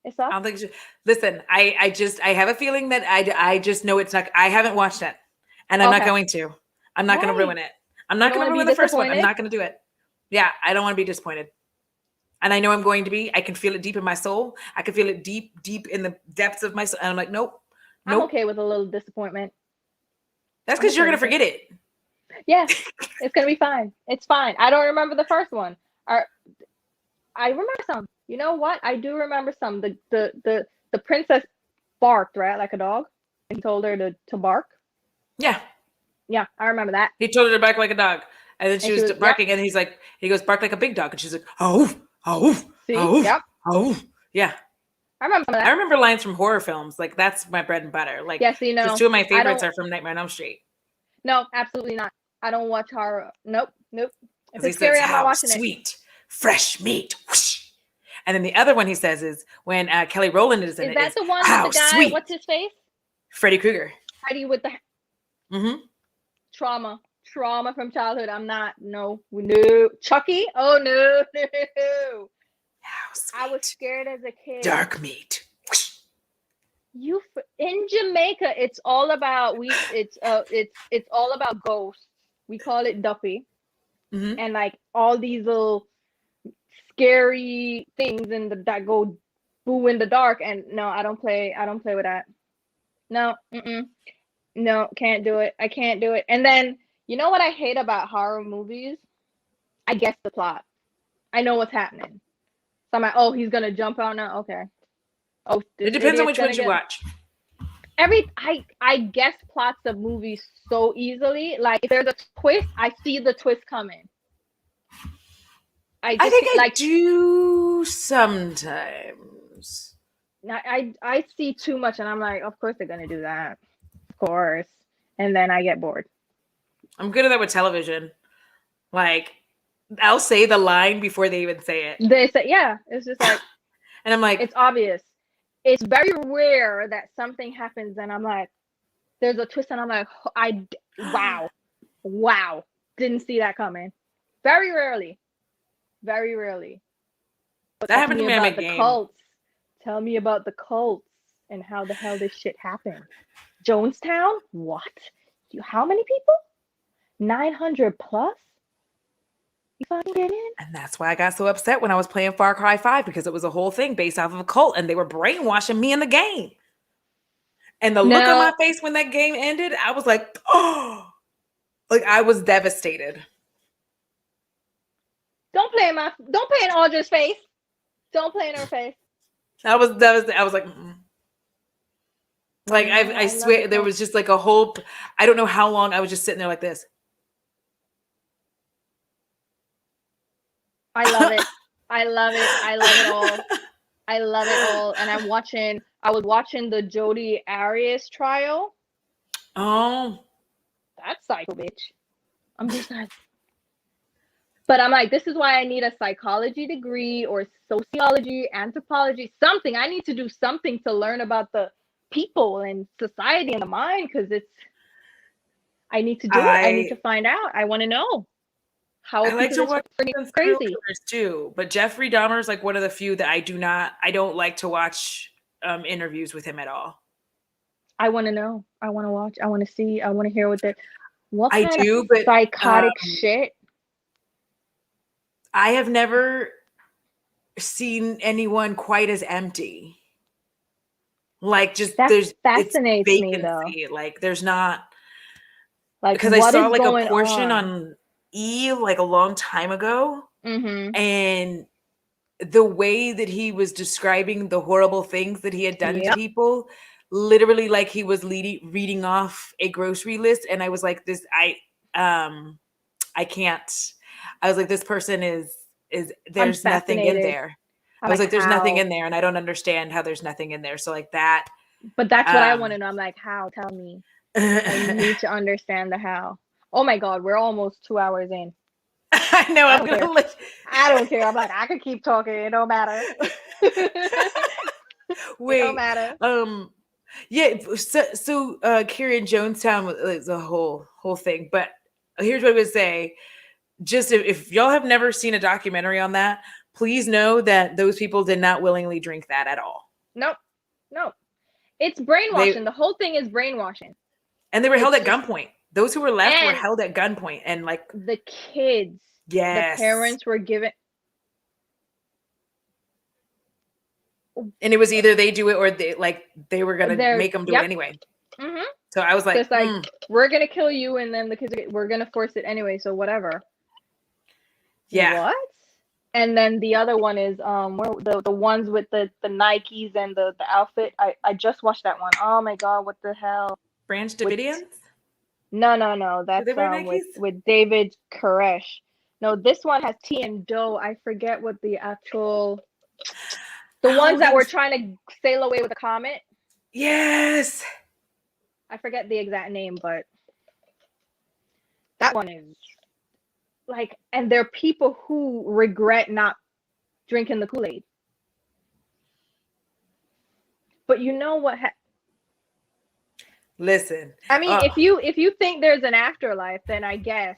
B: It's up?
A: I don't think you should. Listen, I have a feeling that I just know it's not. I haven't watched it, and I'm not going to. I'm not going to ruin it. I'm not going to ruin the first one. I'm not going to do it. Yeah, I don't want to be disappointed. And I know I'm going to be. I can feel it deep in my soul. I can feel it deep in the depths of my soul. And I'm like, nope.
B: I'm okay with a little disappointment.
A: That's because you're going to forget it.
B: Yeah, it's going to be fine. It's fine. I don't remember the first one. I remember some. You know what? I do remember some. The princess barked, right? Like a dog. He told her to bark.
A: Yeah.
B: Yeah, I remember that.
A: He told her to bark like a dog. And then she was barking, and he goes, bark like a big dog. And she's like, oh,
B: See?
A: oh,
B: Yep.
A: oh. Yeah.
B: I remember that.
A: I remember lines from horror films. Like, that's my bread and butter. Like,
B: yes, you know,
A: two of my favorites are from Nightmare on Elm Street.
B: No, absolutely not. I don't watch horror. Nope. If
A: it's scary, I'm not watching sweet, fresh meat. Whoosh. And then the other one he says is when Kelly Rowland is in it.
B: Is that the one with the guy? Sweet. What's his face?
A: Freddy Krueger.
B: Freddy with the
A: Mm-hmm.
B: Trauma from childhood. I'm not. No. Chucky? Oh, no. I was scared as a kid.
A: Dark meat.
B: In Jamaica, it's all about it's all about ghosts. We call it Duffy, and like all these little scary things that go boo in the dark. And no, I don't play with that. No, no, can't do it. I can't do it. And then you know what I hate about horror movies? I guess the plot. I know what's happening. So I'm like, oh, he's gonna jump out now. Okay. Oh,
A: it depends on which ones you watch.
B: I guess plots of movies so easily. Like if there's a twist, I see the twist coming. I think I
A: do sometimes.
B: I see too much, and I'm like, of course they're gonna do that, of course, and then I get bored.
A: I'm good at that with television. Like, I'll say the line before they even say it.
B: They say, yeah, it's just like,
A: and I'm like,
B: it's obvious. It's very rare that something happens and I'm like, there's a twist and I'm like, wow, didn't see that coming. Very rarely. But
A: that happened to me on my game.
B: Cults. Tell me about the cults and how the hell this shit happened. Jonestown? What? How many people? 900 plus? You fucking get in?
A: And that's why I got so upset when I was playing Far Cry 5 because it was a whole thing based off of a cult and they were brainwashing me in the game. And the look on my face when that game ended, I was like, oh, like I was devastated.
B: Don't play in Audra's face. Don't play in her face.
A: I was devastated. I was like, like I swear there was just like a whole, I don't know how long I was just sitting there like this.
B: I love it. I love it all. I love it all. And I was watching the Jodi Arias trial.
A: Oh.
B: That psycho bitch. I'm just like, but I'm like, this is why I need a psychology degree or sociology, anthropology, something. I need to do something to learn about the people and society and the mind, because I need to do it. I need to find out. I want to know. I
A: like to watch crazy too, but Jeffrey Dahmer is like one of the few that I don't like to watch interviews with him at all.
B: I want to know. I want to watch. I want to see. I want to hear what
A: but
B: psychotic shit.
A: I have never seen anyone quite as empty. Like
B: that fascinates me though.
A: Like there's not because I saw like a portion on E like a long time ago, and the way that he was describing the horrible things that he had done to
B: Yep.
A: people, literally like he was reading off a grocery list, and I was like, I can't. I was like, this person is
B: I'm
A: there's nothing in
B: fascinated.
A: there. I
B: I'm
A: was
B: like,
A: like, there's nothing
B: how?
A: in there, and I don't understand how there's nothing in there. So like that.
B: But that's what I want
A: Um,
B: to know. I'm like, how? Tell me. I need to understand the how. Oh my God, we're almost 2 hours in.
A: I know.
B: I
A: I'm
B: don't
A: gonna
B: care.
A: let.
B: I don't care. I'm like, I could keep talking. It don't matter. It don't
A: Wait.
B: matter.
A: Yeah. So Carrie in Jonestown is a whole thing. But here's what I would say: just if y'all have never seen a documentary on that, please know that those people did not willingly drink that at all.
B: Nope. Nope. It's brainwashing.
A: They
B: The whole thing is brainwashing.
A: and they were held
B: It's
A: at
B: just,
A: gunpoint. Those who were left were
B: and
A: held at gunpoint, and like,
B: the kids, the
A: yes.
B: parents were given.
A: And it was either they do it or they were gonna
B: They're,
A: make them do it
B: yep.
A: anyway.
B: Mm-hmm.
A: So I was
B: So
A: like,
B: it's like, we're gonna kill you, and then the kids, we're gonna force it anyway. So whatever.
A: yeah.
B: What? And then the other one is the ones with the Nikes and the outfit. I just watched that one. Oh my God, what the hell?
A: Branch
B: With
A: Davidians?
B: no,
A: Do they
B: that's
A: wear Nikes?
B: with David Koresh. No, this one has T and Doe. I forget what the actual, the ones that were trying to sail away with a comet.
A: Yes.
B: I forget the exact name, but that one is like, and there are people who regret not drinking the Kool-Aid. But you know what?
A: Listen.
B: I mean, if you think there's an afterlife, then I guess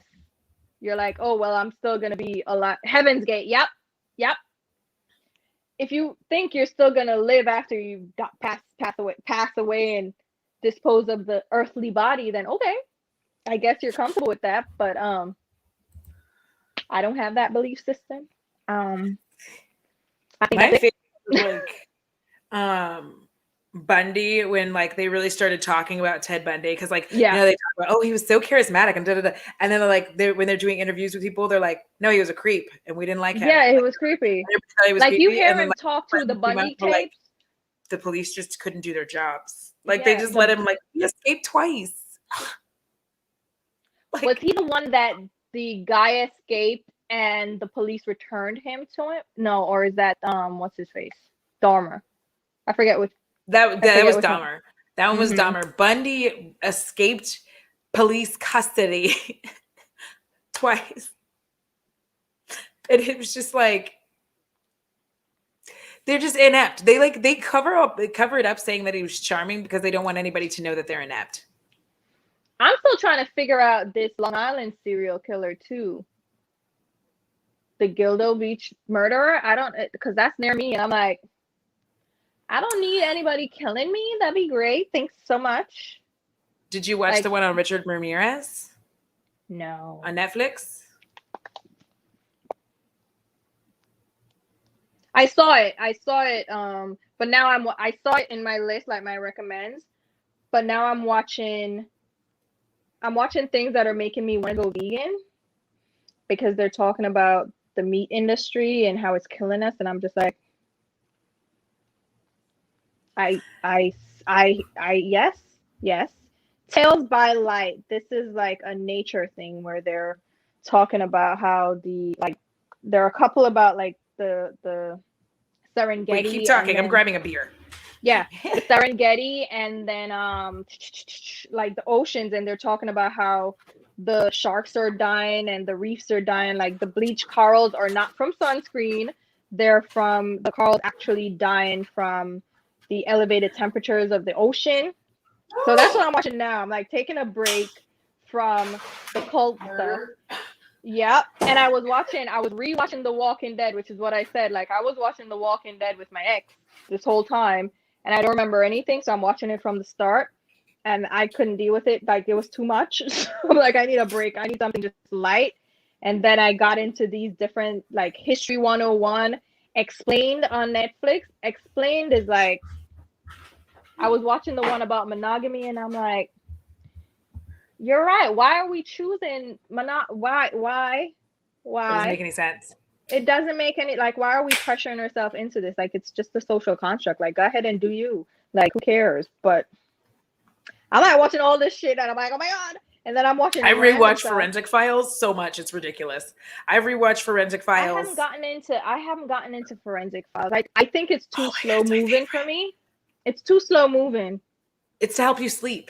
B: you're like, oh well, I'm still gonna be alive. Heaven's Gate. Yep, yep. If you think you're still gonna live after you pass away, and dispose of the earthly body, then okay, I guess you're comfortable with that. But I don't have that belief system. I think
A: My
B: that's
A: favorite was Bundy, when like they really started talking about Ted Bundy, because like
B: yeah,
A: they talk about, oh, he was so charismatic and da da da, and then when they're doing interviews with people, they're like, no, he was a creep and we didn't like him.
B: yeah. It
A: Like,
B: was creepy.
A: everybody thought he was
B: Like, you
A: creepy, and
B: hear
A: then
B: him
A: like
B: talk through the
A: friends came up
B: Bundy
A: and were like,
B: tapes.
A: the police just couldn't do their jobs. Like they
B: Yeah,
A: just let him, like, he escaped twice.
B: was
A: Like,
B: he the one that the guy escaped and the police returned him to him? No, or is that what's his face? Dahmer. I forget which.
A: that was
B: Which one.
A: Dahmer. That one was
B: Mm-hmm.
A: Dahmer. Bundy escaped police custody twice. And it was just like, they're just inept. They cover it up saying that he was charming because they don't want anybody to know that they're inept.
B: I'm still trying to figure out this Long Island serial killer too. The Gildo Beach murderer. I don't, because that's near me, and I'm like, I don't need anybody killing me. That'd be great. Thanks so much.
A: Did you watch
B: Like,
A: the one on Richard Ramirez
B: no.
A: on Netflix?
B: I saw it. But now I saw it in my list, like my recommends. But now I'm watching things that are making me want to go vegan, because they're talking about the meat industry and how it's killing us, and I'm just like, yes. Tales by Light. This is like a nature thing where they're talking about how there are a couple about like the Serengeti.
A: Wait, keep talking. I'm grabbing a beer.
B: Yeah, the Serengeti, and then like the oceans, and they're talking about how the sharks are dying and the reefs are dying. Like, the bleached corals are not from sunscreen; they're from the corals actually dying from the elevated temperatures of the ocean. So that's what I'm watching now. I'm like taking a break from the cult stuff. Yep. And I was rewatching The Walking Dead, which is what I said. Like, I was watching The Walking Dead with my ex this whole time, and I don't remember anything, so I'm watching it from the start, and I couldn't deal with it. Like, it was too much. So I'm like, I need a break. I need something just light. And then I got into these different, like, History 101, Explained on Netflix. Explained is like, I was watching the one about monogamy, and I'm like, you're right. Why are we choosing why?
A: It doesn't make any sense.
B: It doesn't make any, like, why are we pressuring ourselves into this? Like, it's just a social construct. Like, go ahead and do you. Like, who cares? But I'm like watching all this shit and I'm like, oh my God. And then I'm watching
A: I
B: random
A: rewatch
B: stuff.
A: Forensic Files so much, it's ridiculous. I've rewatched Forensic
B: I
A: Files.
B: haven't gotten into Forensic Files. I think it's too slow
A: it's my
B: moving for
A: favorite.
B: me. It's too slow moving.
A: It's to help you sleep.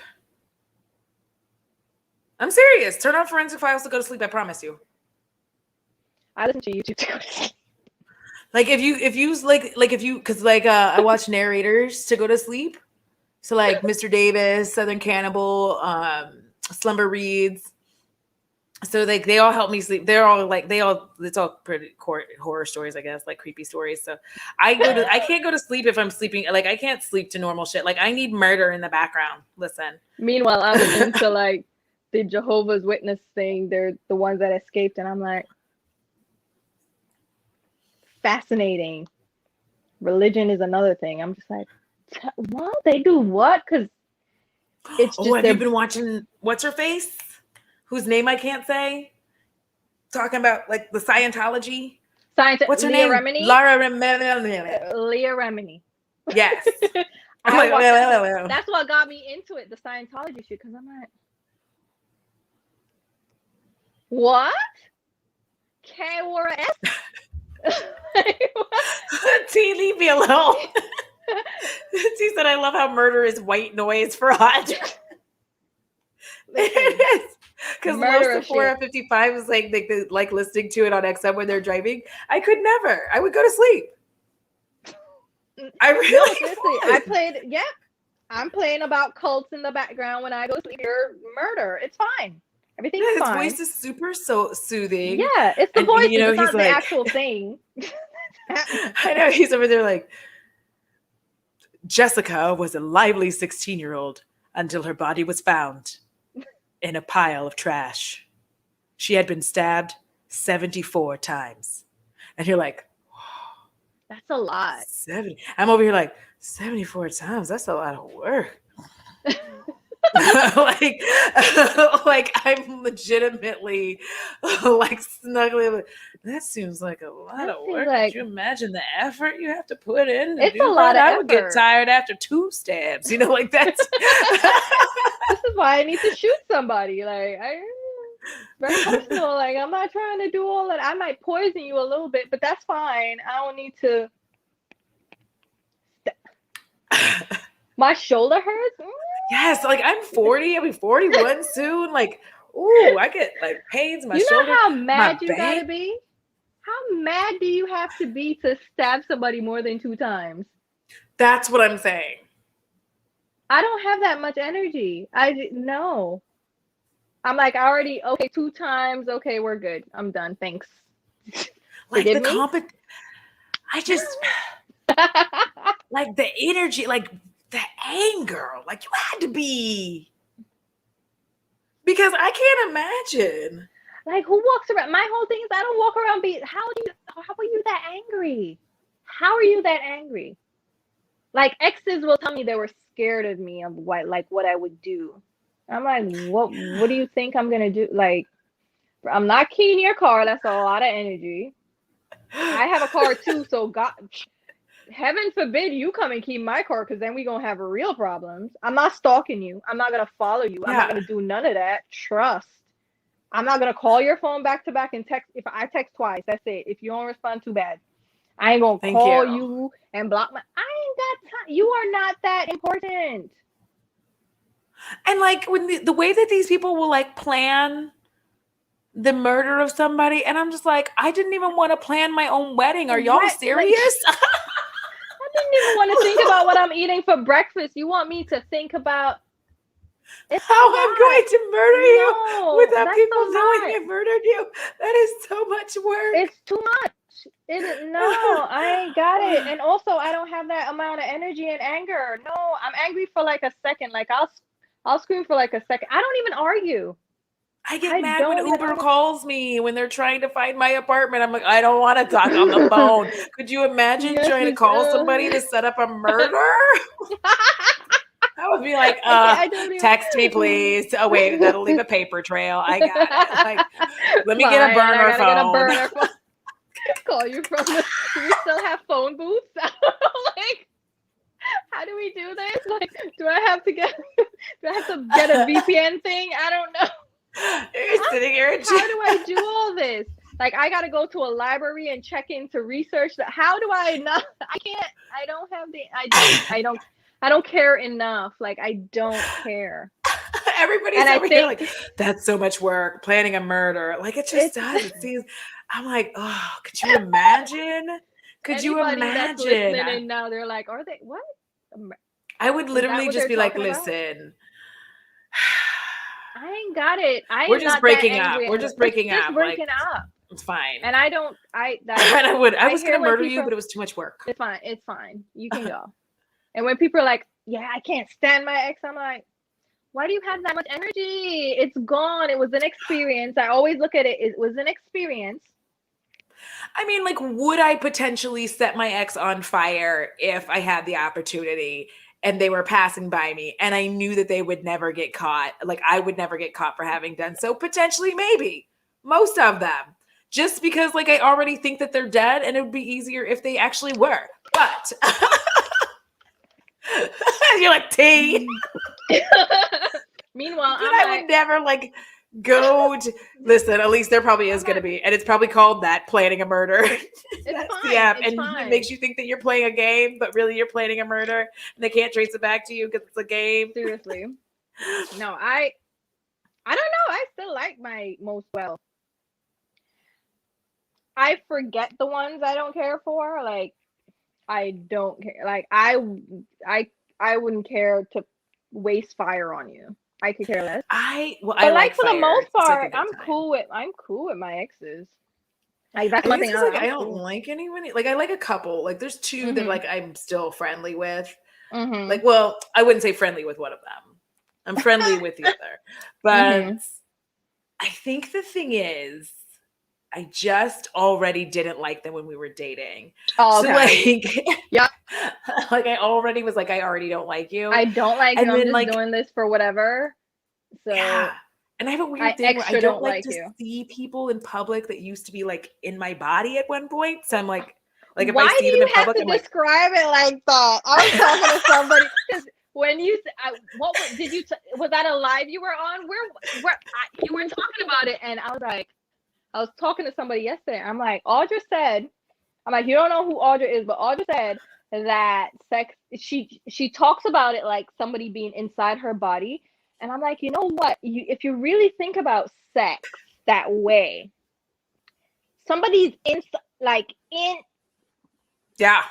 A: I'm serious. Turn on Forensic Files to go to sleep, I promise you.
B: I listen to YouTube to go to sleep.
A: Like if you because I watch narrators to go to sleep. So like Mr. Davis, Southern Cannibal, Slumber Reads. So like they all help me sleep. It's all pretty horror stories, I guess, like creepy stories. So I can't go to sleep if I'm sleeping. Like I can't sleep to normal shit. Like I need murder in the background. Listen.
B: Meanwhile, I'm into like the Jehovah's Witness thing. They're the ones that escaped, and I'm like, fascinating. Religion is another thing. I'm just like, what? They do what? Because it's just.
A: Have you been watching What's Her Face? Whose name I can't say? Talking about like the Scientology. What's her
B: Leah
A: name?
B: Remini?
A: Lara Remini.
B: Leah Remini.
A: Yes.
B: That's what got me into it, the Scientology shit, because I'm like, what? K-Wara S?
A: T, leave me alone. T said, I love how murder is white noise for Audra. It is. Because most of 455 is like listening to it on XM when they're driving. I could never. I would go to sleep. I really
B: I'm playing about cults in the background when I go to sleep. Murder. It's fine. Everything's fine.
A: His voice is super soothing.
B: Yeah, it's the voice. It's not the actual thing.
A: I know. He's over there like, Jessica was a lively 16-year-old until her body was found in a pile of trash. She had been stabbed 74 times. And you're like, whoa.
B: That's a lot.
A: 70. I'm over here like, 74 times? That's a lot of work. like I'm legitimately like snuggling. That seems like a lot of work. Could you imagine the effort you have to put in?
B: It's a lot of effort.
A: I would get tired after 2 stabs. You know, like that's.
B: This is why I need to shoot somebody. Like very personal. Like I'm not trying to do all that. I might poison you a little bit, but that's fine. I don't need to. My shoulder hurts.
A: Yes, like I'm 40. I'll be 41 soon. Like, ooh, I get like pains in my shoulder.
B: You know how mad you gotta be? How mad do you have to be to stab somebody more than 2 times?
A: That's what I'm saying.
B: I don't have that much energy. No. I'm like, already, okay, 2 times. Okay, we're good. I'm done. Thanks.
A: Like I just like the energy, like the anger, like you had to be, because I can't imagine.
B: Like who walks around? My whole thing is I don't walk around how are you that angry? How are you that angry? Like exes will tell me they were scared of me of what I would do. I'm like, what do you think I'm gonna do? Like, I'm not keying your car. That's a lot of energy. I have a car too, so God, heaven forbid you come and keep my car, because then we gonna have real problems. I'm not stalking you. I'm not gonna follow you. I'm not gonna do none of that. Trust. I'm not gonna call your phone back to back and text. If I text twice, that's it. If you don't respond, too bad. I ain't gonna call you and block my. I ain't got time. You are not that important.
A: And like when the way that these people will like plan the murder of somebody, and I'm just like, I didn't even want to plan my own wedding. Are y'all serious?
B: I didn't even want to think about what I'm eating for breakfast. You want me to think about
A: how I'm going to murder you without people knowing I murdered you? That is so much work.
B: It's too much. I ain't got it. And also, I don't have that amount of energy and anger. No, I'm angry for like a second. Like I'll scream for like a second. I don't even argue.
A: I get mad when Uber calls me when they're trying to find my apartment. I'm like, I don't want to talk on the phone. Could you imagine trying to call somebody to set up a murder? I would be like, text me, please. Oh, wait, that'll leave a paper trail. I got it. Like, let me get a burner phone.
B: Call you from the. Do we still have phone booths? Like, how do we do this? Like, do I have to get a VPN thing? I don't know.
A: You're sitting here and
B: How do I do all this? Like, I gotta go to a library and check in to research that. How do I not? I can't. I don't have the. I don't care enough. Like, I don't care.
A: Everybody's over here like, that's so much work, planning a murder. Like, it just does. It seems. I'm like, oh, could you imagine? Could you imagine?
B: That's listening in now, they're like, are they what?
A: I would literally just be like, listen.
B: I ain't got it.
A: We're just breaking up. We're just breaking up.
B: Breaking up.
A: It's fine.
B: And I don't. I
A: was gonna murder you, but it was too much work.
B: It's fine. It's fine. You can go. And when people are like, yeah, I can't stand my ex, I'm like, why do you have that much energy? It's gone. It was an experience. I always look at it. It was an experience.
A: I mean, like, would I potentially set my ex on fire if I had the opportunity and they were passing by me and I knew that they would never get caught? Like, I would never get caught for having done so. Potentially, maybe. Most of them. Just because, like, I already think that they're dead and it would be easier if they actually were. But you're like, T.
B: Meanwhile,
A: I would never, like, go to listen. At least there probably is going to be, and it's probably called that, planning a murder. That's the app, and it makes you think that you're playing a game, but really you're planning a murder, and they can't trace it back to you because it's a game.
B: Seriously, no, I don't know. I still like my most well. I forget the ones I don't care for. Like, I don't care. Like, I wouldn't care to waste fire on you. I could care less.
A: I
B: like for
A: fire.
B: The most part, I'm cool with my exes. Like, that's one thing.
A: I don't like anyone. Like, I like a couple. Like, there's two that, like, I'm still friendly with. Like, well, I wouldn't say friendly with one of them. I'm friendly with the other. But I think the thing is, I just already didn't like them when we were dating.
B: Oh, okay.
A: So, like, yeah, like, I already was like, I already don't like you.
B: I don't like you. I'm just doing this for whatever. So
A: yeah. And I have a weird thing where I don't like to see people in public that used to be, like, in my body at one point. So I'm like if I see them in public, I'm like,
B: describe it like that? I was talking to somebody because when you what did you was that a live you were on? Where you were talking about it, and I was like, I was talking to somebody yesterday. I'm like, Audra said, I'm like, you don't know who Audra is, but Audra said that sex. She talks about it like somebody being inside her body. And I'm like, you know what? If you really think about sex that way, somebody's in.
A: Yeah.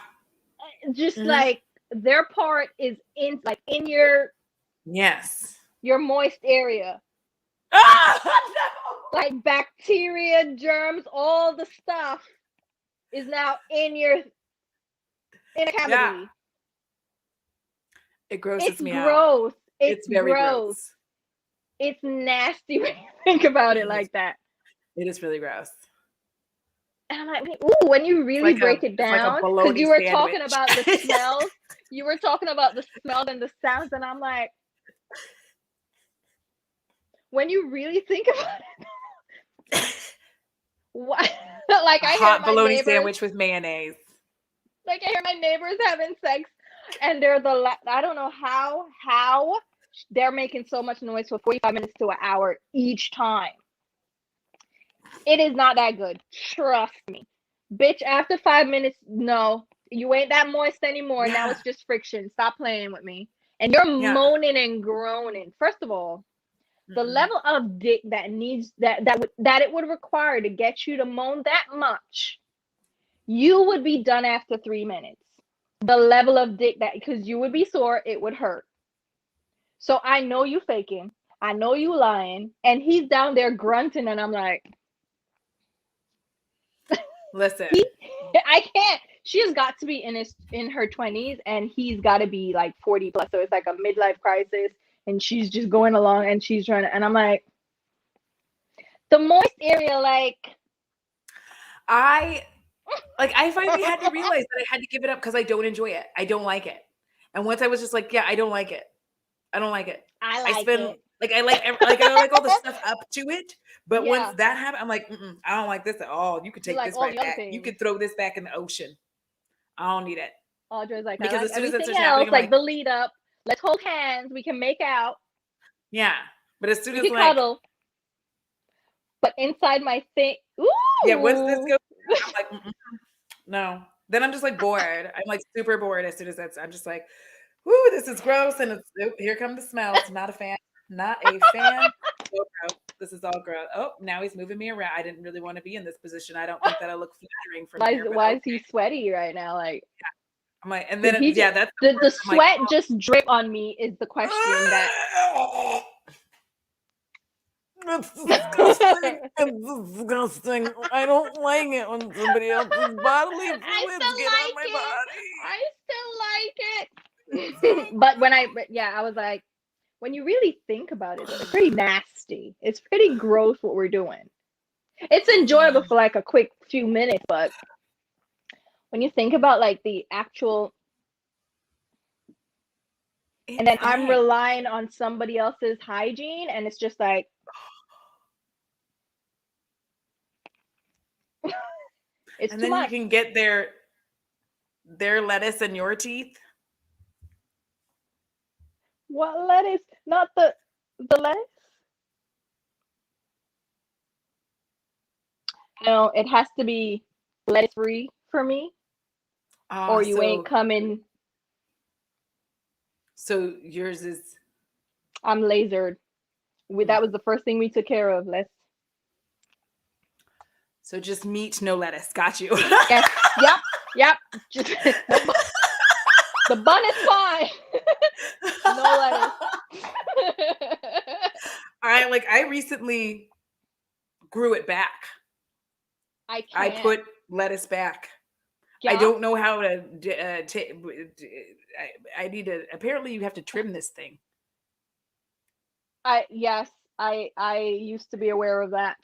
B: Just like their part is in your.
A: Yes.
B: Your moist area.
A: No.
B: Like bacteria, germs, all the stuff is now in a cavity. Yeah.
A: It grosses me out.
B: Gross.
A: It's very gross.
B: It's nasty when you think about it like that.
A: It is really gross.
B: And I'm like, ooh, when you really break it down, because you were talking about the smells. You were talking about the smell and the sounds, and I'm like, when you really think about it, what? Like, I
A: hot bologna sandwich with mayonnaise.
B: Like, I hear my neighbors having sex, and they're I don't know how they're making so much noise for 45 minutes to an hour each time. It is not that good. Trust me. Bitch, after 5 minutes, no, you ain't that moist anymore. Yeah. Now it's just friction. Stop playing with me. And you're moaning and groaning. First of all, the level of dick that needs that it would require to get you to moan that much, you would be done after 3 minutes. The level of dick because you would be sore, it would hurt. So I know you faking. I know you lying. And he's down there grunting, and I'm like,
A: listen.
B: I can't. She has got to be in her 20s, and he's got to be like 40 plus. So it's like a midlife crisis. And she's just going along, and she's trying to, and I'm like, the moist area, like,
A: I finally had to realize that I had to give it up because I don't enjoy it. I don't like it. And once I was just like, yeah, I don't like it. I don't like it.
B: I like
A: spend,
B: it.
A: Like, I like all the stuff up to it, But once
B: Yeah.
A: that happened, I'm like, I don't like this at all. You could
B: You
A: take
B: like
A: this
B: all
A: right
B: the other
A: back. You
B: things.
A: could throw this back in the ocean. I don't need it.
B: Audra's like, I
A: Because
B: like
A: as soon as that
B: everything
A: starts happening,
B: else,
A: I'm
B: like
A: like,
B: the lead up. Let's hold hands. We can make out.
A: yeah. But as soon
B: We
A: as
B: can
A: like,
B: cuddle. But inside my thing,
A: yeah, once this
B: ooh.
A: goes, I'm like, no. Then I'm just like bored. I'm like super bored as soon as that's. I'm just like, whoo, this is gross, and it's here come the smells. Not a fan. Not a fan. So gross. This is all gross. Oh, now he's moving me around. I didn't really want to be in this position. I don't think that'll look flattering from here. But
B: Why
A: okay.
B: is he sweaty right now? Like,
A: I'm like, and
B: did
A: then
B: he
A: yeah,
B: just
A: that's the
B: the
A: worst. I'm like,
B: sweat just drip on me? Is the question that.
A: oh. It's disgusting. It's disgusting. I don't like it when somebody else's bodily
B: I
A: fluids
B: still
A: get on
B: like
A: my
B: it.
A: body.
B: I still like it. But yeah, I was like, when you really think about it, though, it's pretty nasty. It's pretty gross what we're doing. It's enjoyable for like a quick few minutes, but when you think about like the actual, and then I'm relying on somebody else's hygiene, and it's just like, it's
A: And
B: too
A: then you
B: much.
A: can get their lettuce in your teeth.
B: What lettuce? Not the lettuce. No, it has to be lettuce free for me, or you ain't coming.
A: So yours is.
B: I'm lasered. That was the first thing we took care of.
A: So just meat, no lettuce. Got you.
B: Yes. Yep. Just, the bun is fine. No lettuce.
A: I recently grew it back.
B: I
A: I
B: can't.
A: put lettuce back.
B: Yeah.
A: I don't know how to. I need to. Apparently, you have to trim this thing.
B: Yes. I used to be aware of that.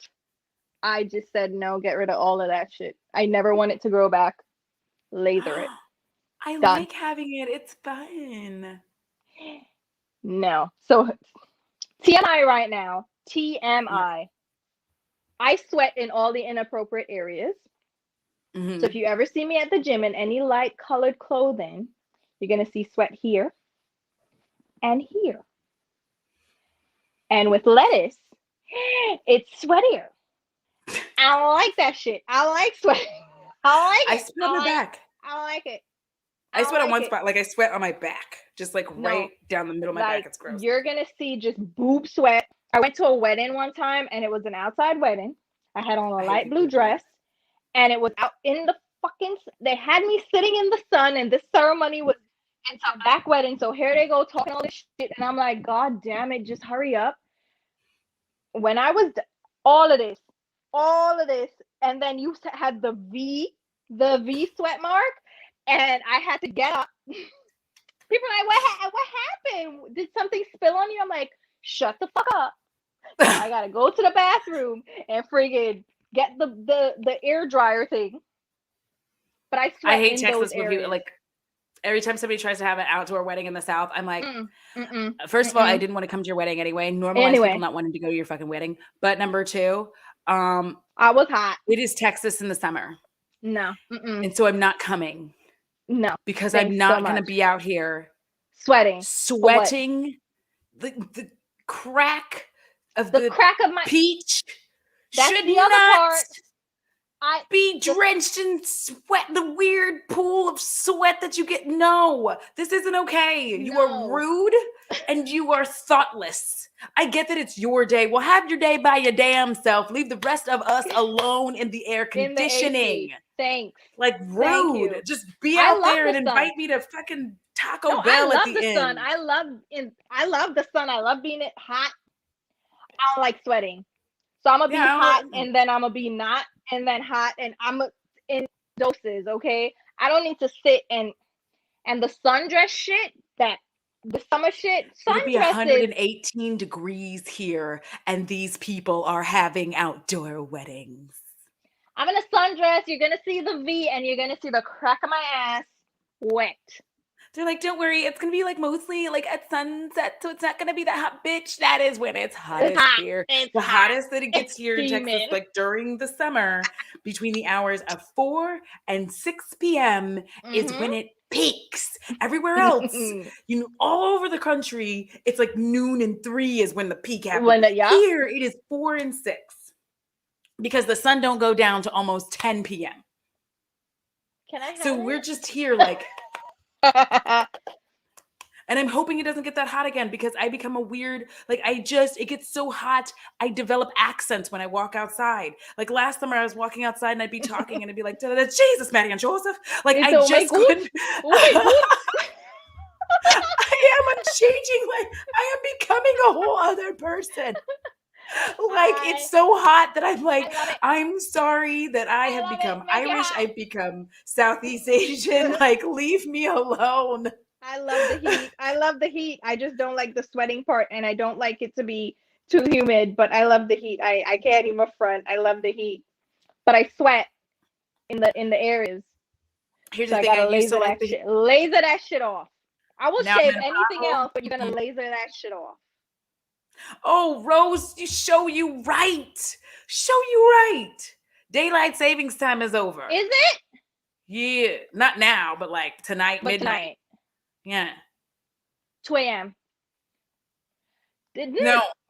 B: I just said no. Get rid of all of that shit. I never want it to grow back. Laser it.
A: I
B: Done.
A: like having it. It's fun.
B: No. So TMI right now. TMI. I sweat in all the inappropriate areas.
A: Mm-hmm.
B: So if you ever see me at the gym in any light colored clothing, you're going to see sweat here and here. And with lettuce, it's sweatier. I don't like that shit. I like sweating. I like it.
A: I sweat on my back.
B: I like it.
A: I sweat on one spot. Like I sweat on my back. Just like right down the middle of my back. It's gross.
B: You're going to see just boob sweat. I went to a wedding one time and it was an outside wedding. I had on a light blue dress and it was out in the fucking, they had me sitting in the sun and this ceremony was in some back wedding. So here they go talking all this shit. And I'm like, God damn it, just hurry up. When I was all of this, and then you had the V sweat mark, and I had to get up. People are like, what happened? Did something spill on you? I'm like, shut the fuck up. I gotta go to the bathroom and friggin' get the air dryer thing. But I sweat
A: hate
B: in
A: Texas
B: those
A: when
B: areas.
A: people like every time somebody tries to have an outdoor wedding in the South, I'm like, first of all, I didn't want to come to your wedding anyway. Normalize people not wanting to go to your fucking wedding. But number two,
B: I was hot.
A: It is Texas in the summer.
B: No.
A: And so I'm not coming.
B: No.
A: Because I'm not going to be out here
B: sweating
A: the crack of
B: the crack of my
A: peach.
B: That's
A: should
B: the other part.
A: Be drenched in sweat, the weird pool of sweat that you get. No, this isn't okay. You are rude and you are thoughtless. I get that it's your day. Well, have your day by your damn self. Leave the rest of us alone in the air conditioning.
B: Thanks.
A: Like rude. Just be out there and invite me to fucking Taco Bell at the end.
B: Sun. I love the sun. I love being hot. I don't like sweating. So I'm gonna be hot and then I'm gonna be not and then hot and I'm in doses, okay? I don't need to sit and the sundress shit, that the summer shit.
A: It'll be 118 degrees here and these people are having outdoor weddings.
B: I'm in a sundress. You're gonna see the V and you're gonna see the crack of my ass wet.
A: They're like, don't worry, it's gonna be like mostly like at sunset, so it's not gonna be that hot, bitch. That is when it's
B: It's
A: hottest
B: hot.
A: here.
B: It's
A: The
B: hot.
A: hottest that it
B: It's
A: gets here in Texas,
B: steaming.
A: like during the summer, between the hours of 4 and 6 p.m. is when it peaks. Everywhere else, all over the country, it's like noon and 3 is when the peak happens.
B: Yeah.
A: Here it is 4 and 6 because the sun don't go down to almost 10 p.m.
B: Can I have
A: So
B: it?
A: we're just here like, and I'm hoping it doesn't get that hot again because I become a weird, like it gets so hot, I develop accents when I walk outside. Like last summer I was walking outside and I'd be talking and I'd be like, Jesus, Mary and Joseph. Like I just couldn't. I am, I'm changing, like I am becoming a whole other person. Like it's so hot that I'm like, I'm sorry that I have become Irish, I've become Southeast Asian, like leave me alone.
B: I love the heat. I love the heat. I just don't like the sweating part, and I don't like it to be too humid, but I love the heat. I can't even front. I love the heat. But I sweat in the areas.
A: Here's
B: So
A: the thing,
B: I gotta
A: I used to like
B: laser that shit off. I will
A: now
B: shave anything else, but you're gonna laser that shit off.
A: Oh, Rose, show you right. Show you right. Daylight savings time is over.
B: Is it?
A: Yeah. Not now, but like tonight, midnight.
B: Tonight.
A: Yeah.
B: 2 a.m.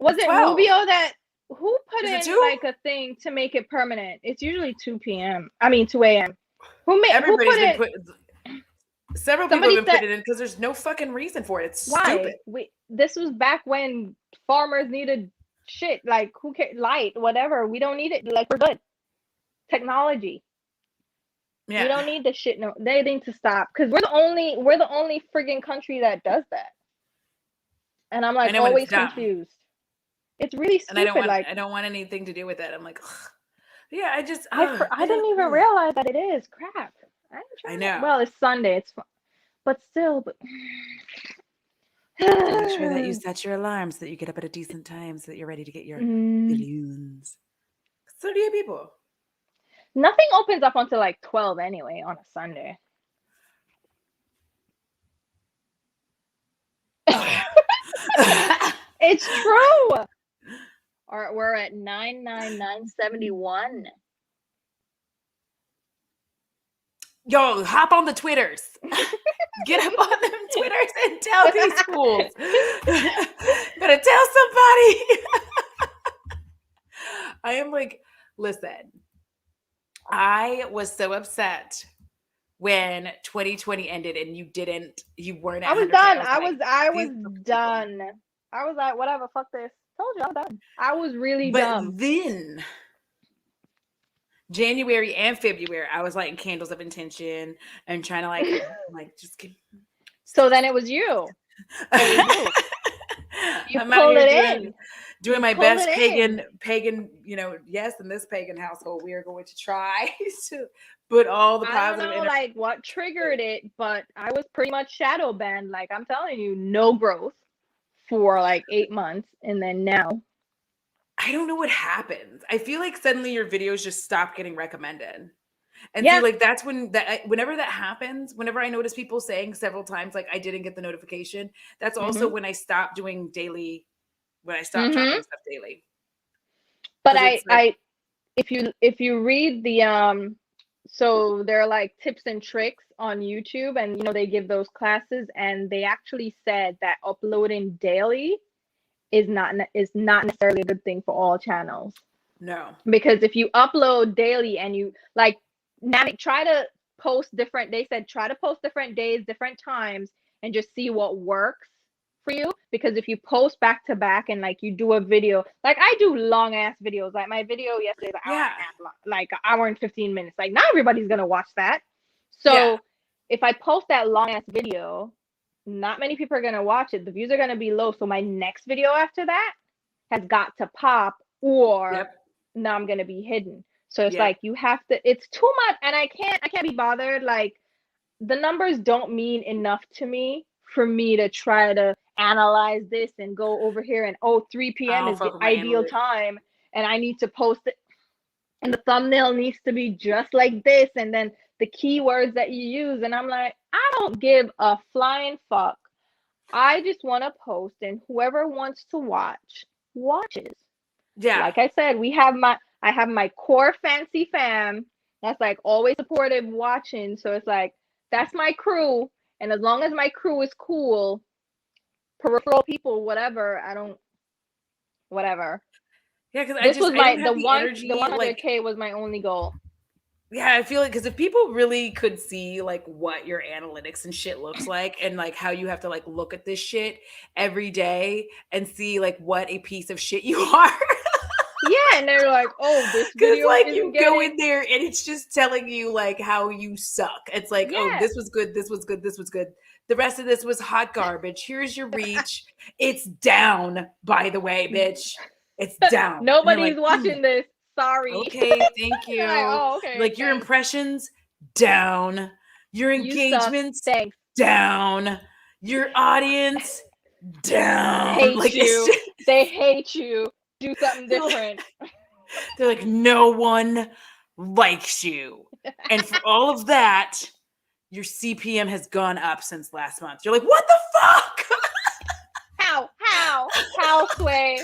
B: Was it
A: 12.
B: Rubio that who put
A: Is
B: in like a thing to make it permanent? It's usually 2 p.m. I mean 2 a.m. Everybody's been put
A: several people have been put it in because there's no fucking reason for it. It's stupid.
B: This was back when farmers needed shit. Like who cares? Light, whatever. We don't need it. Like we're good. Technology. Yeah. We don't need the shit. No, they need to stop because we're the only friggin' country that does that. And I'm like always confused. It's really stupid.
A: And I don't want anything to do with it. I'm like, ugh. Yeah, I
B: didn't even realize that it is crap.
A: I know.
B: Well, it's Sunday. It's fun. But still,
A: make sure that you set your alarm so that you get up at a decent time so that you're ready to get your balloons. So do you people.
B: Nothing opens up until like 12 anyway on a Sunday. It's true. We're at 99971.
A: Yo, hop on the Twitters. Get up on them Twitters and tell these fools. Better tell somebody. I am like, listen, I was so upset when 2020 ended and you weren't at
B: I was done. I was done. I was like, whatever, fuck this. Told you I'm done. I was really dumb.
A: But then January and February, I was lighting candles of intention and trying to like just get.
B: So then it was you. You
A: I'm
B: pulled it in.
A: Doing my best pagan, yes, in this pagan household, we are going to try to put all the positive.
B: I don't know, like what triggered it, but I was pretty much shadow banned. Like I'm telling you, no growth for like 8 months, and then now.
A: I don't know what happens. I feel like suddenly your videos just stop getting recommended. And so like that's whenever that happens, whenever I notice people saying several times like I didn't get the notification, that's also when I stop doing daily, when I stop dropping stuff daily.
B: But if you read the so there are like tips and tricks on YouTube, and they give those classes, and they actually said that uploading daily is not necessarily a good thing for all channels.
A: No.
B: Because if you upload daily and you like try to post different days, different times, and just see what works for you. Because if you post back to back and like you do a video, like I do long ass videos, like my video yesterday was like an hour and 15 minutes. Like not everybody's gonna watch that. So if I post that long ass video, not many people are gonna watch it. The views are gonna be low. So my next video after that has got to pop, or now I'm gonna be hidden. So it's like you have to, it's too much, and I can't be bothered. Like the numbers don't mean enough to me for me to try to analyze this and go over here and 3 p.m. is the ideal time and I need to post it and the thumbnail needs to be just like this and then the keywords that you use, and I'm like, I don't give a flying fuck. I just want to post, and whoever wants to watch watches.
A: Yeah.
B: Like I said, I have my core fancy fam that's like always supportive watching. So it's like that's my crew, and as long as my crew is cool, peripheral people, whatever, I don't, whatever.
A: Yeah, because
B: This was
A: I don't
B: the
A: have the energy.
B: 100K was my only goal.
A: Yeah, I feel like because if people really could see like what your analytics and shit looks like, and like how you have to like look at this shit every day and see like what a piece of shit you are.
B: Yeah, and they're like, oh, this
A: Because
B: video
A: like
B: isn't
A: you go in
B: getting.
A: there and it's just telling you like how you suck. It's like, oh,
B: Yeah,
A: this was good, this was good, this was good. The rest of this was hot garbage. Here's your reach. It's down, by the way, bitch. It's down. And they're
B: nobody's
A: like,
B: watching this. Sorry.
A: okay, thank you.
B: Like, oh, okay.
A: Like your
B: Thanks.
A: impressions down, your
B: You suck.
A: engagements
B: Thanks.
A: down, your audience down.
B: Hate
A: Like
B: you.
A: it's just,
B: They hate you. Do something different.
A: they're like, no one likes you. And for all of that, your CPM has gone up since last month. You're like, what the fuck?
B: How, Sway?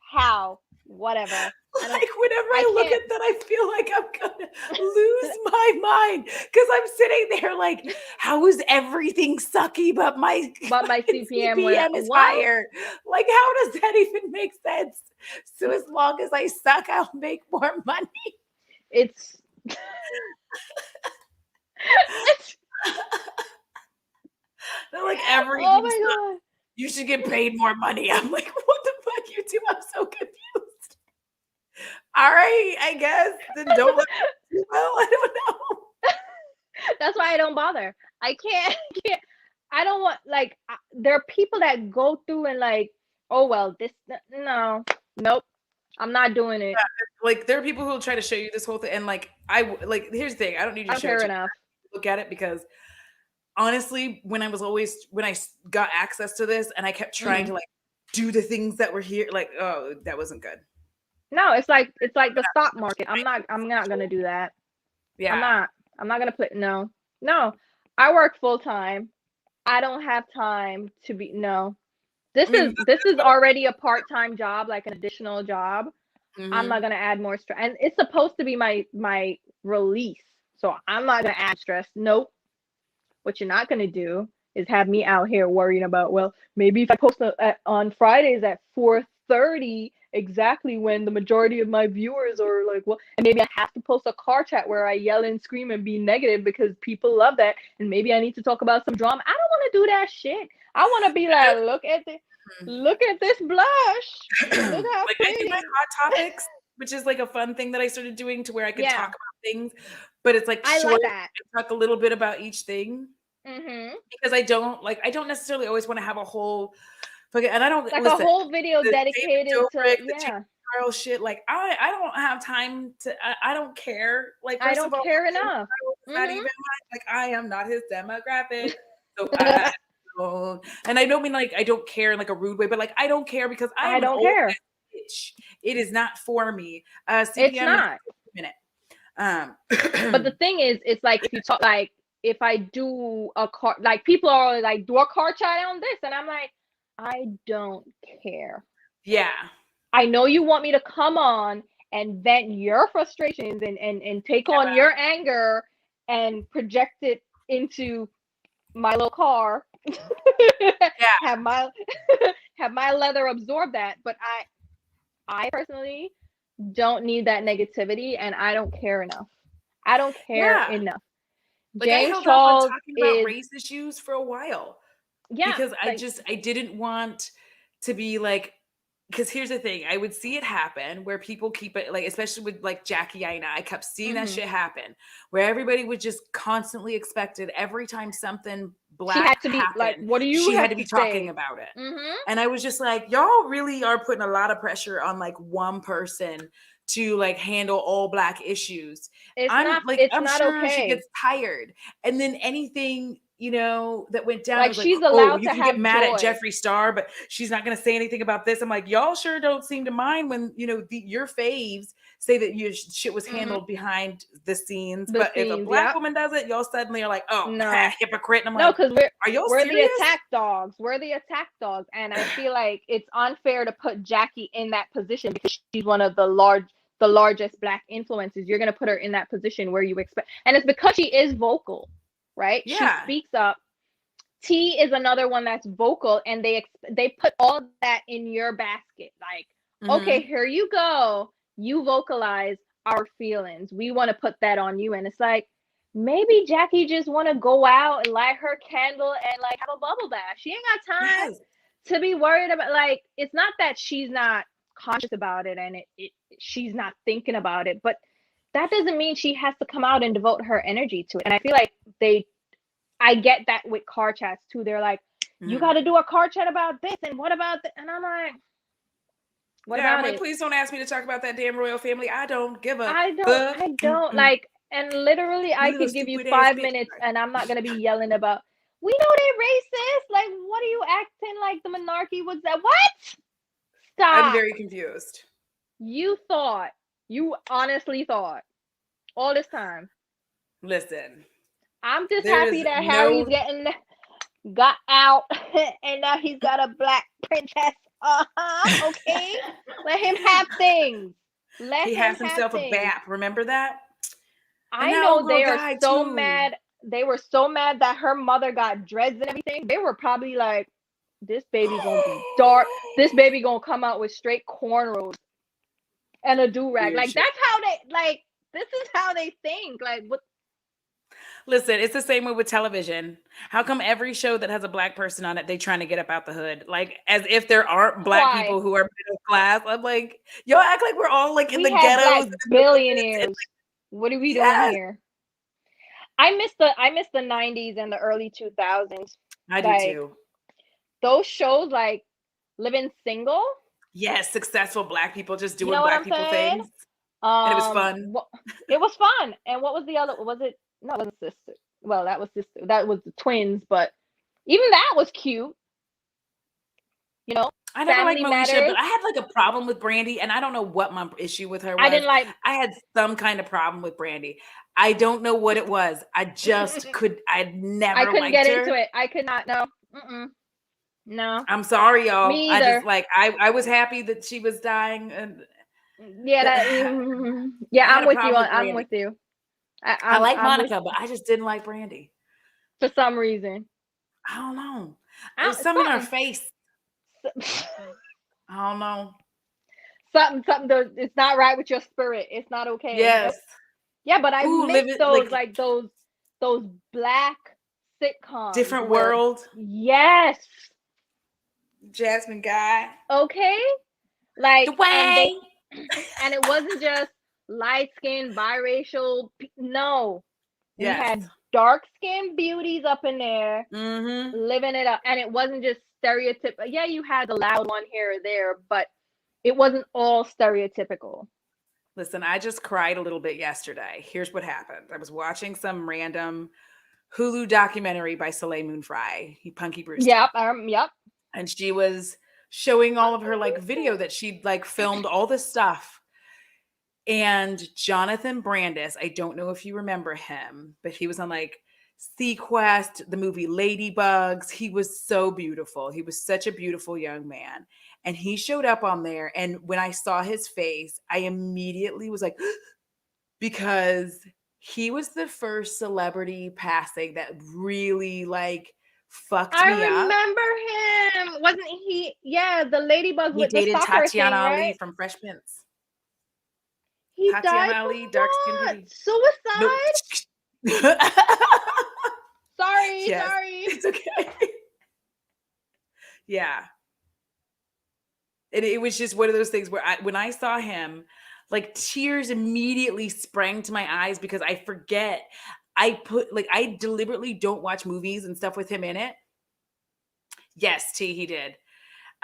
B: How? Whatever.
A: Like whenever I look at that, I feel like I'm gonna lose my mind because I'm sitting there like, how is everything sucky but my
B: CPM
A: is higher? Like, how does that even make sense? So as long as I suck, I'll make more money.
B: It's
A: They're like everything.
B: oh my god.
A: You should get paid more money. I'm like, what the fuck you do? I'm so confused. All right, I guess. Then don't look too well. I don't know.
B: That's why I don't bother. I can't. I don't want like there are people that go through and like, oh well, this nope. I'm not doing it.
A: Yeah, like there are people who will try to show you this whole thing, and like here's the thing. I don't need you to show it
B: enough.
A: Look at it because honestly, when I got access to this and I kept trying to like do the things that were here, like, oh, that wasn't good.
B: No, it's like the stock market. I'm not gonna do that.
A: Yeah.
B: I'm not gonna play. No. I work full time. I don't have time to be This is already a part-time job, like an additional job. I'm not gonna add more stress. And it's supposed to be my release. So I'm not gonna add stress. Nope. What you're not gonna do is have me out here worrying about, well, maybe if I post on Fridays at 4:30, exactly when the majority of my viewers are like, well, and maybe I have to post a car chat where I yell and scream and be negative because people love that, and maybe I need to talk about some drama. I don't want to do that shit. I want to be like, look at this blush. Look how
A: like
B: pretty.
A: I do my hot topics, which is like a fun thing that I started doing to where I could talk about things, but it's like
B: I
A: short.
B: like that.
A: I talk a little bit about each thing because I don't necessarily always want to have a whole. And I don't
B: like a whole video dedicated to
A: Charles shit. Like I don't have time to. I don't care. Like
B: I don't care enough.
A: Not even like I am not his demographic. So and I don't mean like I don't care in like a rude way, but like I don't care because I don't care. Bitch. It is not for me. CPM
B: it's not. But the thing is, it's like if you talk like if I do a car, like people are like, do a car chat on this, and I'm like, I don't care.
A: Yeah.
B: I know you want me to come on and vent your frustrations and take on your anger and project it into my little car. have my leather absorb that. But I personally don't need that negativity, and I don't care enough. I don't care enough.
A: Like
B: James
A: I
B: Charles
A: talking about race issues for a while.
B: Yeah.
A: Because I didn't want to be like, because here's the thing, I would see it happen where people keep it like, especially with like Jackie Aina, I kept seeing that shit happen where everybody would just constantly expected every time something black
B: she had to be
A: happened,
B: like, what do you
A: she
B: have
A: had to be talking about it. And I was just like, y'all really are putting a lot of pressure on like one person to like handle all black issues. I'm sure she gets tired. And then anything, that went down.
B: Like she's allowed to have
A: get mad at Jeffree Star, but she's not going to say anything about this. I'm like, y'all sure don't seem to mind when, your faves say that your shit was
B: Mm-hmm.
A: handled behind the scenes,
B: The
A: but if a
B: scenes,
A: black
B: yep.
A: woman does it, y'all suddenly are like, oh,
B: No.
A: hypocrite. And I'm
B: No,
A: like,
B: because
A: are y'all
B: we're the
A: serious?
B: attack dogs. We're the attack dogs. And I feel like it's unfair to put Jackie in that position because she's one of the largest black influences. You're gonna put her in that position where you expect, and it's because she is vocal, right? She
A: Yeah.
B: speaks up. T is another one that's vocal, and they put all that in your basket. Like, okay, here you go. You vocalize our feelings. We want to put that on you, and it's like maybe Jackie just want to go out and light her candle and like have a bubble bath. She ain't got time to be worried about. Like, it's not that she's not conscious about it and she's not thinking about it, but that doesn't mean she has to come out and devote her energy to it. And I feel like I get that with car chats too. They're like, you got to do a car chat about this and what about that? And I'm like, what about
A: I'm like,
B: it?
A: please don't ask me to talk about that damn royal family. I don't give a
B: I
A: fuck.
B: don't like, and literally I
A: You little
B: could give you
A: stupid ass
B: 5
A: bitch.
B: minutes and I'm not going to be yelling about, we know they racist. Like, what are you acting like the monarchy was that? What? Stop.
A: I'm very confused.
B: You honestly thought all this time.
A: Listen.
B: I'm just happy that Harry's got out and now he's got a black princess. Okay. Let him have things.
A: He has himself a BAP. Remember that?
B: I know they are so mad. They were so mad that her mother got dreads and everything. They were probably like, this baby gonna be dark. This baby gonna come out with straight cornrows and a do-rag. Like, that's how they, like, this is how they think. Like, what?
A: Listen, it's the same way with television. How come every show that has a black person on it, they trying to get up out the hood? Like, as if there aren't black people who are middle class. I'm like, y'all act like we're all like in the ghettos.
B: Black billionaires. What are we doing here? I miss the 90s and the early 2000s.
A: I do too.
B: Those shows like Living Single.
A: Yes, successful black people just doing black people things. And it was fun.
B: It was fun. And what was the other? Was it? No, it wasn't Sister. Well, that was Sister. That was the twins. But even that was cute. You know,
A: I never liked Moesha, but I had like a problem with Brandy, and I don't know what my issue with her was. I had some kind of problem with Brandy. I don't know what it was. I just I couldn't
B: get into it. I could not. No. No.
A: I'm sorry, y'all.
B: Me either.
A: I just like I was happy that she was dying, and
B: I'm with you. I'm with you.
A: I like Monica, but I just didn't like Brandy
B: for some reason.
A: I don't know. There's something in her face. I don't know. Something.
B: It's not right with your spirit. It's not okay.
A: Yes.
B: Yeah, but I miss those black sitcoms.
A: Different World.
B: Yes.
A: Jasmine Guy.
B: Okay. Like
A: the way.
B: And it wasn't just light-skinned, biracial. No. Yes. We had dark-skinned beauties up in there living it up. And it wasn't just stereotypical. Yeah, you had the loud one here or there, but it wasn't all stereotypical.
A: Listen, I just cried a little bit yesterday. Here's what happened. I was watching some random Hulu documentary by Soleil Moon Frye, Punky Brewster.
B: Yep.
A: And she was showing all of her like video that she'd like filmed all this stuff. And Jonathan Brandis, I don't know if you remember him, but he was on like Sequest, the movie Ladybugs. He was so beautiful. He was such a beautiful young man. And he showed up on there. And when I saw his face, I immediately was like, because he was the first celebrity passing that really like fucked me up.
B: I remember him. Wasn't he? Yeah, the Ladybugs with the soccer
A: Tatiana
B: thing,
A: Ali
B: right?
A: from Fresh Prince.
B: He Tatiana Ali, dark-skinned beauty. Suicide? No. Sorry.
A: It's okay. Yeah. And it was just one of those things where when I saw him, like tears immediately sprang to my eyes because I forget. I deliberately don't watch movies and stuff with him in it. Yes, he did.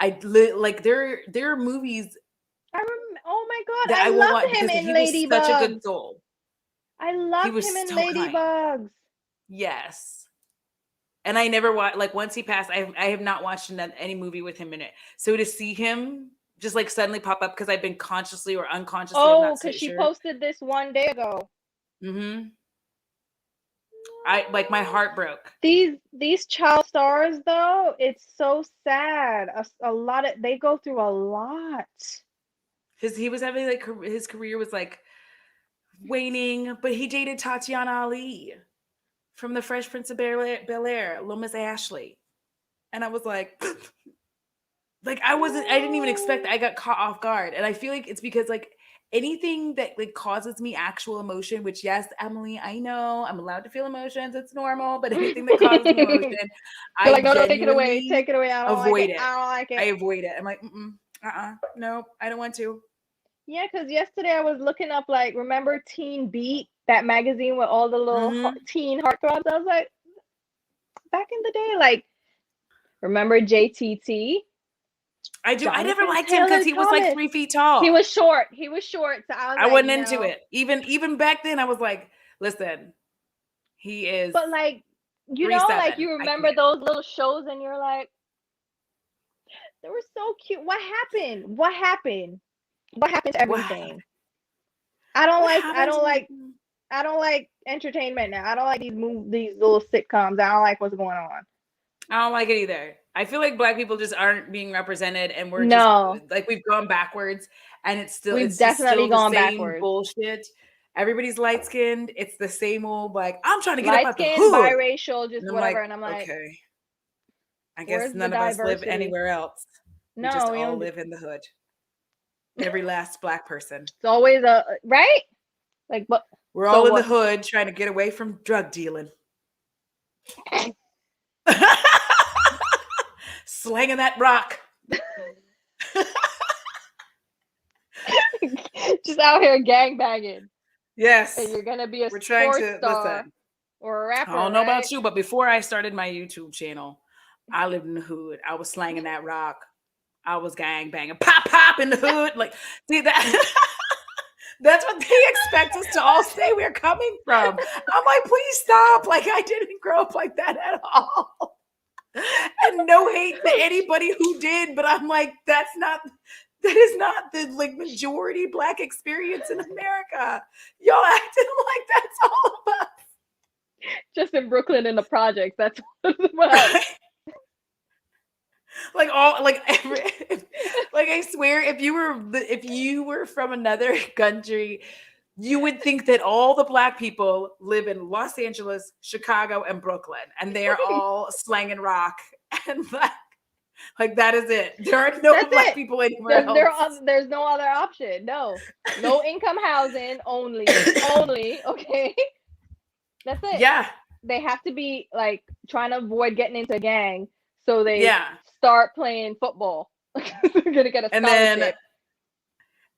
A: There are movies.
B: Oh my God, I loved him in Ladybugs. He was
A: such a good soul.
B: I loved him in Ladybugs.
A: Yes. And I never watched, like once he passed, I have not watched any movie with him in it. So to see him just like suddenly pop up because I've been consciously or unconsciously, I'm
B: Oh,
A: not so
B: because she
A: sure.
B: posted this one day ago.
A: Mm-hmm. I like my heart broke.
B: These child stars though, it's so sad. A lot of they go through a lot.
A: He was having like his career was like waning, but he dated Tatiana Ali from the Fresh Prince of Bel Air, Lomas Ashley, and I was like, like I didn't even expect that. I got caught off guard, and I feel like it's because like anything that like causes me actual emotion, which yes, Emily, I know I'm allowed to feel emotions, it's normal, but anything that causes me emotion,
B: You're
A: I
B: like, no, take it away,
A: genuinely
B: take it away. I don't like
A: avoid
B: it.
A: it.
B: I don't like
A: I
B: it.
A: avoid it. I'm like, no, I don't want to.
B: Yeah, because yesterday I was looking up, like, remember Teen Beat, that magazine with all the little
A: Mm-hmm.
B: teen heartthrobs? I was like, back in the day, like, remember JTT?
A: I do. I never
B: Jonathan
A: liked him because
B: Taylor
A: he was like
B: Thomas.
A: 3 feet tall.
B: He was short. He was short. So I was
A: I
B: like,
A: wasn't into
B: no.
A: it. Even back then, I was like, listen, he is
B: But, like, you know, like,
A: 3'7".
B: you
A: I
B: remember
A: can't.
B: those little shows and you're like, they were so cute. What happened? What happened? What happened to
A: What
B: everything? I don't
A: what
B: like, I
A: happened
B: don't
A: to
B: like, I don't like entertainment now. I don't like these little sitcoms. I don't like what's going on.
A: I don't like it either. I feel like Black people just aren't being represented, and we're just
B: No,
A: like we've gone backwards, and
B: we've
A: it's just
B: definitely
A: still the
B: gone
A: same
B: backwards.
A: bullshit. Everybody's light skinned. It's the same old like I'm trying to get up
B: Light
A: out the
B: skin,
A: hood,
B: biracial, just
A: and I'm
B: whatever.
A: like,
B: And I'm like,
A: okay, I guess
B: where's the
A: none of us live
B: diversity?
A: anywhere else. We just
B: No, we
A: all
B: don't.
A: live in the hood. Every last Black person.
B: It's always a right. Like, but
A: We're
B: so
A: all in the
B: what?
A: hood trying to get away from drug dealing. Slanging that rock.
B: Just out here gang banging.
A: Yes.
B: And you're gonna be a
A: We're trying
B: sports
A: to
B: star
A: listen.
B: or a
A: I
B: rapper,
A: don't know
B: right?
A: about you, but before I started my YouTube channel, I lived in the hood. I was slanging that rock. I was gang banging, pop pop in the hood. Like, see that? That's what they expect us to all say we're coming from. I'm like, please stop. Like, I didn't grow up like that at all. And no hate to anybody who did, but I'm like, that is not the like majority Black experience in America. Y'all acting like that's all of us.
B: Just in Brooklyn in the projects. That's what it's about.
A: Like all like every, like I swear if you were from another country, you would think that all the Black people live in Los Angeles, Chicago, and Brooklyn, and they're all slanging rock and like that is it. There are no
B: That's
A: Black
B: it.
A: people anywhere else.
B: There's no other option. No income housing only. Okay. That's it.
A: Yeah,
B: They have to be like trying to avoid getting into a gang, so they
A: yeah.
B: start playing football. They're gonna get a scholarship.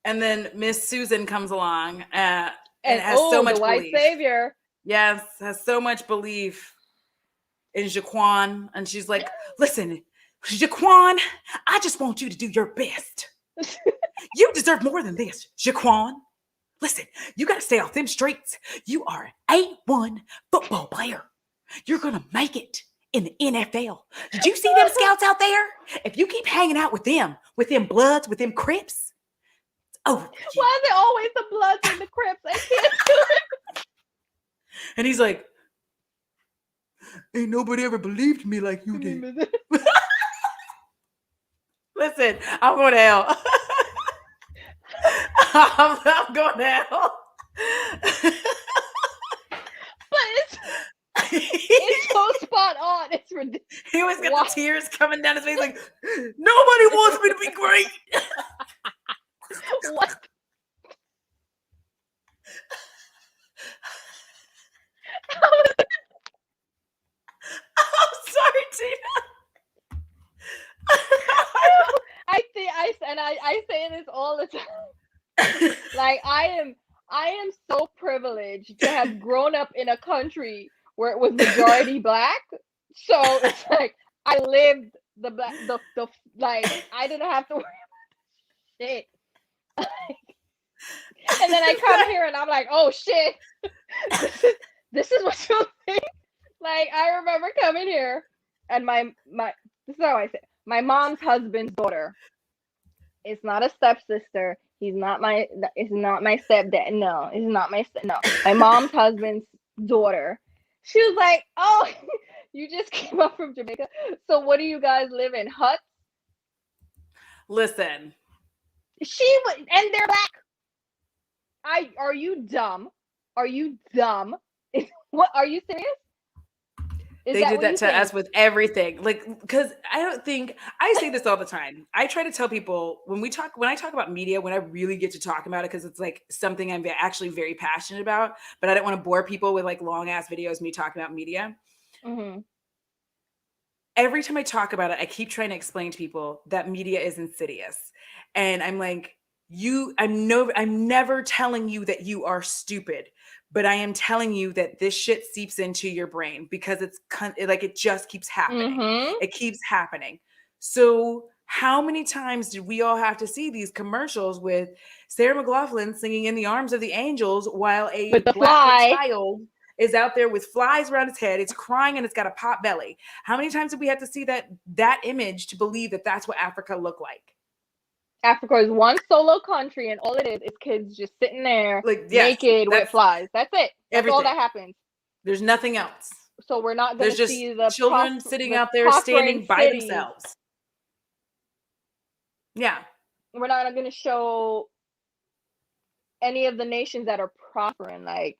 A: And then Miss Susan comes along and
B: And
A: has so
B: the
A: much
B: white
A: belief.
B: savior.
A: Yes, has so much belief in Jaquan, and she's like, "Listen, Jaquan, I just want you to do your best. You deserve more than this, Jaquan. Listen, you got to stay off them streets. You are an A1 football player. You're gonna make it in the NFL. Did you see them scouts out there? If you keep hanging out with them Bloods, with them Crips, oh,
B: Why is it always the Bloods and the Crips? I can't do it.
A: And he's like, ain't nobody ever believed me like you did. Listen, I'm going to hell. I'm going to hell.
B: But it's so spot on. It's ridiculous.
A: He always got the tears coming down his face like, nobody wants me to be great.
B: What?
A: I'm sorry, Tina.
B: I say this all the time. Like I am so privileged to have grown up in a country where it was majority Black. So it's like I lived the black the like I didn't have to worry about shit. And then I come here and I'm like, oh shit, this is what you think. Like I remember coming here and my this is how I say it. My mom's husband's daughter It's not a stepsister. He's not my. It's not my stepdad. No, it's not no. My mom's husband's daughter. She was like, "Oh, you just came up from Jamaica. So what do you guys live in? Huts?"
A: Listen,
B: She was, and they're black. Are you dumb? Are you dumb? What are you serious? Is
A: they
B: that
A: did
B: what
A: that
B: you
A: to us
B: think?
A: with everything. Like, because I don't think I say this all the time. I try to tell people when I talk about media, when I really get to talk about it, because it's like something I'm actually very passionate about, but I don't want to bore people with like long ass videos me talking about media.
B: Mm-hmm.
A: Every time I talk about it, I keep trying to explain to people that media is insidious. And I'm like, I'm never telling you that you are stupid, but I am telling you that this shit seeps into your brain because like it just keeps happening.
B: Mm-hmm.
A: It keeps happening. So how many times did we all have to see these commercials with Sarah McLachlan singing In the Arms of the Angels while a
B: With the
A: black
B: fly.
A: child is out there with flies around its head, it's crying and it's got a pot belly? How many times did we have to see that image to believe that that's what Africa looked like?
B: Africa is one solo country, and all it is kids just sitting there
A: Like, yes,
B: naked with
A: that's
B: flies. That's it. That's all
A: everything.
B: that happens.
A: There's nothing else.
B: So we're not
A: There's
B: gonna
A: just
B: see
A: children sitting
B: the
A: out there
B: prospering
A: standing by
B: cities.
A: themselves. Yeah.
B: We're not gonna show any of the nations that are prospering, like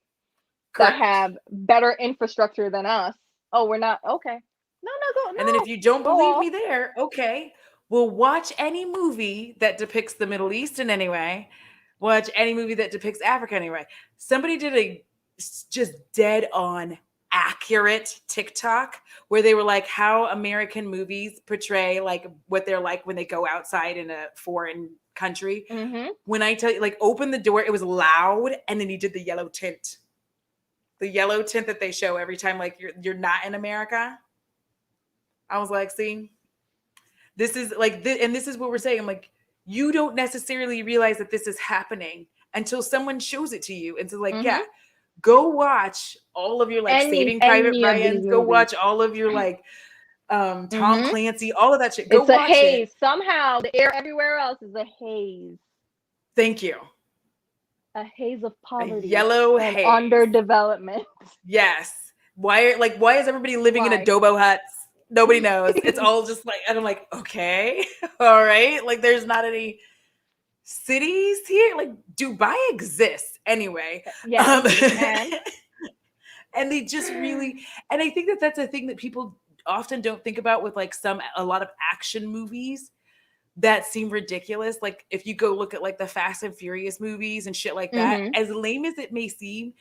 B: that
A: Correct.
B: have better infrastructure than us. Oh, we're not okay. No,
A: And then if you don't
B: go
A: believe
B: off.
A: me there, okay, we'll watch any movie that depicts the Middle East in any way. Watch any movie that depicts Africa anyway. Somebody did a just dead on accurate TikTok where they were like how American movies portray like what they're like when they go outside in a foreign country.
B: Mm-hmm.
A: When I tell you, like, open the door, it was loud, and then he did the yellow tint. The yellow tint that they show every time like you're not in America. I was like, see, this is like and this is what we're saying. I'm like, you don't necessarily realize that this is happening until someone shows it to you. And so like,
B: Mm-hmm.
A: yeah, go watch all of your like Saving Private
B: Any of these
A: Ryan's, go
B: movies.
A: watch all of your like Tom
B: Mm-hmm.
A: Clancy, all of that shit. Go
B: It's a
A: watch it.
B: haze. Somehow the air everywhere else is a haze.
A: Thank you.
B: A haze of
A: A
B: poverty
A: yellow
B: and
A: haze.
B: underdevelopment.
A: Yes. Why is everybody living in
B: Why?
A: adobo huts? Nobody knows. It's all just like, and I'm like, okay, all right. Like there's not any cities here. Like Dubai exists anyway.
B: Yes. And
A: And they just really, and I think that that's a thing that people often don't think about with like a lot of action movies that seem ridiculous. Like if you go look at like the Fast and Furious movies and shit like that,
B: mm-hmm.
A: as lame as it may seem,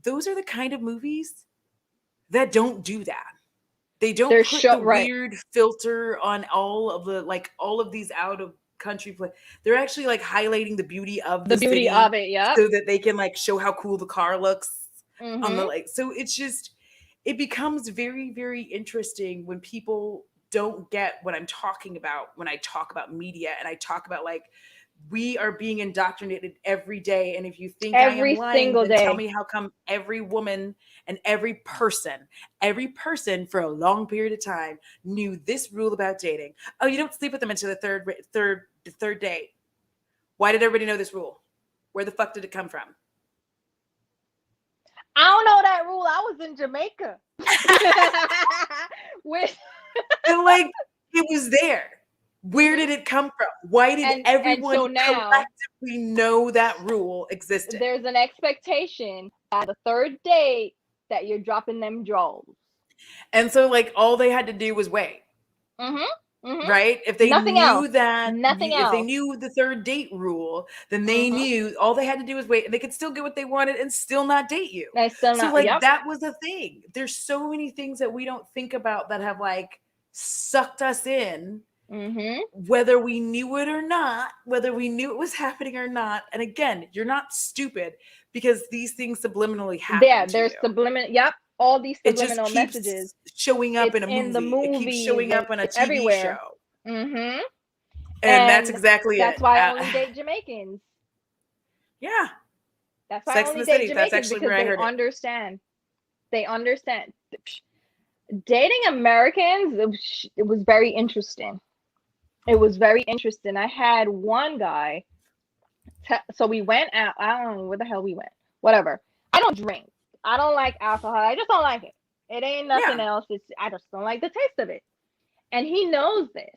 A: those are the kind of movies that don't do that. They don't
B: They're
A: put the
B: right.
A: weird filter on all of these out of country play. They're actually like highlighting the beauty of
B: The
A: the
B: beauty of
A: city
B: it. Yep.
A: so that they can like show how cool the car looks on the
B: Mm-hmm.
A: like. So it's just it becomes very very interesting when people don't get what I'm talking about when I talk about media and I talk about like we are being indoctrinated every day. And if you think I am
B: Every
A: lying,
B: single
A: then tell
B: day.
A: me how come every woman and every person for a long period of time knew this rule about dating. Oh, you don't sleep with them until the third date. Why did everybody know this rule? Where the fuck did it come from?
B: I don't know that rule. I was in Jamaica. With
A: And like it was there. Where did it come from? Why did
B: and so
A: everyone
B: now
A: collectively know that rule existed?
B: there's an expectation by the third date that you're dropping them draws.
A: And so like all they had to do was wait.
B: Mm-hmm. Mm-hmm.
A: Right? If they
B: Nothing else.
A: knew that,
B: Nothing
A: if they
B: else.
A: knew the third date rule, then they
B: Mm-hmm.
A: knew all they had to do was wait and they could still get what they wanted and still not date you.
B: That's still
A: So,
B: not.
A: like,
B: Yep.
A: that was a thing. There's so many things that we don't think about that have like sucked us in,
B: Mm-hmm.
A: whether we knew it or not, whether we knew it was happening or not. And again, you're not stupid because these things subliminally happen
B: Yeah,
A: to
B: there's
A: you.
B: subliminal. Yep, all these
A: It just
B: subliminal messages.
A: keeps showing up
B: It's
A: in a
B: in the
A: movie, it keeps
B: movies
A: showing
B: and
A: up on a
B: it's
A: TV show.
B: everywhere. Mm-hmm.
A: And that's
B: And
A: exactly
B: that's
A: it.
B: why I only date Jamaicans.
A: Yeah.
B: That's why I
A: Sex in
B: only
A: the
B: date
A: City. That's
B: Jamaicans
A: actually
B: because
A: where I
B: they
A: heard it.
B: understand. They understand. Dating Americans, it was very interesting. It was very interesting. I had one guy. So we went out. I don't know where the hell we went. Whatever. I don't drink. I don't like alcohol. I just don't like it. It ain't nothing
A: Yeah.
B: else. I just don't like the taste of it. And he knows this.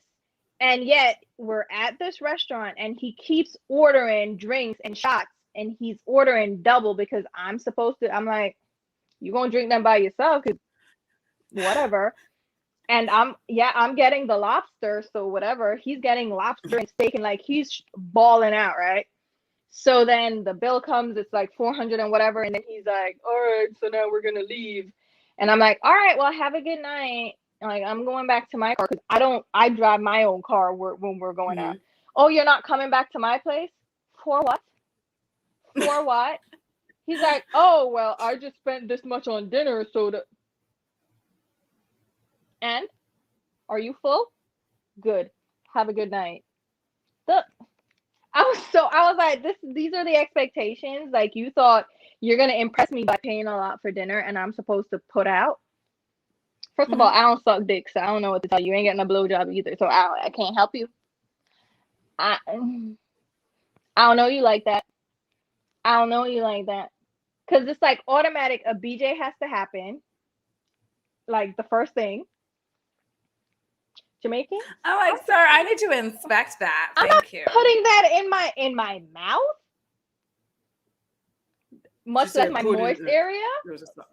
B: And yet we're at this restaurant and he keeps ordering drinks and shots and he's ordering double because I'm supposed to. I'm like, you gonna drink them by yourself because whatever. And I'm getting the lobster, so whatever. He's getting lobster and steak and like he's balling out, right? So then the bill comes, it's like 400 and whatever, and then he's like, all right, so now we're gonna leave. And I'm like, all right, well, have a good night. Like, I'm going back to my car because I drive my own car when we're going out.
A: Mhm.
B: Oh, you're not coming back to my place? For what? For what? He's like, oh, well, I just spent this much on dinner, and are you full? Good. Have a good night. I was like, these are the expectations. Like, you thought you're gonna impress me by paying a lot for dinner and I'm supposed to put out. First of all,
A: Mhm.
B: I don't suck dick, so I don't know what to tell you. You ain't getting a blowjob either, so I can't help you. I I don't know you like that. I don't know you like that. Cause it's like automatic. A BJ has to happen. Like the first thing. Jamaican?
A: I'm like, sir, I need to inspect that.
B: I'm not
A: Thank you.
B: putting that in my mouth.
A: She
B: Much less
A: said,
B: my
A: put it
B: moist
A: in.
B: area.
A: There was a stop.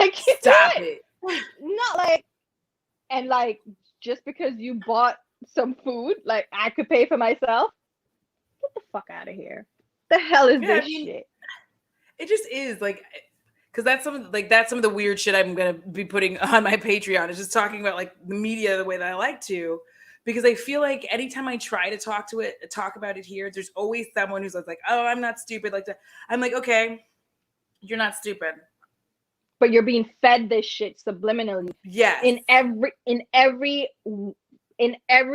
B: I can't do
A: Stop
B: it.
A: it.
B: Not like, and like, just because you bought some food, like I could pay for myself. Get the fuck out of here. The hell is
A: Yeah,
B: this
A: I mean,
B: shit?
A: it just is like, because that's some of the weird shit I'm gonna be putting on my Patreon. Is just talking about like the media the way that I like to, because I feel like anytime I try to talk about it here, there's always someone who's like, oh, I'm not stupid like that. I'm like, okay, you're not stupid.
B: But you're being fed this shit subliminally
A: Yes.
B: in every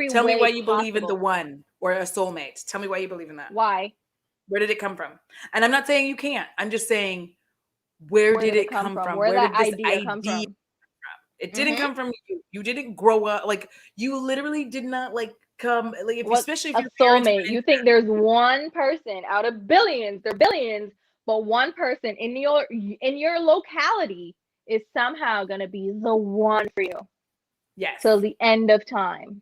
A: Tell me why
B: way
A: you believe in the
B: possible.
A: one or a soulmate. Tell me why you believe in that.
B: Why?
A: Where did it come from? And I'm not saying you can't. I'm just saying, where
B: Where
A: did
B: did it
A: it
B: come
A: come
B: from?
A: from?
B: Where
A: Where
B: that
A: did this
B: idea come
A: idea?
B: from?
A: It didn't
B: Mm-hmm.
A: come from you. You didn't grow up like you literally did not like come like if
B: What
A: especially if
B: a
A: your parents
B: soulmate?
A: went
B: You think there's one person out of billions? There are billions, but one person in your locality is somehow gonna be the one for you
A: yes.
B: till the end of time.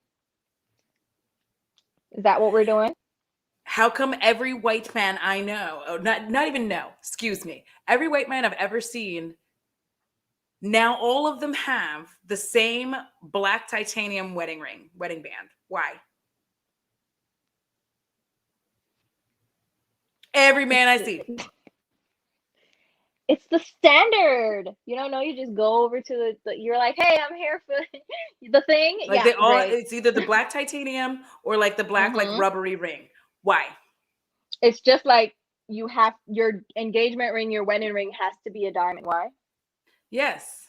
B: Is that what we're doing?
A: How come every white man I know, oh, not even know, excuse me, every white man I've ever seen, now all of them have the same black titanium wedding band. Why? Every man I see.
B: It's the standard. You don't know. You just go over to you're like, hey, I'm here for the thing.
A: Like
B: Yeah,
A: they all,
B: great.
A: it's either the black titanium or like the black like
B: Mm-hmm.
A: rubbery ring. Why?
B: It's just like you have your engagement ring, your wedding ring has to be a diamond. Why?
A: Yes.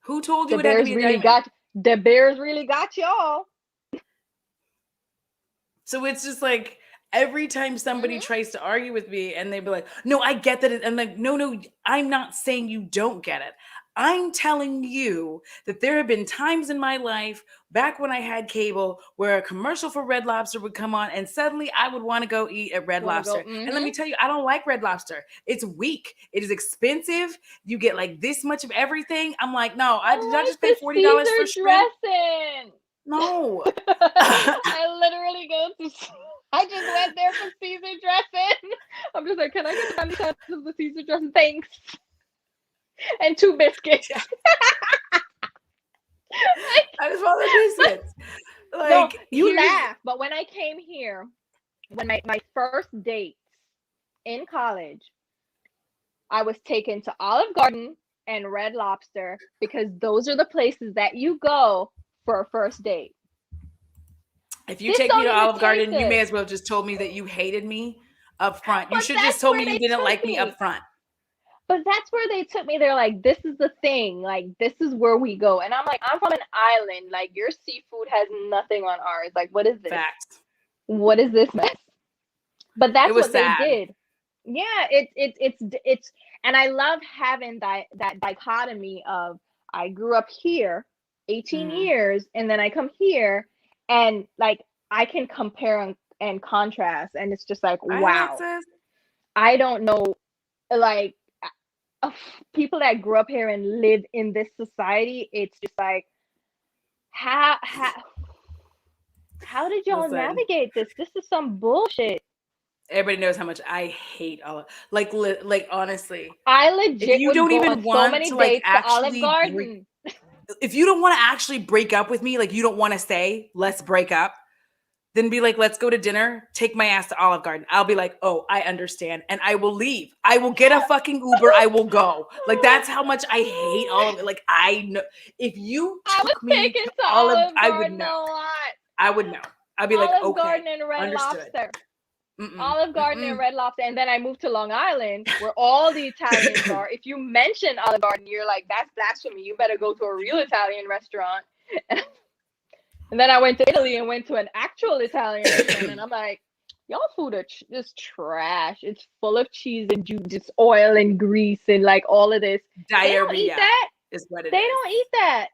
A: Who told you it had to be a diamond?
B: The Bears really got y'all.
A: So it's just like every time somebody
B: Mm-hmm.
A: tries to argue with me and they be like, no, I get that. I'm like, no, I'm not saying you don't get it. I'm telling you that there have been times in my life back when I had cable where a commercial for Red Lobster would come on and suddenly I would want to go eat at Red
B: Want to go?
A: Lobster. And let
B: Mm-hmm.
A: me tell you, I don't like Red Lobster. It's weak. It is expensive. You get like this much of everything. I'm like, no, did I
B: I
A: just
B: like
A: pay
B: the
A: $40 for
B: Caesar
A: shrimp?
B: dressing.
A: No.
B: I literally go to. I just went there for Caesar dressing. I'm just like, can I get the family size of the Caesar dressing? Thanks. And 2 biscuits.
A: I just want the biscuits.
B: No,
A: Like,
B: you
A: here's
B: laugh, but when I came here, when my first dates in college, I was taken to Olive Garden and Red Lobster because those are the places that you go for a first date.
A: if you
B: This
A: take me
B: don't
A: to
B: even
A: Olive
B: taste
A: Garden, you may
B: good.
A: as well just told me that you hated me up front. You
B: But
A: should just
B: that's
A: told
B: where
A: me you
B: they
A: didn't
B: took
A: like me
B: me.
A: up front.
B: But that's where they took me. They're like, this is the thing. Like, this is where we go. And I'm like, I'm from an island. Like, your seafood has nothing on ours. Like, what is this?
A: Fact.
B: What is this mess? But
A: It
B: that's
A: was
B: what they
A: sad.
B: did. Yeah, it's and I love having that dichotomy of I grew up here 18 years, and then I come here, and like I can compare and contrast, and it's just like, wow. I don't know, like people that grew up here and live in this society. It's just like, how did y'all navigate this? This is some bullshit.
A: Everybody knows how much I hate Olive. Like honestly,
B: I legit
A: if you
B: would
A: don't
B: go
A: even
B: on
A: want
B: so many
A: to like
B: dates to Olive
A: actually
B: Garden.
A: if you don't want to actually break up with me, like you don't want to say, let's break up, then be like, let's go to dinner, take my ass to Olive Garden. I'll be like, oh, I understand. And I will leave. I will get a fucking Uber. I will go. Like, that's how much I hate all of it. Like, I know if you took me to Olive, I would know. I would know. I'd be like, okay,
B: Olive Garden and Red
A: understood.
B: Lobster. Olive Garden and Red Lobster. And then I moved to Long Island, where all the Italians are. If you mention Olive Garden, you're like, that's blasphemy. You better go to a real Italian restaurant. And then I went to Italy and went to an actual Italian restaurant, and I'm like, y'all food are just trash. It's full of cheese and just oil and grease and like all of this.
A: Diarrhea.
B: They don't eat that.
A: Is what it
B: they
A: is.
B: don't eat that.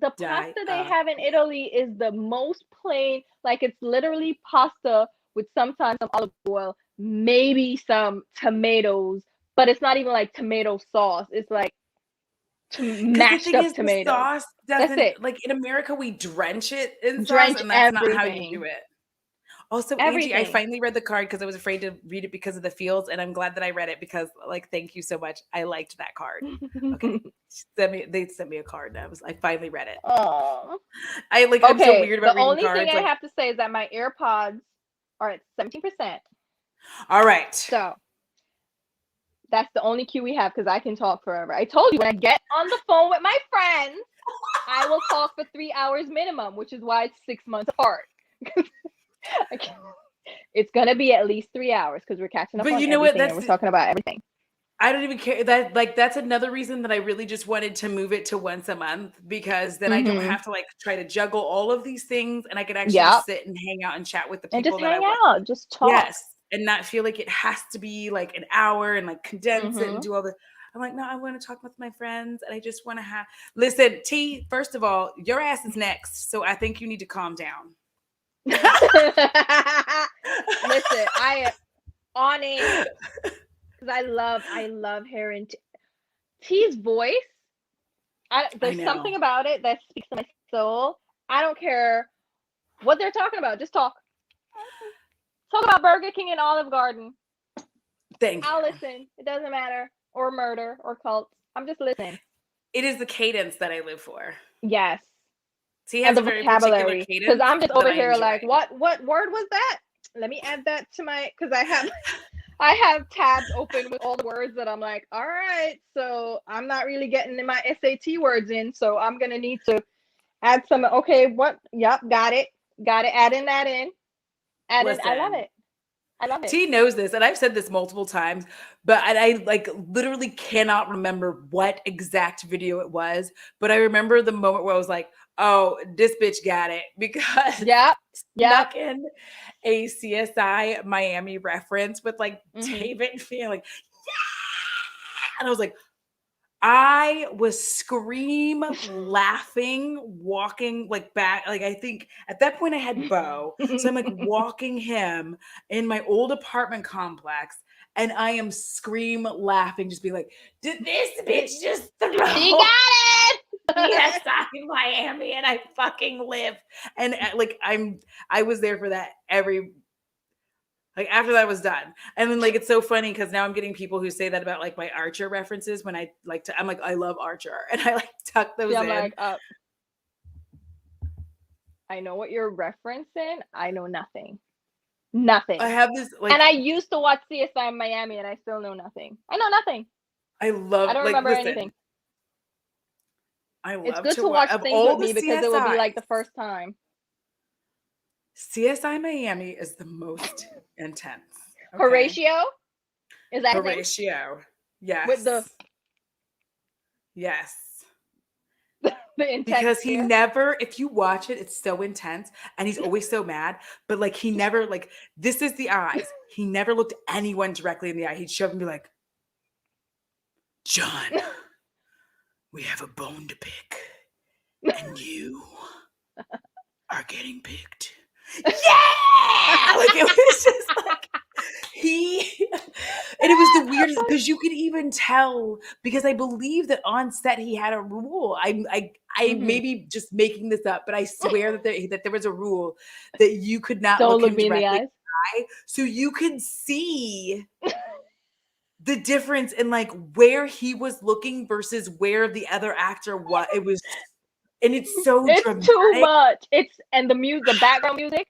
B: The pasta they have in Italy is the most plain. Like, it's literally pasta with sometimes some olive oil, maybe some tomatoes, but it's not even like tomato sauce. It's like mashed up tomatoes.
A: The sauce doesn't,
B: that's it.
A: Like in America, we drench it in sauce, and that's not how you do it. Also, Angie, I finally read the card because I was afraid to read it because of the fields, and I'm glad that I read it because, like, thank you so much. I liked that card. Okay, they sent me a card, and I finally read it.
B: Oh,
A: I'm so weird about reading cards.
B: The only thing I have to say is that my AirPods are at 17%.
A: All right.
B: So that's the only cue we have because I can talk forever. I told you, when I get on the phone with my friends, I will talk for 3 hours minimum, which is why it's 6 months apart. It's gonna be at least 3 hours because we're catching up on everything and we're talking about everything.
A: I don't even care. That's another reason that I really just wanted to move it to once a month, because then I don't have to like try to juggle all of these things, and I can actually just sit and hang out and chat with the people
B: and just hang out, just talk.
A: Yes, and not feel like it has to be like an hour and like condense it and do all the. I'm like, no, I want to talk with my friends, and I just want to listen. T, first of all, your ass is next, so I think you need to calm down.
B: Listen, I am on it because I love hearing T's voice. There's something about it that speaks to my soul. I don't care what they're talking about. Just talk about Burger King and Olive Garden. I'll listen. It doesn't matter. Or murder or cults. I'm just listening.
A: It is the cadence that I live for.
B: Yes.
A: He has
B: and the
A: a very
B: vocabulary, because I'm just over here like, what word was that? Let me add that to my, because I have tabs open with all the words that I'm like, all right, so I'm not really getting my SAT words in, so I'm gonna need to add some. Okay, what? Yep, got it. Adding that in. I love it.
A: T knows this, and I've said this multiple times, but I like literally cannot remember what exact video it was, but I remember the moment where I was like, oh, this bitch got it, because snuck in a CSI Miami reference with like David being like, yeah, and I was like, I was scream laughing, walking like back. Like, I think at that point I had Bo. So I'm like walking him in my old apartment complex, and I am scream laughing, just being like, did this bitch just throw?
B: She got it.
A: Yes, I'm in Miami and I fucking live. And like, I was there for that like after that was done. And then like, it's so funny because now I'm getting people who say that about like my Archer references when I'm like, I love Archer. And I like tuck those in.
B: Like, I know what you're referencing. I know nothing.
A: I have this like,
B: and I used to watch CSI Miami and I still know nothing. I know nothing.
A: I don't
B: remember anything. It's good to watch things with me because it will be like the first time.
A: CSI Miami is the most intense.
B: Okay? Horatio? Is that
A: Horatio? Yes.
B: With the
A: yes.
B: The intense,
A: because he never, if you watch it, it's so intense, and he's always so mad. But like, he never like, this is the eyes. He never looked anyone directly in the eye. He'd shove and be like, John, we have a bone to pick. And you are getting picked. Yeah! Like it was just like and it was the weirdest because you could even tell because I believe that on set he had a rule. I
B: Mhm.
A: maybe just making this up, but I swear that there was a rule that you could not
B: Don't
A: look
B: look
A: him
B: me in the
A: directly in
B: eyes.
A: the eye, so you could see the difference in like where he was looking versus where the other actor was. It was, and it's so
B: It's too
A: dramatic.
B: much. It's and the background music,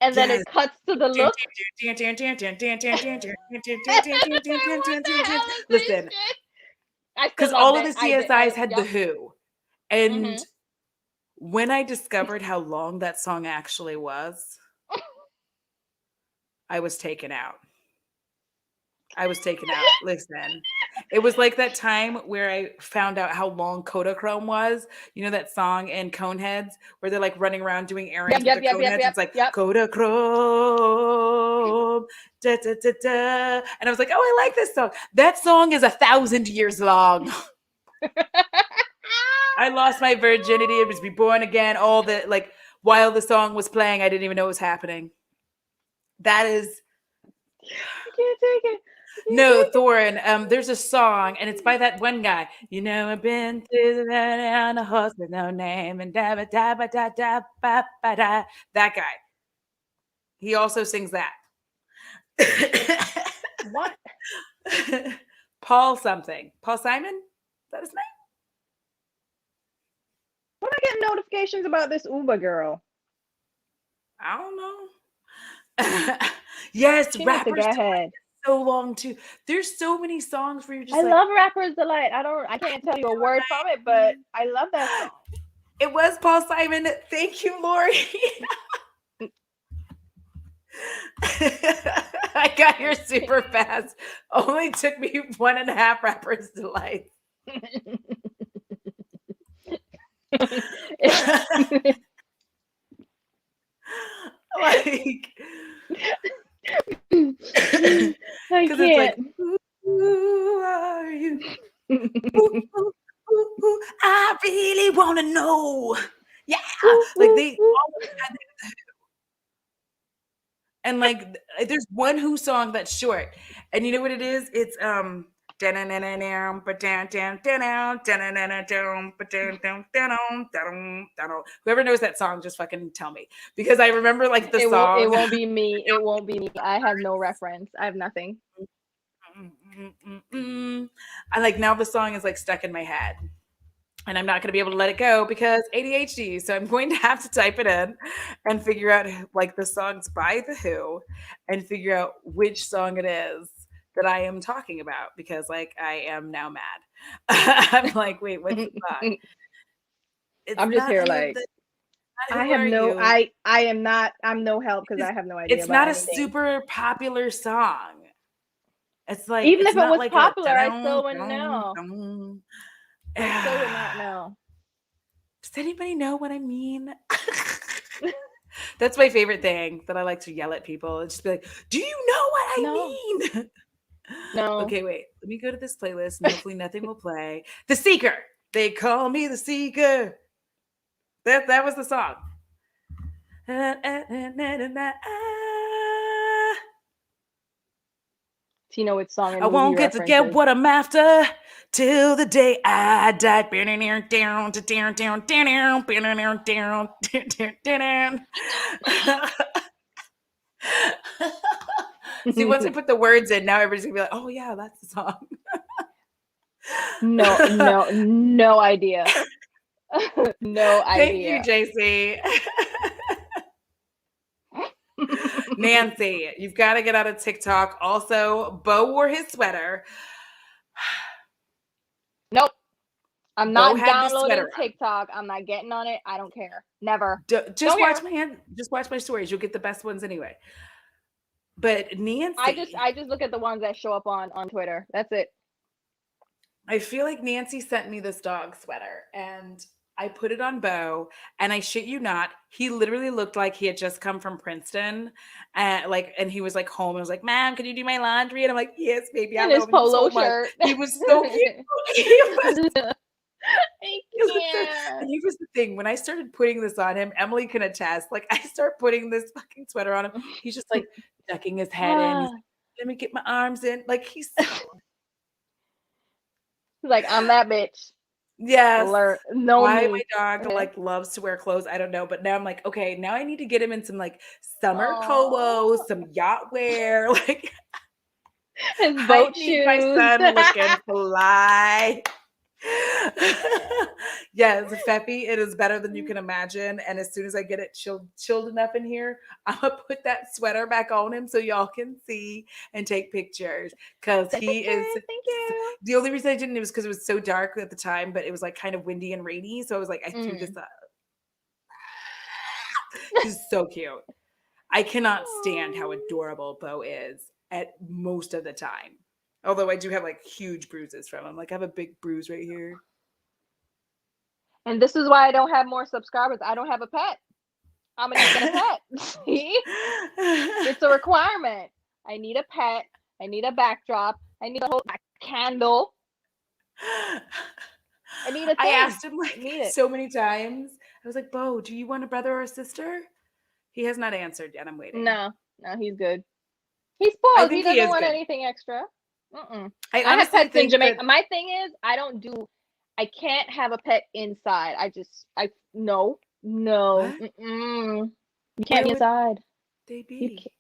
B: and then
A: Yes.
B: it cuts to the look. I love this
A: Listen,
B: shit. I still
A: because
B: loved
A: all of
B: it.
A: the
B: I did.
A: CSIs had the
B: Yep.
A: Who, and
B: Mhm.
A: when I discovered how long that song actually was, I was taken out. I was taken out. Listen, it was like that time where I found out how long Kodachrome was. You know that song in Coneheads where they're like running around doing
B: Yep.
A: errands with
B: Yep.
A: their
B: Yep.
A: cone
B: Yep.
A: heads.
B: Yep.
A: It's like
B: Yep.
A: Kodachrome, da, da, da, da. And I was like, oh, I like this song. That song is 1,000 years long. I lost my virginity and was reborn again. All the like while the song was playing, I didn't even know what was happening. That is
B: I can't take it. I can't
A: no,
B: take it.
A: Thorin. There's a song, and it's by that one guy. You know, I've been through the on a horse with no name, and da ba da ba da da ba ba da. That guy. He also sings that.
B: What?
A: Paul something. Paul Simon? Is that his name?
B: What am I getting notifications about this Uber girl?
A: I don't know. Yes,
B: She needs to
A: rappers
B: go
A: Delight
B: ahead.
A: is so long too. There's so many songs where you're
B: I
A: just like,
B: love Rapper's Delight. I can't tell you a word from it, but I love that song.
A: it was Paul Simon. Thank you, Lori. I got here super fast. Only took me 1.5 rappers delight. Like,
B: I
A: because it's like,
B: can't.
A: who are you? Ooh, I really want to know. Yeah, like they always had that. And like, there's one Who song that's short, and you know what it is? It's whoever knows that song, just fucking tell me because I remember like the
B: It won't. It
A: song.
B: won't be me. It won't be me. I have no reference. I have nothing.
A: I like now the song is like stuck in my head. And I'm not going to be able to let it go because ADHD. So I'm going to have to type it in and figure out like the songs by the Who and figure out which song it is that I am talking about because like I am now mad. I'm like, wait, what's the song? It's
B: I'm just
A: not
B: here
A: who
B: like
A: the not
B: I
A: who
B: have
A: are
B: no.
A: you?
B: I am not. I'm no help because I
A: It's,
B: have no idea
A: it's
B: about
A: not a
B: anything.
A: super popular song. It's like
B: Even
A: it's
B: if it
A: not
B: was
A: like a
B: popular, I
A: dun,
B: still wouldn't
A: dun,
B: know.
A: dun.
B: I still would not know.
A: Does anybody know what I mean? That's my favorite thing that I like to yell at people and just be like, "Do you know what I
B: No.
A: mean?"
B: No.
A: Okay, wait. Let me go to this playlist and hopefully nothing will play. The Seeker. They call me the Seeker. That was the song.
B: Do you know which song
A: I
B: and movie
A: won't get to get
B: references?
A: what I'm after till the day I die. See, once I put the words in, now everybody's gonna be like, "Oh yeah, that's the song."
B: No. No. No idea. No
A: Thank you,
B: idea.
A: JC. Nancy, you've got to get out of TikTok. Also, Bo wore his sweater.
B: Nope. I'm
A: Bo
B: not
A: had the
B: downloading
A: sweater on.
B: TikTok. I'm not getting on it. I don't care. Never.
A: Just
B: Don't
A: watch
B: care.
A: my hand. Just watch my stories. You'll get the best ones anyway. But Nancy,
B: I just look at the ones that show up on Twitter. That's it.
A: I feel like Nancy sent me this dog sweater and I put it on Bo and I shit you not, he literally looked like he had just come from Princeton and he was like home and was like, "Mom, can you do my laundry?" And I'm like, "Yes, baby, I
B: And his
A: love you
B: polo
A: so much."
B: shirt.
A: He was so cute. He was
B: I
A: And
B: can't.
A: here's the thing, when I started putting this on him, Emily can attest, like, I start putting this fucking sweater on him, he's just, like, ducking his head in, he's like, "Let me get my arms in," like, he's so
B: Like, I'm that bitch.
A: Yes.
B: Learn, know
A: Why my
B: me.
A: dog,
B: Okay.
A: like, loves to wear clothes, I don't know, but now I'm like, "Okay, now I need to get him in some, like, summer
B: Oh,
A: polos, some yacht wear," like,
B: his
A: I
B: boat
A: need my
B: shoes.
A: son looking fly. Yes, Feffy, it is better than you can imagine, and as soon as I get it chilled enough in here, Imma put that sweater back on him so y'all can see and take pictures. Cause
B: The
A: he is
B: pictures, thank
A: s
B: you.
A: the only reason I didn't it was because it was so dark at the time, but it was, like, kind of windy and rainy, so I was like, I threw this
B: Mm.
A: up. He's so cute. I cannot stand how
B: Aw.
A: adorable Bo is at most of the time. Although I do have, like, huge bruises from him, like, I have a big bruise right here.
B: And this is why I don't have more subscribers. I don't have a pet. I'm gonna need to get a pet. See? It's a requirement. I need a pet. I need a backdrop. I need a candle. I need a
A: I
B: thing.
A: asked him,
B: I
A: like,
B: need it.
A: so many times. I was like, "Bo, do you want a brother or a sister?" He has not answered yet, I'm waiting.
B: No, no, he's good. He's
A: I
B: spoiled. He
A: think he
B: doesn't
A: is
B: want
A: good.
B: anything extra. Mm-mm.
A: I
B: I have
A: honestly
B: pets in
A: think that
B: Jamaica. My thing is, I can't have a pet inside. No, no,
A: what?
B: mm-mm. You can't
A: Where
B: be
A: would
B: inside.
A: they
B: You
A: be?
B: can't.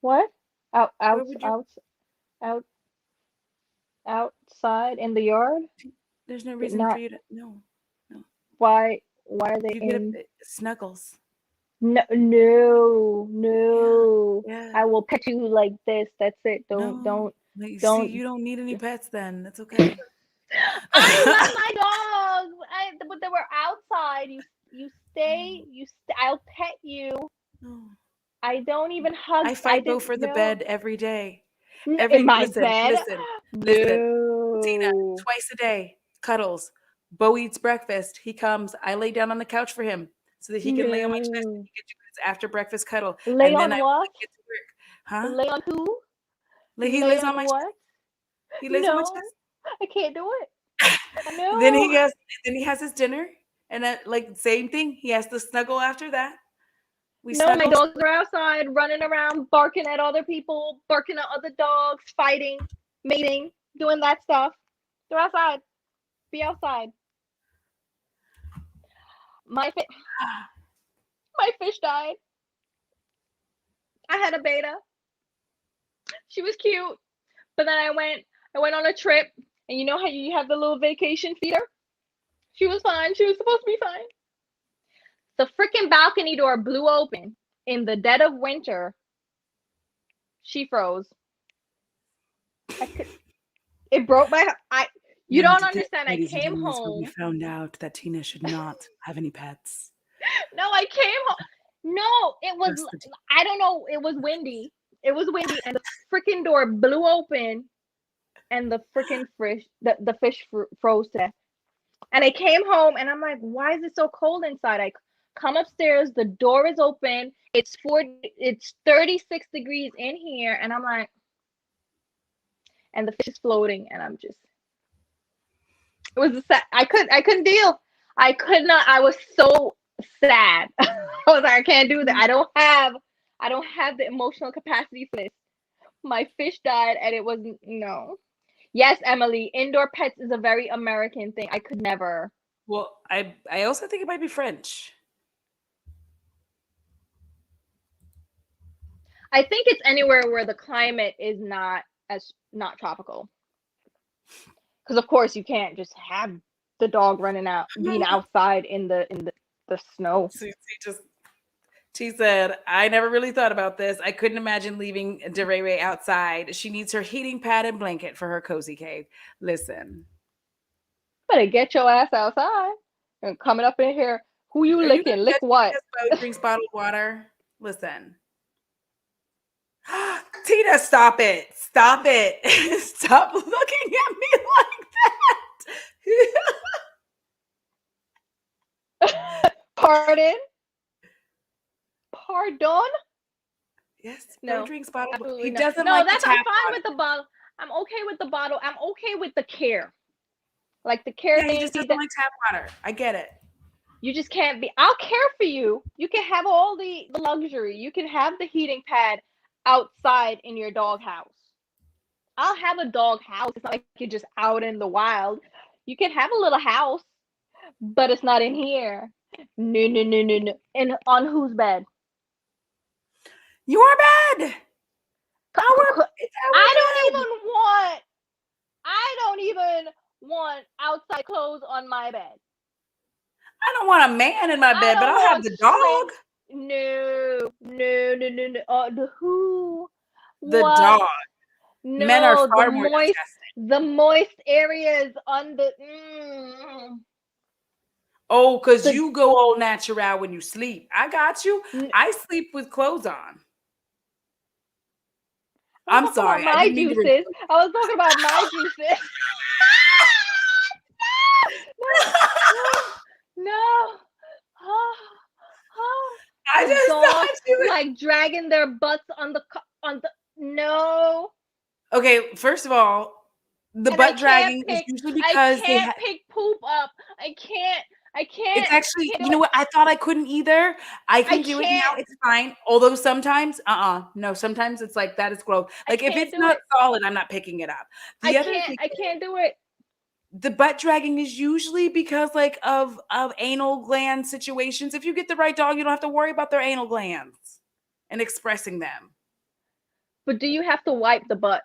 B: What? Out,
A: Where
B: out,
A: would your
B: out, out, outside in the yard?
A: there's no
B: But
A: reason for
B: not.
A: you to no, no.
B: Why? Why are they
A: You get a
B: in?
A: snuggles.
B: No, no,
A: Yeah,
B: no.
A: yeah.
B: I will pet you like this. That's it.
A: No. Like, see,
B: Don't.
A: you don't need any pets then. That's okay.
B: I love my dogs. But they were outside. You stay. I'll pet you.
A: No.
B: I don't even hug.
A: I
B: I
A: fight Bo
B: didn't
A: for the
B: know.
A: bed every day.
B: In
A: Every
B: my
A: listen,
B: bed.
A: listen, listen. Tina,
B: No.
A: twice a day, cuddles. Bo eats breakfast. He comes. I lay down on the couch for him so that he can lay on my chest and
B: No.
A: he can do his after breakfast cuddle.
B: Lay
A: And then I
B: on
A: will
B: what?
A: like, get to work. Huh?
B: Lay on who?
A: He
B: Lay
A: lays on
B: on
A: my chest.
B: what?
A: He lays on my
B: No.
A: chest.
B: I can't do it.
A: Then
B: No.
A: he has then he has his dinner. And then, like, same thing. He has to snuggle after that. We
B: No, my
A: snuggle.
B: dogs are outside running around, barking at other people, barking at other dogs, fighting, mating, doing that stuff. They're outside. Be outside. My fi- my fish died. I had a beta. She was cute, but then I went on a trip, and you know how you have the little vacation feeder? She was fine. She was supposed to be fine. The freaking balcony door blew open in the dead of winter. She froze. I could. It broke my. I. You don't understand. I
A: Ladies and
B: came
A: gentlemen, this is where we
B: home.
A: found out that Tina should not have any pets.
B: No, I came home. No, it was.
A: Just the
B: I don't know. It was windy. It was windy, and the freaking door blew open, and the freaking fish, the fish froze to death. And I came home, and I'm like, why is it so cold inside? I come upstairs, the door is open. It's 36 degrees in here, and I'm like, and the fish is floating, and I'm just. It was sad. I couldn't deal. I could not. I was so sad. I was like, I can't do that. I don't have the emotional capacity for this. My fish died, and it was no. Yes, Emily, indoor pets is a very American thing. I could never.
A: well, I also think it might be French.
B: I think it's anywhere where the climate is not tropical. Because of course you can't just have the dog running out, being outside in the snow.
A: Just she said, I never really thought about this. I couldn't imagine leaving DeRay outside. She needs her heating pad and blanket for her cozy cave. Listen,
B: Better get your ass outside and coming up in here. Who you
A: are you not
B: licking? Lick
A: judging
B: what?
A: because Bo drinks bottled water? Listen. Tina, stop it. Stop it. Stop looking at me like that.
B: Pardon? Pardon?
A: Yes, Bo
B: No,
A: drinks bottled water.
B: absolutely
A: He
B: not.
A: doesn't
B: No,
A: like the
B: that's I'm
A: tap
B: fine
A: water.
B: with the bottle. I'm okay with the bottle. I'm okay with the care. Like the care
A: Yeah, he
B: thing
A: just doesn't
B: that
A: like tap water. I get it.
B: you just can't be. I'll care for you. You can have all the luxury. You can have the heating pad outside in your dog house. I'll have a dog house. It's not like you're just out in the wild. You can have a little house, but it's not in here. No, no, no, no, no. And on whose bed?
A: Your bed. It's our
B: I
A: bed.
B: don't even want. I don't even want outside clothes on my bed.
A: I don't want a man in my
B: I
A: bed, but
B: don't
A: I'll have
B: want
A: the dog.
B: No, no, no, no, no. The who?
A: The
B: What?
A: dog. Men are
B: No,
A: far more disgusting.
B: the moist areas on the.
A: Oh, because
B: The
A: you go all natural when you sleep. I got you.
B: n-
A: I sleep with clothes on.
B: I was
A: I'm
B: talking about
A: sorry. I
B: my
A: didn't mean to.
B: juices. I was talking about my juices. No, no, no. Oh, oh.
A: I
B: The
A: just
B: dogs
A: thought you.
B: like dragging their butts on the. No.
A: Okay, first of all, the
B: And
A: butt dragging is usually
B: I
A: because they
B: can't
A: have.
B: pick poop up. I
A: It's
B: can't
A: actually,
B: do
A: you know
B: it.
A: what? I thought I couldn't either. I
B: I
A: can do it now.
B: can't.
A: It's fine. Although sometimes, no, sometimes it's like that is gross.
B: I
A: Like if
B: can't
A: it's
B: do
A: not
B: it.
A: solid, I'm not picking it up. The other thing,
B: I can't do it.
A: the butt dragging is usually because like of anal gland situations. If you get the right dog, you don't have to worry about their anal glands and expressing them.
B: But do you have to wipe the butt?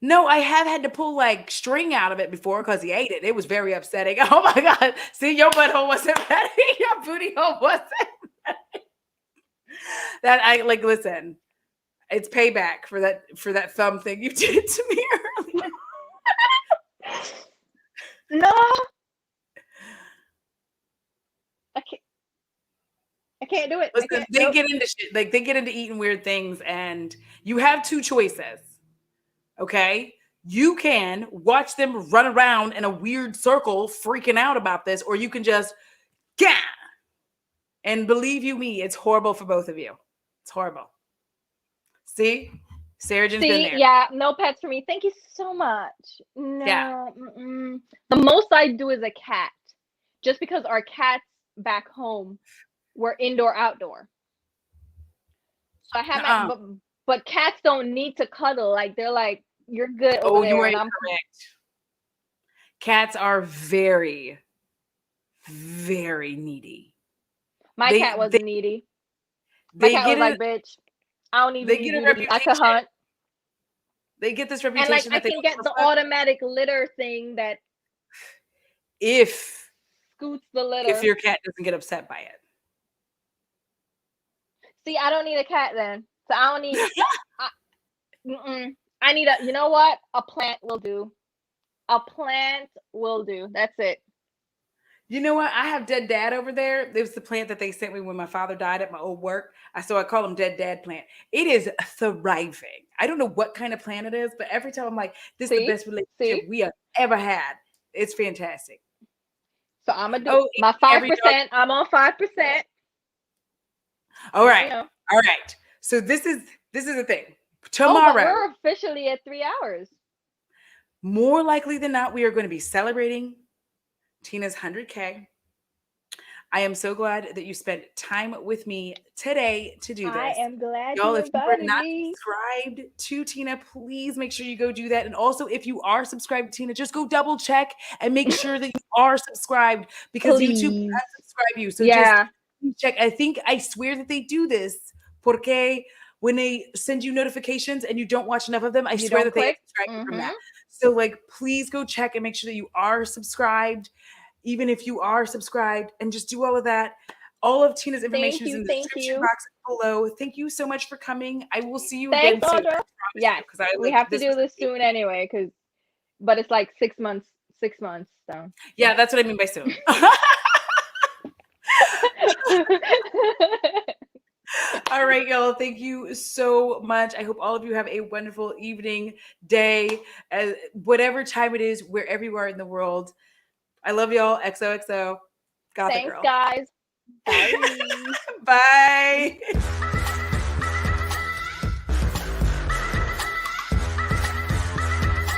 A: No, I have had to pull like string out of it before because he ate it. It was very upsetting. Oh my god! See, your butthole wasn't ready. Your booty hole wasn't. That I like. Listen, it's payback for that thumb thing you did to me earlier.
B: No, I can't. I can't do it. I
A: Listen,
B: can't.
A: they
B: Nope.
A: get into shit. Like they get into eating weird things, and you have two choices. Okay, you can watch them run around in a weird circle, freaking out about this, or you can just yeah. And believe you me, it's horrible for both of you. It's horrible. See, Sarah Jen's been
B: See,
A: there.
B: yeah, no pets for me. Thank you so much.
A: Yeah.
B: No, the most I do is a cat, just because our cats back home were indoor outdoor. So I have my,
A: Uh-uh.
B: but cats don't need to cuddle. Like they're like, you're good over
A: Oh, you
B: there,
A: are
B: and I'm.
A: incorrect. Cats are very, very needy.
B: My
A: They
B: cat was
A: they
B: needy. My
A: they
B: cat was
A: get
B: like,
A: it.
B: bitch, I don't even
A: They
B: need
A: get a
B: you to be. I could
A: reputation.
B: hunt,
A: They get this
B: and like
A: reputation
B: I
A: that they
B: can
A: don't
B: get
A: give
B: the
A: a fuck
B: automatic litter thing that
A: if
B: scoots the
A: if
B: litter.
A: your cat doesn't get upset by
B: See, I don't need a cat then. So I don't need. I, I need a. You know what? A plant will do. A plant will do. That's it.
A: You know what? I have Dead Dad over there. It was the plant that they sent me when my father died at my old work. I call him Dead Dad plant. It is thriving. I don't know what kind of plant it is, but every time I'm like, this is the
B: See,
A: best relationship
B: see.
A: we have ever had. It's fantastic.
B: So I'm gonna do
A: Oh,
B: my
A: every dog.
B: 5%. I'm on 5%.
A: All
B: There we
A: right.
B: go.
A: All right. So this is the thing.
B: Oh, but
A: Tomorrow,
B: we're officially at 3 hours.
A: more likely than not, we are going to be celebrating Tina's 100K. I am so glad that you spent time with me today to do
B: I
A: this.
B: am glad
A: Y'all,
B: you
A: if you are
B: invited
A: not
B: me.
A: subscribed to Tina, please make sure you go do that. And also, if you are subscribed to Tina, just go double check and make sure that you are subscribed because YouTube
B: Please.
A: unsubscribe you. So just
B: Yeah.
A: check. I swear that they do this porque when they send you notifications and you don't watch enough of them, I
B: You
A: swear
B: don't
A: that they
B: click.
A: unsubscribe you from that. So like, please go check and make sure that you are subscribed, even if you are subscribed, and just do all of that. All of Tina's information is in the
B: Thank
A: description
B: you.
A: box below. Thank you so much for coming. I will see you
B: Thanks,
A: again soon.
B: Audra. Yes, we have to do this soon anyway, but it's like 6 months. 6 months, so
A: Yeah, that's what I mean by soon. All right, y'all. Thank you so much. I hope all of you have a wonderful evening, day, whatever time it is, wherever you are in the world. I love y'all. XOXO. Got the
B: Thanks,
A: girl.
B: guys. Bye.
A: Bye.